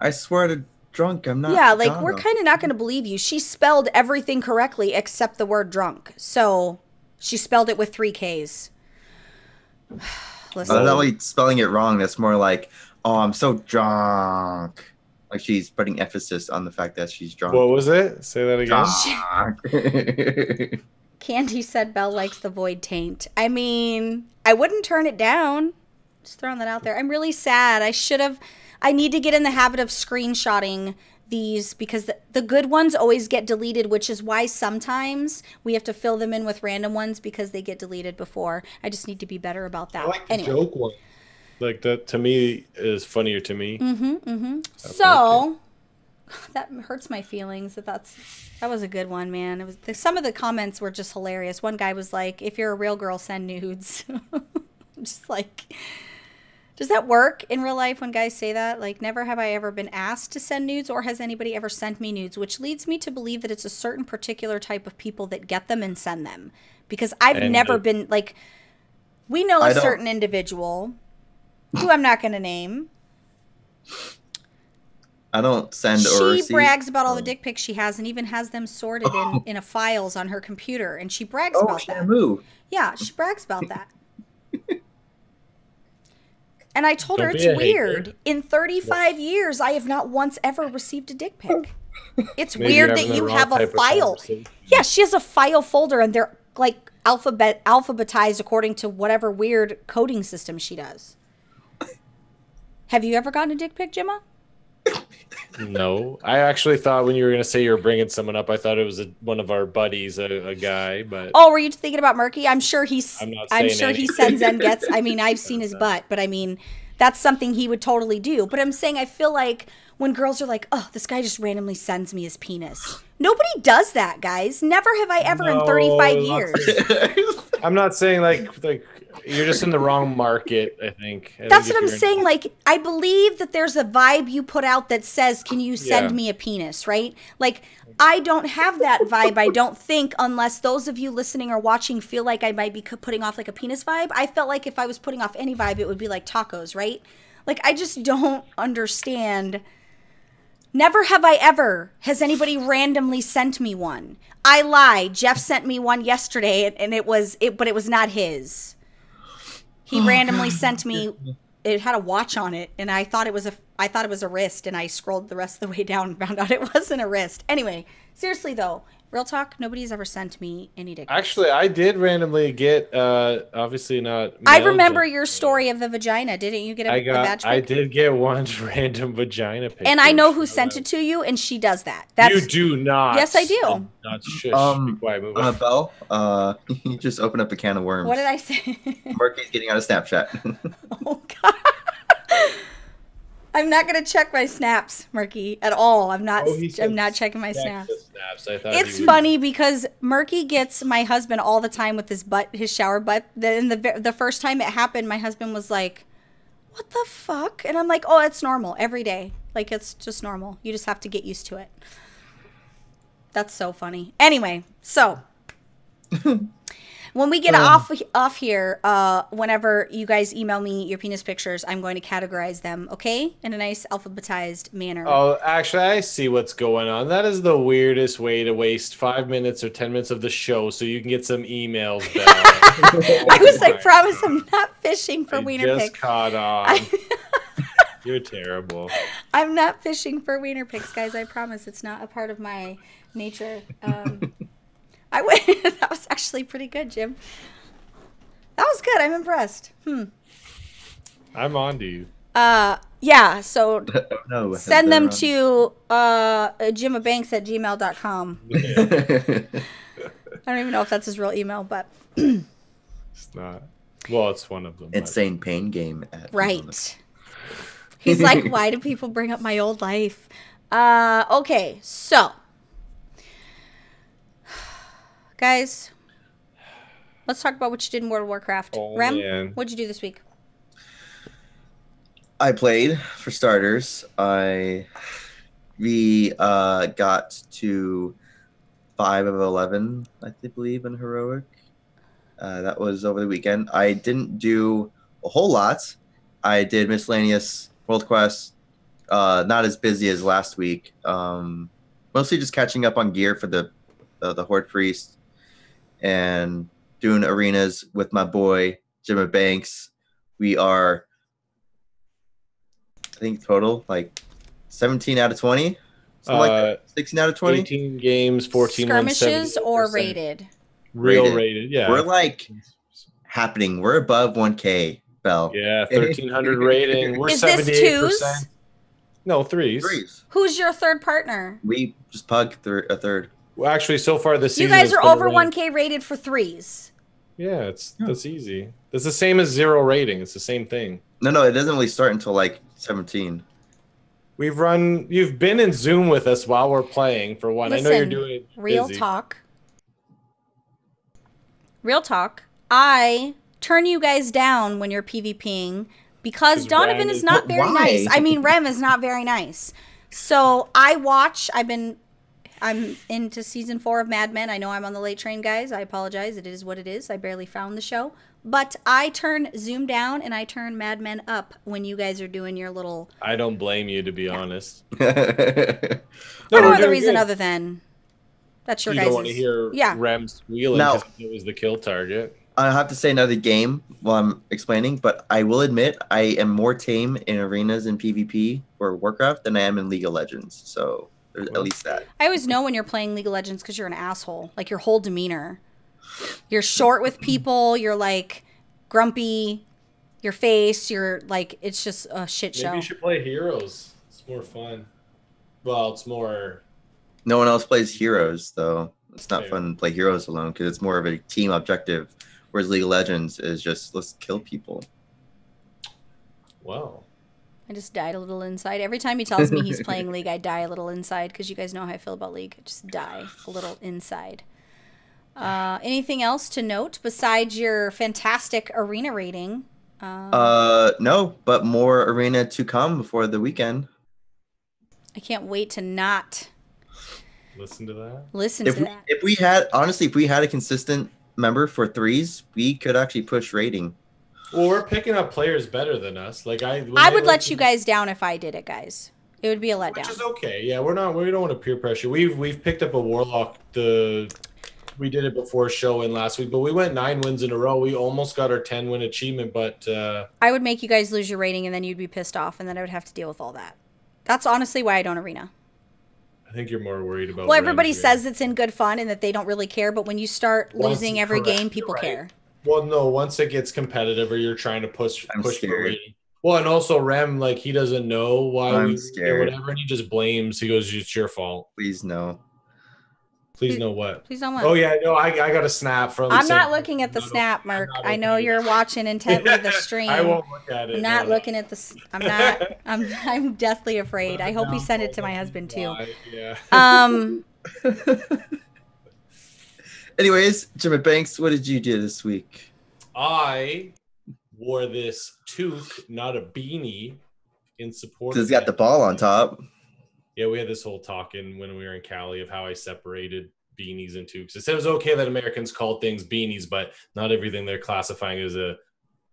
I swear to drunk, I'm not. Yeah, like we're kind of not going to believe you. She spelled everything correctly except the word drunk. So she spelled it with 3 Ks. Listen. Not only spelling it wrong, that's more like, oh, I'm so drunk. Like she's putting emphasis on the fact that she's drunk. What was it? Say that again. Candy said Belle likes the void taint. I mean, I wouldn't turn it down. Just throwing that out there. I'm really sad. I need to get in the habit of screenshotting these because the good ones always get deleted, which is why sometimes we have to fill them in with random ones because they get deleted before. I just need to be better about that. I like the joke one. Like that to me is funnier to me. So that hurts my feelings that was a good one, man. It was some of the comments were just hilarious. One guy was like, if you're a real girl, send nudes. I'm just like, does that work in real life when guys say that? Like, never have I ever been asked to send nudes, or has anybody ever sent me nudes, which leads me to believe that it's a certain particular type of people that get them and send them. Because I've never been, like, we know a certain individual who I'm not going to name. I don't send or receive. She brags about all the dick pics she has and even has them sorted in a files on her computer. And she brags about that. Yeah, she brags about that. And I told her it's weird. In 35 years, I have not once ever received a dick pic. It's weird that you have a file. Yeah, she has a file folder, and they're like alphabetized according to whatever weird coding system she does. Have you ever gotten a dick pic, Jimma? No, I actually thought when you were going to say you were bringing someone up, I thought it was one of our buddies, a guy. But were you thinking about Murky? I'm sure he sends and gets. I mean, I've seen his butt, but I mean, that's something he would totally do. But I'm saying I feel like when girls are like, "Oh, this guy just randomly sends me his penis." Nobody does that, guys. Never have I ever in 35 years. I'm not saying like you're just in the wrong market, I think. That's what I'm saying. Like, I believe that there's a vibe you put out that says, can you send me a penis, right? Like, I don't have that vibe, I don't think, unless those of you listening or watching feel like I might be putting off like a penis vibe. I felt like if I was putting off any vibe, it would be like tacos, right? Like, I just don't understand. Never have I ever has anybody randomly sent me one. I lied. Jeff sent me one yesterday, and but it was not his. He randomly sent me. It had a watch on it, and I thought it was a wrist, and I scrolled the rest of the way down and found out it wasn't a wrist. Anyway, seriously though, real talk, nobody's ever sent me any dick pics. Actually, I did randomly get, obviously not. I remember your story of the vagina. Didn't you get a vag pic? I did get one random vagina pic. And I know who sent it to you, and she does that. You do not. Yes, I do. Not shush. Be quiet, move on. Belle, you just opened up a can of worms. What did I say? Murky's getting out of Snapchat. Oh, God. I'm not gonna check my snaps, Murky, at all. I'm not checking my snaps. It's funny because Murky gets my husband all the time with his shower butt. Then the first time it happened, my husband was like, "What the fuck?" And I'm like, "Oh, it's normal every day. Like, it's just normal. You just have to get used to it." That's so funny. Anyway, so when we get off here, whenever you guys email me your penis pictures, I'm going to categorize them, okay? In a nice alphabetized manner. Oh, actually, I see what's going on. That is the weirdest way to waste 5 minutes or 10 minutes of the show so you can get some emails back. I was like, promise I'm not fishing for wiener pics. Just caught on. You're terrible. I'm not fishing for wiener pics, guys. I promise it's not a part of my nature. I went. That was actually pretty good, Jim. That was good. I'm impressed. I'm on to you. Yeah. So No, send them to Jimmabanks@gmail.com. I don't even know if that's his real email, but It's not. Well, it's one of them. Insane Pain Game. Right. He's like, why do people bring up my old life? Okay, so guys, let's talk about what you did in World of Warcraft. Oh, Rem, man. what'd you do this week? I played, for starters. We got to 5 of 11, I believe, in heroic. That was over the weekend. I didn't do a whole lot. I did miscellaneous world quests. Not as busy as last week. Mostly just catching up on gear for the Horde Priest and doing arenas with my boy Jimmabanks. We are, I think, total like 17 out of 20. Something like that. 16 out of 20. 18 games, 14 wins, Skirmishes or 78%. rated? Real rated, yeah. We're like happening. We're above 1K, Belle. Yeah, 1,300 rating. We're Is this 78%. twos? No, threes. Threes. Who's your third partner? We just pug a third. Well, actually, so far this season, You guys it's are been over around- 1K rated for threes. Yeah, that's easy. It's the same as 0 rating. It's the same thing. No, it doesn't really start until like 17. You've been in Zoom with us while we're playing, for one. Listen, I know you're doing it real busy. talk. Real talk. I turn you guys down when you're PvPing because 'Cause Donovan Rem is is- not But very why? nice. I mean, Rem is not very nice. So I watch. I'm into season 4 of Mad Men. I know I'm on the late train, guys. I apologize. It is what it is. I barely found the show. But I turn Zoom down and I turn Mad Men up when you guys are doing your little... I don't blame you, to be honest. For No, no we're other doing reason good. other than... That's your You guys' don't want to hear Yeah. Rem squealing Now- because it was the kill target. I have to say another game while I'm explaining, but I will admit I am more tame in arenas in PvP or Warcraft than I am in League of Legends. So there's at least that. I always know when you're playing League of Legends because you're an asshole. Like your whole demeanor. You're short with people. You're like grumpy. Your face. You're like, it's just a shit show. Maybe you should play Heroes. It's more fun. Well, it's more... No one else plays Heroes, though. It's not Fair. fun to play Heroes alone because it's more of a team objective, whereas League of Legends is just let's kill people. Wow. I just died a little inside. Every time he tells me he's playing League, I die a little inside because you guys know how I feel about League. I just die a little inside. Anything else to note besides your fantastic arena rating? No, but more arena to come before the weekend. I can't wait to not Listen to that. listen If to we, that. if we had honestly, if we had a consistent member for threes, we could actually push rating. Well, we're picking up players better than us. Like I would let you guys down if I did it, guys. It would be a letdown. Which is okay. Yeah, we don't want to peer pressure. We've picked up a Warlock. We did it before showing last week, but we went 9 wins in a row. We almost got our 10-win achievement, but I would make you guys lose your rating and then you'd be pissed off and then I would have to deal with all that. That's honestly why I don't arena. I think you're more worried about. Well, everybody Rem's says it's in good fun and that they don't really care, but when you start losing every game, people care. Well, no, once it gets competitive or you're trying to push I'm for scared. rating. Well, and also Rem, like he doesn't know why I'm we scared. or whatever, and he just blames. He goes, "It's your fault." Please no. Please know what? Please don't want. Oh yeah, no, I got a snap from. I'm not saying- looking at the No, snap, I'm Merc. not I know looking at you're it. watching intently the stream. I won't look at it. I'm not no. looking at the. I'm not. I'm deathly afraid. I hope you send it to my husband too. Yeah. Anyways, Jimmabanks, what did you do this week? I wore this toque, not a beanie, in support. It's got the ball on top. Yeah, we had this whole talking when we were in Cali of how I separated beanies and toques. It was okay that Americans called things beanies, but not everything they're classifying as a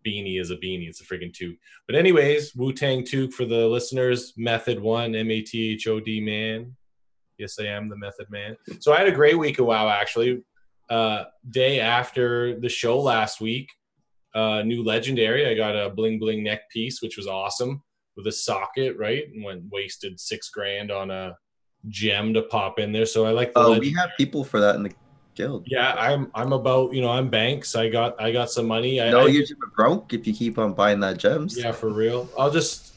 beanie is a beanie. It's a freaking toque. But anyways, Wu-Tang toque for the listeners. Method 1, MATHOD man. Yes, I am the method man. So I had a great week of WoW, actually. Day after the show last week, new legendary. I got a bling bling neck piece, which was awesome. with a socket, right? And wasted $6,000 on a gem to pop in there. So I like the we have people for that in the guild. Yeah, I'm about, I'm Banks. I got some money. You're broke if you keep on buying that gems. Yeah, for real. I'll just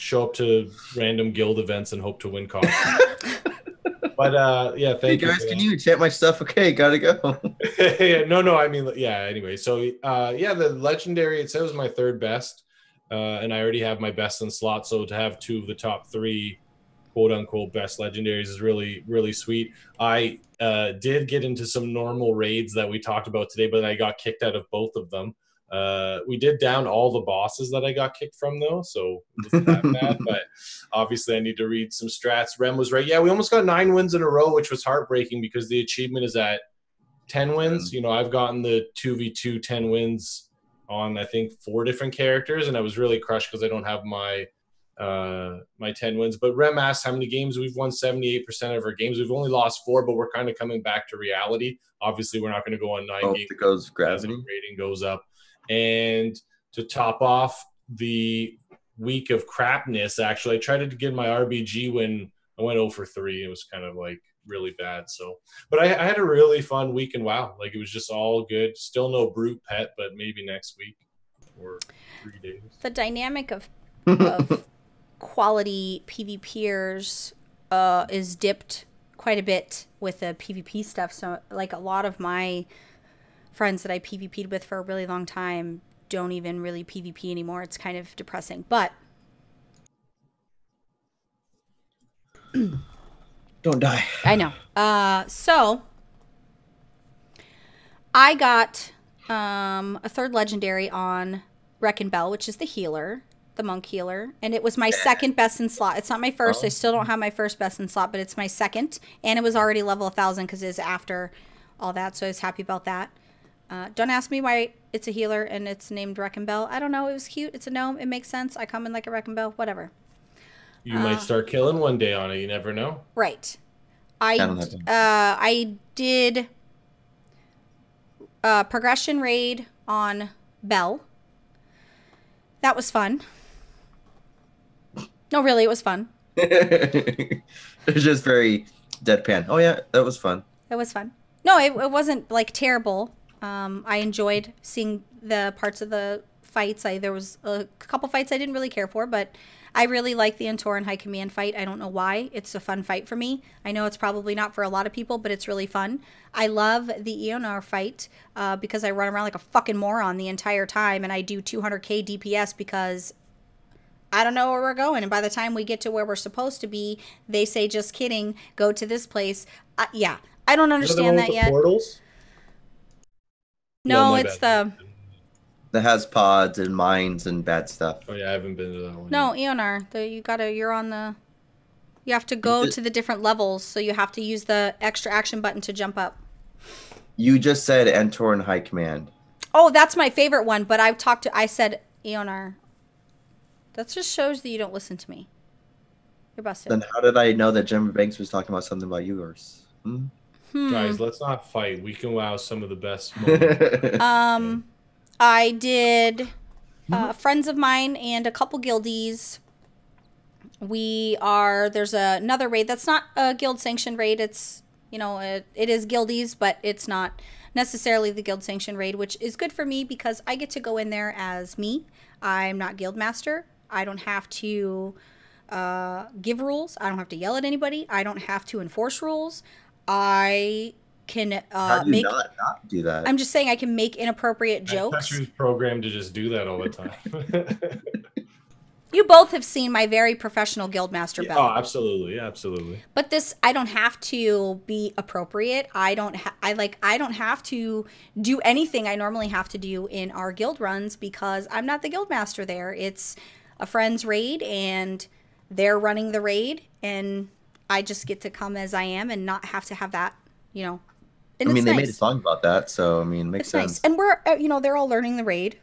show up to random guild events and hope to win coffee. But yeah, thank you. Hey guys, can you enchant my stuff? Okay, gotta go. Yeah, no. I mean, yeah. Anyway, so yeah, the legendary. It says my third best, and I already have my best in slot. So to have 2 of the top 3, quote unquote, best legendaries is really, really sweet. I did get into some normal raids that we talked about today, but I got kicked out of both of them. We did down all the bosses that I got kicked from, though, so it wasn't that bad. But obviously, I need to read some strats. Rem was right. Yeah, we almost got 9 wins in a row, which was heartbreaking because the achievement is at 10 wins. I've gotten the 2v2 10 wins on, I think, 4 different characters, and I was really crushed because I don't have my 10 wins. But Rem asked how many games we've won. 78% of our games. We've only lost 4, but we're kind of coming back to reality. Obviously, we're not going to go on 9 games. It goes gravity. Rating goes up. And to top off the week of crapness, actually, I tried to get my RBG when I went 0 for 3. It was kind of like really bad. So, but I had a really fun week, and wow, like it was just all good. Still no brute pet, but maybe next week or 3 days. The dynamic of quality PvPers is dipped quite a bit with the PvP stuff. So like a lot of my friends that I PvP'd with for a really long time don't even really PvP anymore. It's kind of depressing, but don't die. I know. So I got a 3rd legendary on Belle, which is the healer, the monk healer, and it was my 2nd best in slot. It's not my first. I still don't have my 1st best in slot, but it's my 2nd, and it was already level 1,000 because it's after all that, so I was happy about that. Don't ask me why it's a healer and it's named Belle. I don't know. It was cute. It's a gnome. It makes sense. I come in like a Belle. Whatever. You might start killing one day on it. You never know. Right. I did progression raid on Belle. That was fun. No, really, it was fun. It was just very deadpan. Oh yeah, that was fun. It was fun. No, it wasn't like terrible. I enjoyed seeing the parts of the fights. There was a couple fights I didn't really care for, but I really like the Antoran High Command fight. I don't know why. It's a fun fight for me. I know it's probably not for a lot of people, but it's really fun. I love the Eonar fight because I run around like a fucking moron the entire time, and I do 200k DPS because I don't know where we're going. And by the time we get to where we're supposed to be, they say, just kidding, go to this place. Yeah, I don't understand that yet. Portals? No, it's the... That has pods and mines and bad stuff. Oh yeah, I haven't been to that one. No, Eonar. You're on the... You have to go to the different levels, so you have to use the extra action button to jump up. You just said Antoran High Command. Oh, that's my favorite one, but I said Eonar. That just shows that you don't listen to me. You're busted. Then how did I know that Jimmabanks was talking about something about yours? Guys, let's not fight. We can wow some of the best moments. I did friends of mine and a couple guildies. There's another raid that's not a guild sanctioned raid. It's, it is guildies, but it's not necessarily the guild sanctioned raid, which is good for me because I get to go in there as me. I'm not guild master. I don't have to give rules. I don't have to yell at anybody. I don't have to enforce rules. I can How do you not do that? I'm just saying I can make inappropriate jokes. Petru's programmed to just do that all the time. You both have seen my very professional guildmaster Belle. Oh, absolutely, absolutely. But this, I don't have to be appropriate. I don't have to do anything I normally have to do in our guild runs because I'm not the guildmaster there. It's a friend's raid and they're running the raid and I just get to come as I am and not have to have that, And they made a song about that, so makes sense. Nice. And we're, they're all learning the raid.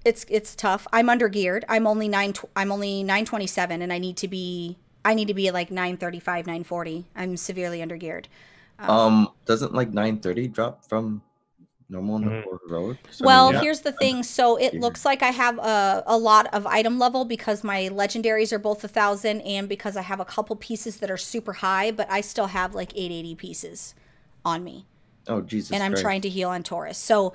It's tough. I'm under geared. I'm only 927, and I need to be at like 935, 940. I'm severely under geared. Doesn't like 930 drop from Normal or heroic? So, Well, yeah. here's the thing. So it looks like I have a lot of item level because my legendaries are both 1,000 and because I have a couple pieces that are super high, but I still have like 880 pieces on me. Oh, Jesus And I'm Christ. trying to heal on Taurus. So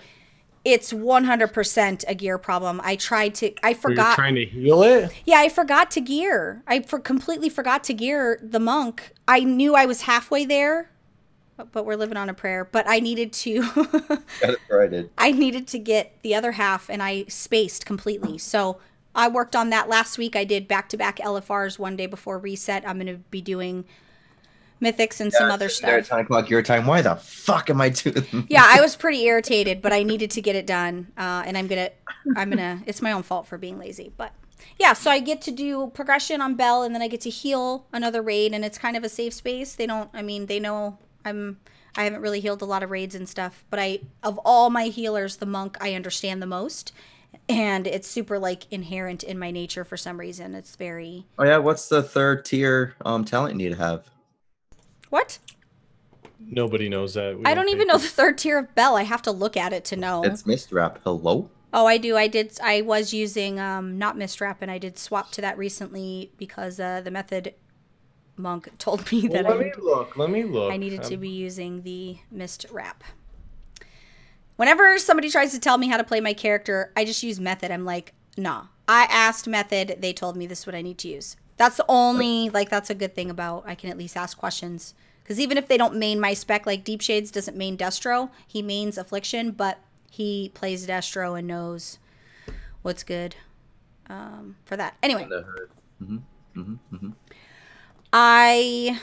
it's 100% a gear problem. I You're forgot. trying to heal it? Yeah, I forgot to gear. Completely forgot to gear the monk. I knew I was halfway there, but we're living on a prayer. But I needed to Got it right. I needed to get the other half and I spaced completely. So I worked on that last week. I did back-to-back LFRs one day before reset. I'm going to be doing mythics and some other There at stuff. 10 o'clock your time. Why the fuck am I doing? Yeah, I was pretty irritated, but I needed to get it done. And it's my own fault for being lazy. But yeah, so I get to do progression on Belle and then I get to heal another raid and it's kind of a safe space. They know I haven't really healed a lot of raids and stuff, but of all my healers, the monk I understand the most. And it's super like inherent in my nature for some reason. It's very... Oh yeah, what's the third tier talent you need to have? What? Nobody knows that. I don't even know the third tier of Belle. I have to look at it to know. It's Mist Wrap. Hello? Oh, I do. I was using not Mistrap, and I did swap to that recently because the method monk told me that Let me look. I needed to be using the Mist Wrap. Whenever somebody tries to tell me how to play my character, I just use method. I'm like, nah. I asked method. They told me this is what I need to use. That's the only, that's a good thing about I can at least ask questions. Because even if they don't main my spec, like Deep Shades doesn't main Destro. He mains Affliction, but he plays Destro and knows what's good for that. Anyway. Yeah,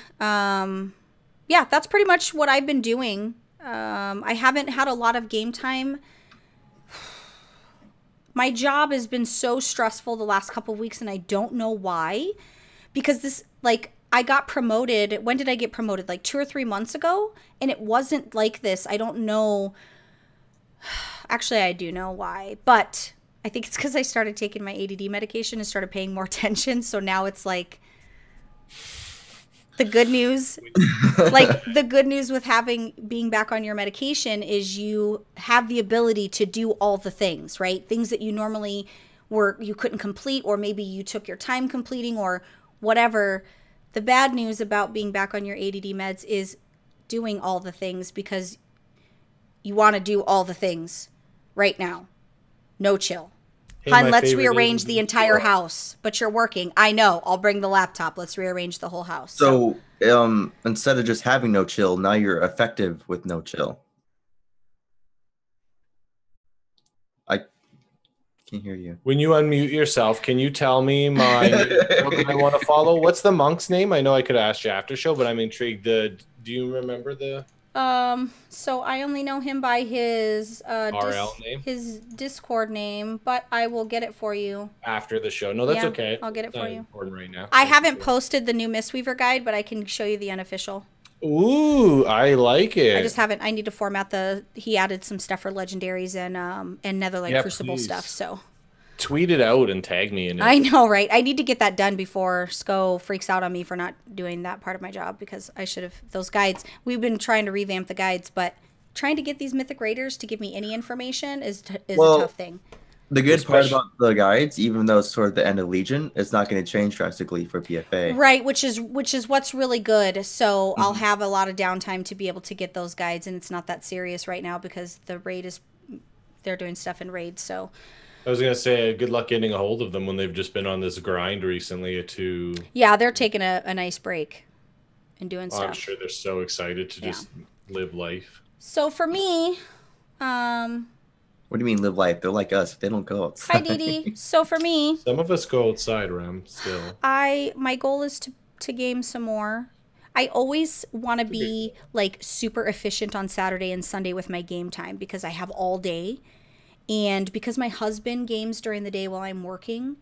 that's pretty much what I've been doing. I haven't had a lot of game time. My job has been so stressful the last couple of weeks, and I don't know why. Because I got promoted. When did I get promoted? Like 2 or 3 months ago? And it wasn't like this. I don't know. Actually, I do know why. But I think it's because I started taking my ADD medication and started paying more attention. So now it's like... The good news, the good news with being back on your medication is you have the ability to do all the things, right? Things that you normally you couldn't complete, or maybe you took your time completing or whatever. The bad news about being back on your ADD meds is doing all the things because you want to do all the things right now. No chill. Hey, Hun, my let's favorite rearrange is- the entire house. But you're working. I know. I'll bring the laptop. Let's rearrange the whole house. So instead of just having no chill, now you're effective with no chill. I can't hear you. When you unmute yourself, can you tell me my book I want to follow? What's the monk's name? I know I could ask you after show, but I'm intrigued. Do you remember the So I only know him by his RL name? his Discord name, but I will get it for you. After the show? No, that's Yeah, okay. I'll get it It's for not you. important right now. I haven't posted the new Mistweaver guide, but I can show you the unofficial. Ooh, I like it. I just haven't. I need to format he added some stuff for legendaries and Netherlight Yeah, Crucible please. stuff. So Tweet it out and tag me in it. I know, right? I need to get that done before Sko freaks out on me for not doing that part of my job because I should have those guides. We've been trying to revamp the guides, but trying to get these mythic raiders to give me any information is a tough thing. The good part Especially- about the guides, even though it's toward the end of Legion, it's not going to change drastically for PFA. Right, which is what's really good. So I'll have a lot of downtime to be able to get those guides, and it's not that serious right now because they're doing stuff in raids. So I was gonna say, good luck getting a hold of them when they've just been on this grind recently. yeah, they're taking a nice break and doing Oh, stuff. I'm sure they're so excited to just live life. So for me, What do you mean live life? They're like us. If they don't go outside. hi Dee Dee. So for me, Some of us go outside, Rem. Still, my goal is to game some more. I always want to be like super efficient on Saturday and Sunday with my game time because I have all day. And because my husband games during the day while I'm working,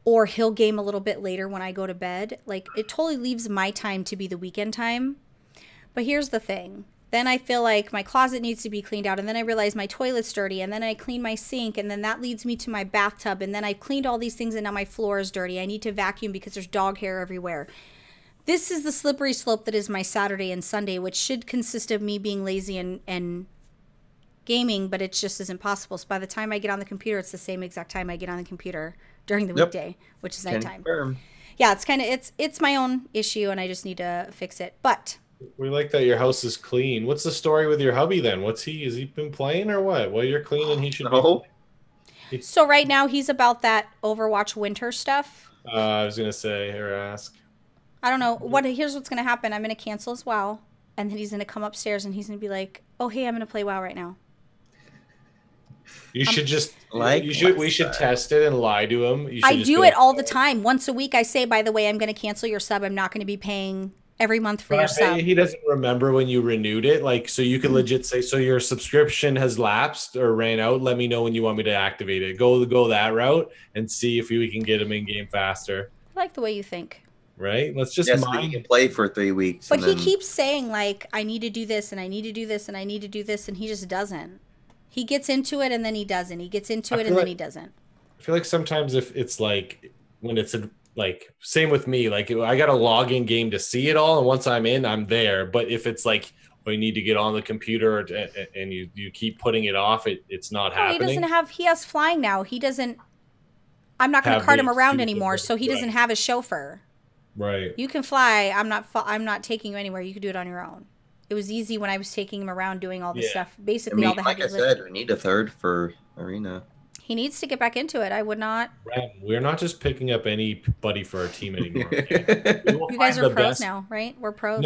or he'll game a little bit later when I go to bed, like it totally leaves my time to be the weekend time. But here's the thing. Then I feel like my closet needs to be cleaned out, and then I realize my toilet's dirty, and then I clean my sink, and then that leads me to my bathtub, and then I've cleaned all these things, and now my floor is dirty. I need to vacuum because there's dog hair everywhere. This is the slippery slope that is my Saturday and Sunday, which should consist of me being lazy and gaming, but it just isn't possible. So by the time I get on the computer, it's the same exact time I get on the computer during the weekday, which is nighttime. Yeah, it's kind of it's my own issue, and I just need to fix it. But we like that your house is clean. What's the story with your hubby then? Has he been playing or what? Well, you're clean and he should be. So right now he's about that Overwatch winter stuff. I was gonna say or ask. I don't know here's what's gonna happen. I'm gonna cancel his WoW, and then he's gonna come upstairs and he's gonna be like, "Oh hey, I'm gonna play WoW right now." You should just we should test it and lie to him. I do it all the time. Once a week I say, by the way, I'm going to cancel your sub. I'm not going to be paying every month for your sub. He doesn't remember when you renewed it. Like, so you can legit say, so your subscription has lapsed or ran out. Let me know when you want me to activate it. Go that route and see if we can get him in game faster. I like the way you think. Right? Let's just mind. He can play for 3 weeks. But he keeps saying like, I need to do this and I need to do this and I need to do this. And he just doesn't. He gets into it and then he doesn't. He gets into it and then he doesn't. I feel like sometimes if it's like when it's like same with me, like I got to log in game to see it all, and once I'm in, I'm there. But if it's like you need to get on the computer and you keep putting it off, it's not happening. He has flying now. He doesn't. I'm not going to cart him around anymore, so he doesn't have a chauffeur. Right. You can fly. I'm not taking you anywhere. You can do it on your own. It was easy when I was taking him around doing all this stuff. Basically, all the like I said, we need a third for Arena. He needs to get back into it. I would not. We're not just picking up anybody for our team anymore. You guys are pros now, right? We're pros.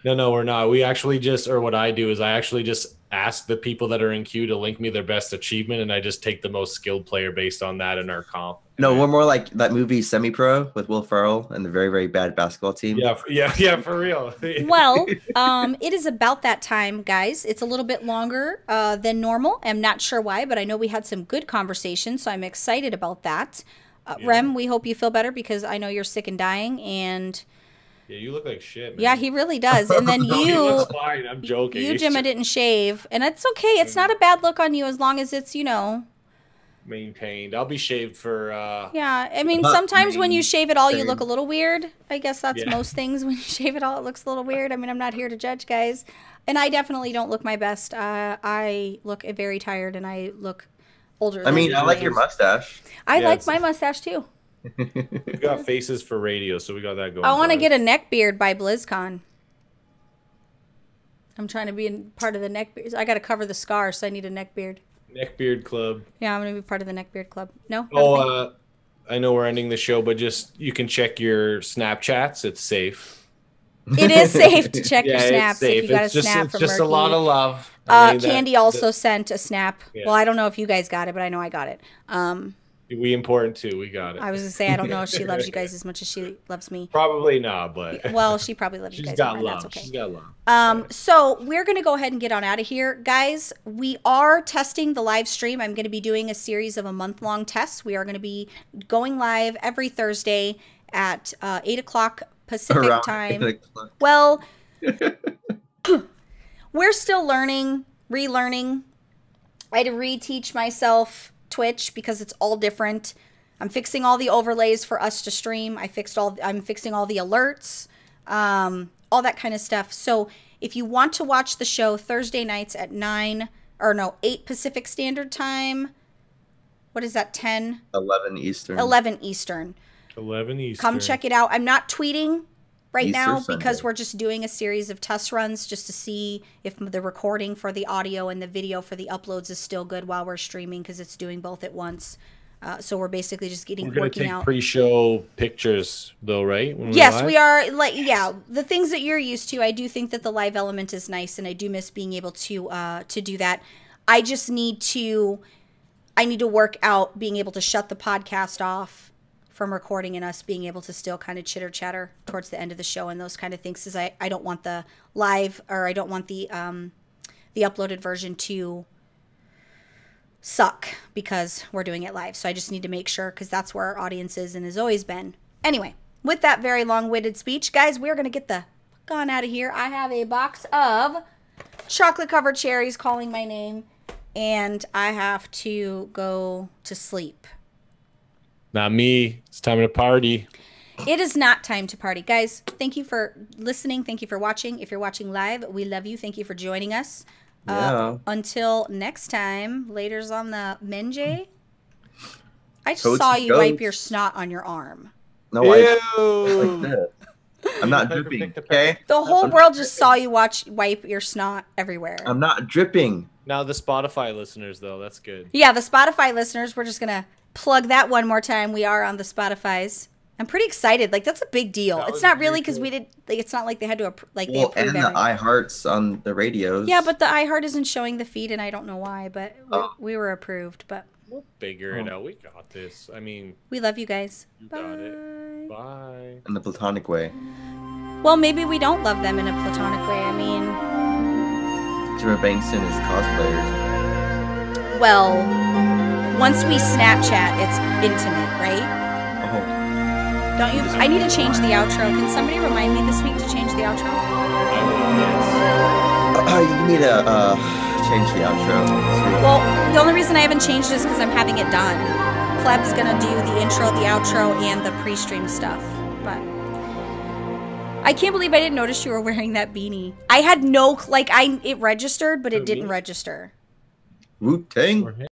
No, we're not. We actually what I do is I actually just ask the people that are in queue to link me their best achievement, and I just take the most skilled player based on that in our comp. No, we're more like that movie Semi-Pro with Will Ferrell and the very, very bad basketball team. Yeah, for real. Well, it is about that time, guys. It's a little bit longer than normal. I'm not sure why, but I know we had some good conversations, so I'm excited about that. Rem, we hope you feel better because I know you're sick and dying, and yeah, you look like shit, man. Yeah, he really does. And then no, he looks fine. I'm joking. You, Jimma, didn't shave, and it's okay. It's not a bad look on you as long as it's, maintained. I'll be shaved for yeah, I mean sometimes when you shave it all you look a little weird. I guess that's most things. When you shave it all it looks a little weird. I mean, I'm not here to judge, guys, and I definitely don't look my best. I look very tired and I look older. I mean, I like your mustache. I like my mustache too. We got faces for radio, so we got that going. I want to get a neck beard by BlizzCon. I'm trying to be part of the neck beard. I got to cover the scar, so I need a neck beard. Neckbeard Club. Yeah, I'm going to be part of the Neckbeard Club. No? I know we're ending the show, but just you can check your Snapchats. It's safe. It is safe to check your snaps if you got a snap from Murky. Just a lot of love. Candy also sent a snap. Yeah. Well, I don't know if you guys got it, but I know I got it. We important too. We got it. I was going to say, I don't know if she loves you guys as much as she loves me. Probably not, but. Well, she probably loves you guys. She's got love. Okay. She's got love. So we're going to go ahead and get on out of here. Guys, we are testing the live stream. I'm going to be doing a series of a month-long tests. We are going to be going live every Thursday at 8 o'clock Pacific time. Well, we're still learning, relearning. I had to reteach myself Twitch because it's all different. I'm fixing all the overlays for us to stream. I'm fixing all the alerts, all that kind of stuff. So if you want to watch the show Thursday nights at 8 Pacific Standard Time, what is that, 10? 11 Eastern. 11 Eastern. 11 Eastern. Come check it out. I'm not tweeting right now because we're just doing a series of test runs just to see if the recording for the audio and the video for the uploads is still good while we're streaming, because it's doing both at once. So we're basically just working out. We're going to take pre-show pictures though, right? Yes, we are. The things that you're used to. I do think that the live element is nice, and I do miss being able to do that. I just need to work out being able to shut the podcast off from recording and us being able to still kind of chitter chatter towards the end of the show and those kind of things, because I don't want the live, or I don't want the uploaded version to suck because we're doing it live. So I just need to make sure, because that's where our audience is and has always been. Anyway, with that very long-winded speech, guys, we're going to get the fuck on out of here. I have a box of chocolate-covered cherries calling my name, and I have to go to sleep. Not me. It's time to party. It is not time to party. Guys, thank you for listening. Thank you for watching. If you're watching live, we love you. Thank you for joining us. Until next time, laters on the Menjay. I just Toads saw and you wipe goats. your snot on your arm. No, I Ew. like this. I'm not dripping, okay? The whole world just saw you wipe your snot everywhere. I'm not dripping. Now the Spotify listeners, though, that's good. Yeah, the Spotify listeners, we're just going to plug that one more time. We are on the Spotifys. I'm pretty excited. Like, that's a big deal. That It's was not really really because cool. we did, like, it's not like they had to, they Well, approve and the everything. iHearts on the radios. Yeah, but the iHeart isn't showing the feed, and I don't know why, but we were approved. But We'll figure it out. We got this. I mean, we love you guys. you Bye. got it. Bye. in the platonic way. Well, maybe we don't love them in a platonic way. I mean, Jimmabanks and his cosplayers. well, once we Snapchat, it's intimate, right? Oh, Don't you? I need to change the outro. Can somebody remind me this week to change the outro? you need to change the outro. Sweet. Well, the only reason I haven't changed it is because I'm having it done. Pleb's gonna do the intro, the outro, and the pre-stream stuff. But I can't believe I didn't notice you were wearing that beanie. I had no, it registered, but it didn't register. Wu-Tang.